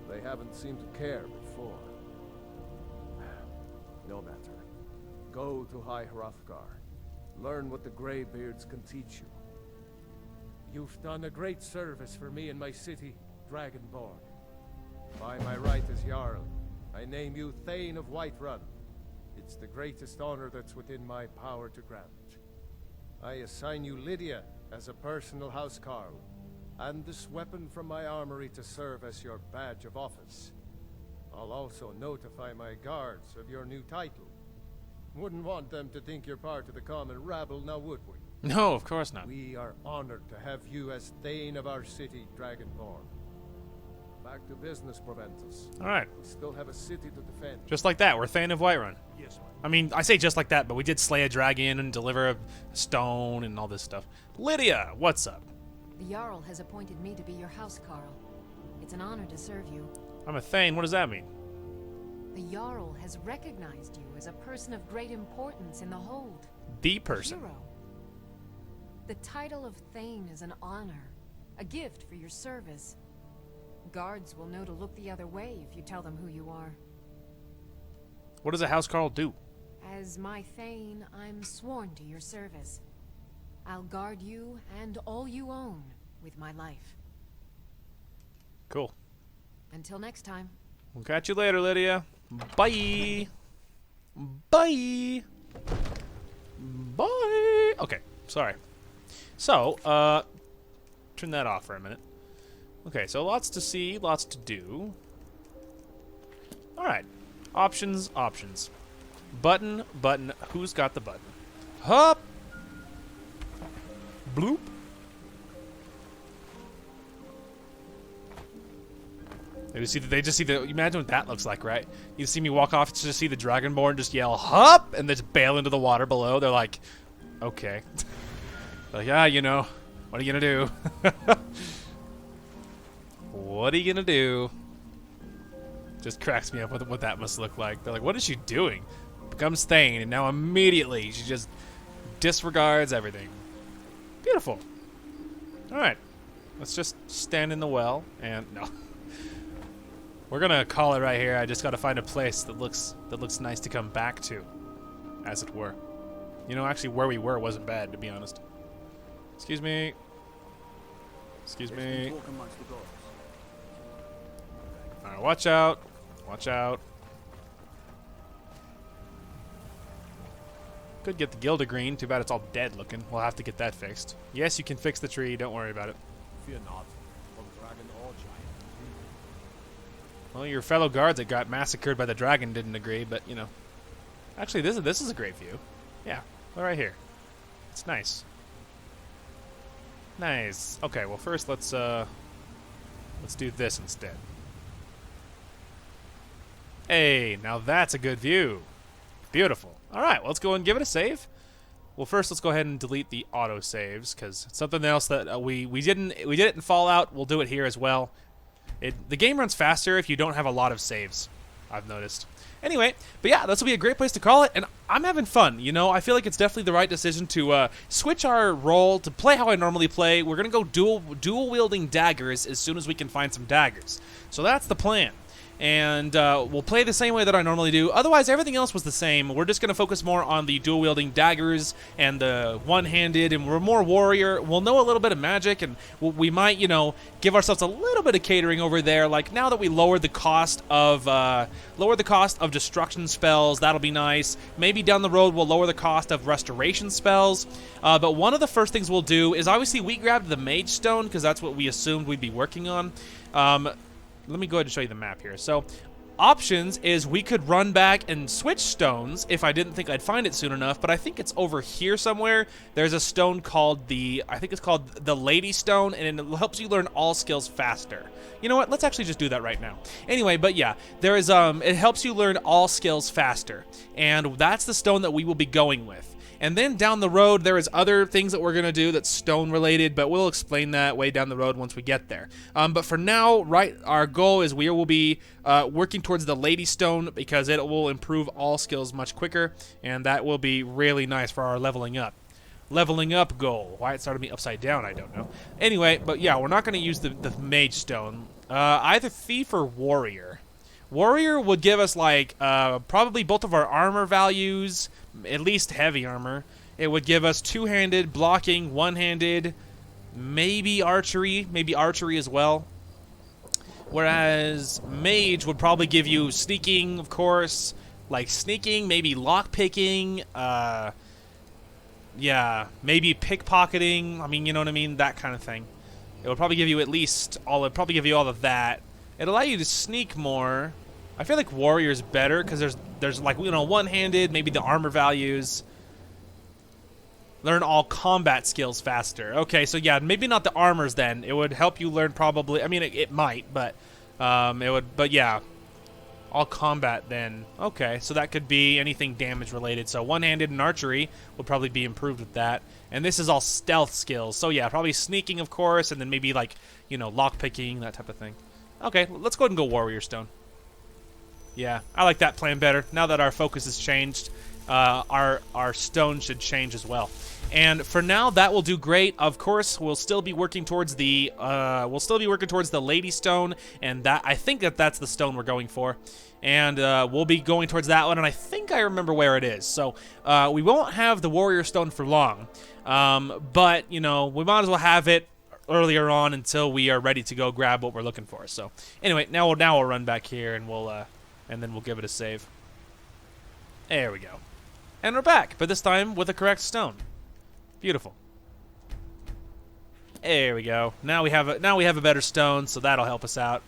They haven't seemed to care before. No matter. Go to High Hrothgar. Learn what the Greybeards can teach you. You've done a great service for me in my city, Dragonborn. By my right as Jarl, I name you Thane of Whiterun. It's the greatest honor that's within my power to grant. I assign you Lydia as a personal housecarl, and this weapon from my armory to serve as your badge of office. I'll also notify my guards of your new title. Wouldn't want them to think you're part of the common rabble, now would we? No, of course not. We are honored to have you as Thane of our city, Dragonborn. Back to business, Proventus. Alright. We still have a city to defend. Just like that, we're Thane of Whiterun. Yes, I mean, I say just like that, but we did slay a dragon and deliver a stone and all this stuff. Lydia, what's up? The Jarl has appointed me to be your housecarl. It's an honor to serve you. I'm a Thane. What does that mean? The Jarl has recognized you as a person of great importance in the hold. The person. Hero. The title of Thane is an honor, a gift for your service. Guards will know to look the other way if you tell them who you are. What does a housecarl do? As my Thane, I'm sworn to your service. I'll guard you and all you own with my life. Cool. Until next time. We'll catch you later, Lydia. Bye. Bye. Bye. Okay, sorry. So, turn that off for a minute. Okay, so lots to see, lots to do. Alright. Options, options. Button, button. Who's got the button? Hup! Bloop. They just see the. Imagine what that looks like, right? You see me walk off, just see the Dragonborn just yell "Hup!" and just bail into the water below. They're like, okay. Like, yeah, you know, what are you gonna do? What are you gonna do? Just cracks me up with what that must look like. They're like, what is she doing? Becomes Thane, and now immediately she just disregards everything. Beautiful. All right, let's just stand in the well and no. We're gonna call it right here. I just gotta find a place that looks nice to come back to, as it were. You know, actually, where we were wasn't bad, to be honest. Excuse me. Excuse me. All right, watch out. Watch out. Could get the Gilda-green. Too bad it's all dead looking. We'll have to get that fixed. Yes, you can fix the tree. Don't worry about it. Fear not, from dragon or giant. Well, your fellow guards that got massacred by the dragon didn't agree, but you know. Actually, this is a great view. Yeah, right here. It's nice. Nice. Okay, well first let's do this instead. Hey, now that's a good view. Beautiful. All right, well, let's go and give it a save. Well, first let's go ahead and delete the auto saves because something else that we did it in Fallout. We'll do it here as well. The game runs faster if you don't have a lot of saves, I've noticed. Anyway, but yeah, this will be a great place to call it, and I'm having fun. You know, I feel like it's definitely the right decision to switch our role to play how I normally play. We're gonna go dual wielding daggers as soon as we can find some daggers. So that's the plan. And we'll play the same way that I normally do. Otherwise, everything else was the same. We're just going to focus more on the dual-wielding daggers and the one-handed, and we're more warrior. We'll know a little bit of magic, and we might, you know, give ourselves a little bit of catering over there. Like now that we lowered the cost of destruction spells, that'll be nice. Maybe down the road we'll lower the cost of restoration spells. But one of the first things we'll do is obviously we grabbed the Mage Stone because that's what we assumed we'd be working on. Let me go ahead and show you the map here. So, options is we could run back and switch stones if I didn't think I'd find it soon enough, but I think it's over here somewhere. There's a stone called I think it's called the Lady Stone, and it helps you learn all skills faster. You know what? Let's actually just do that right now. Anyway, but yeah, there is it helps you learn all skills faster, and that's the stone that we will be going with. And then down the road, there is other things that we're going to do that's stone related, but we'll explain that way down the road once we get there. But for now, right, our goal is we will be working towards the Lady Stone because it will improve all skills much quicker, and that will be really nice for our leveling up. Leveling up goal. Why it started me upside down, I don't know. Anyway, but yeah, we're not going to use the Mage Stone. Either Thief or Warrior. Warrior would give us like probably both of our armor values, at least heavy armor. It would give us two-handed, blocking, one-handed, maybe archery as well. Whereas Mage would probably give you sneaking, of course, like sneaking, maybe lockpicking, yeah, maybe pickpocketing. I mean, you know what I mean, that kind of thing. It would probably give you all of that. It'll allow you to sneak more. I feel like Warrior's better because there's like, you know, one-handed, maybe the armor values. Learn all combat skills faster. Okay, so yeah, maybe not the armors then. It would help you learn probably. I mean, it might, but it would. But yeah, all combat then. Okay, so that could be anything damage related. So one-handed and archery would probably be improved with that. And this is all stealth skills. So yeah, probably sneaking, of course, and then maybe like, you know, lockpicking, that type of thing. Okay, let's go ahead and go Warrior Stone. Yeah, I like that plan better. Now that our focus has changed, our stone should change as well. And for now, that will do great. Of course, we'll still be working towards the Lady Stone, and that I think that's the stone we're going for. And we'll be going towards that one, and I think I remember where it is. So we won't have the Warrior Stone for long, but you know, we might as well have it earlier on until we are ready to go grab what we're looking for. So anyway, now we'll run back here, and then we'll give it a save. There we go, and we're back, but this time with the correct stone. Beautiful. There we go. Now we have a better stone, so that'll help us out.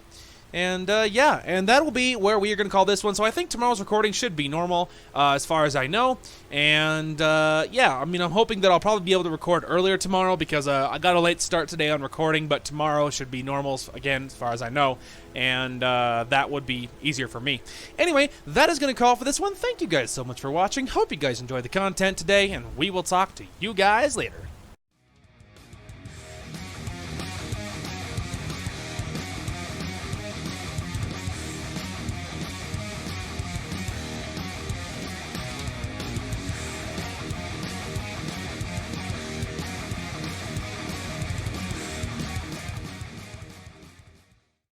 And yeah, and that will be where we are going to call this one. So I think tomorrow's recording should be normal, as far as I know. And yeah, I mean, I'm hoping that I'll probably be able to record earlier tomorrow because I got a late start today on recording, but tomorrow should be normal again, as far as I know. And that would be easier for me. Anyway, that is going to call for this one. Thank you guys so much for watching. Hope you guys enjoyed the content today, and we will talk to you guys later.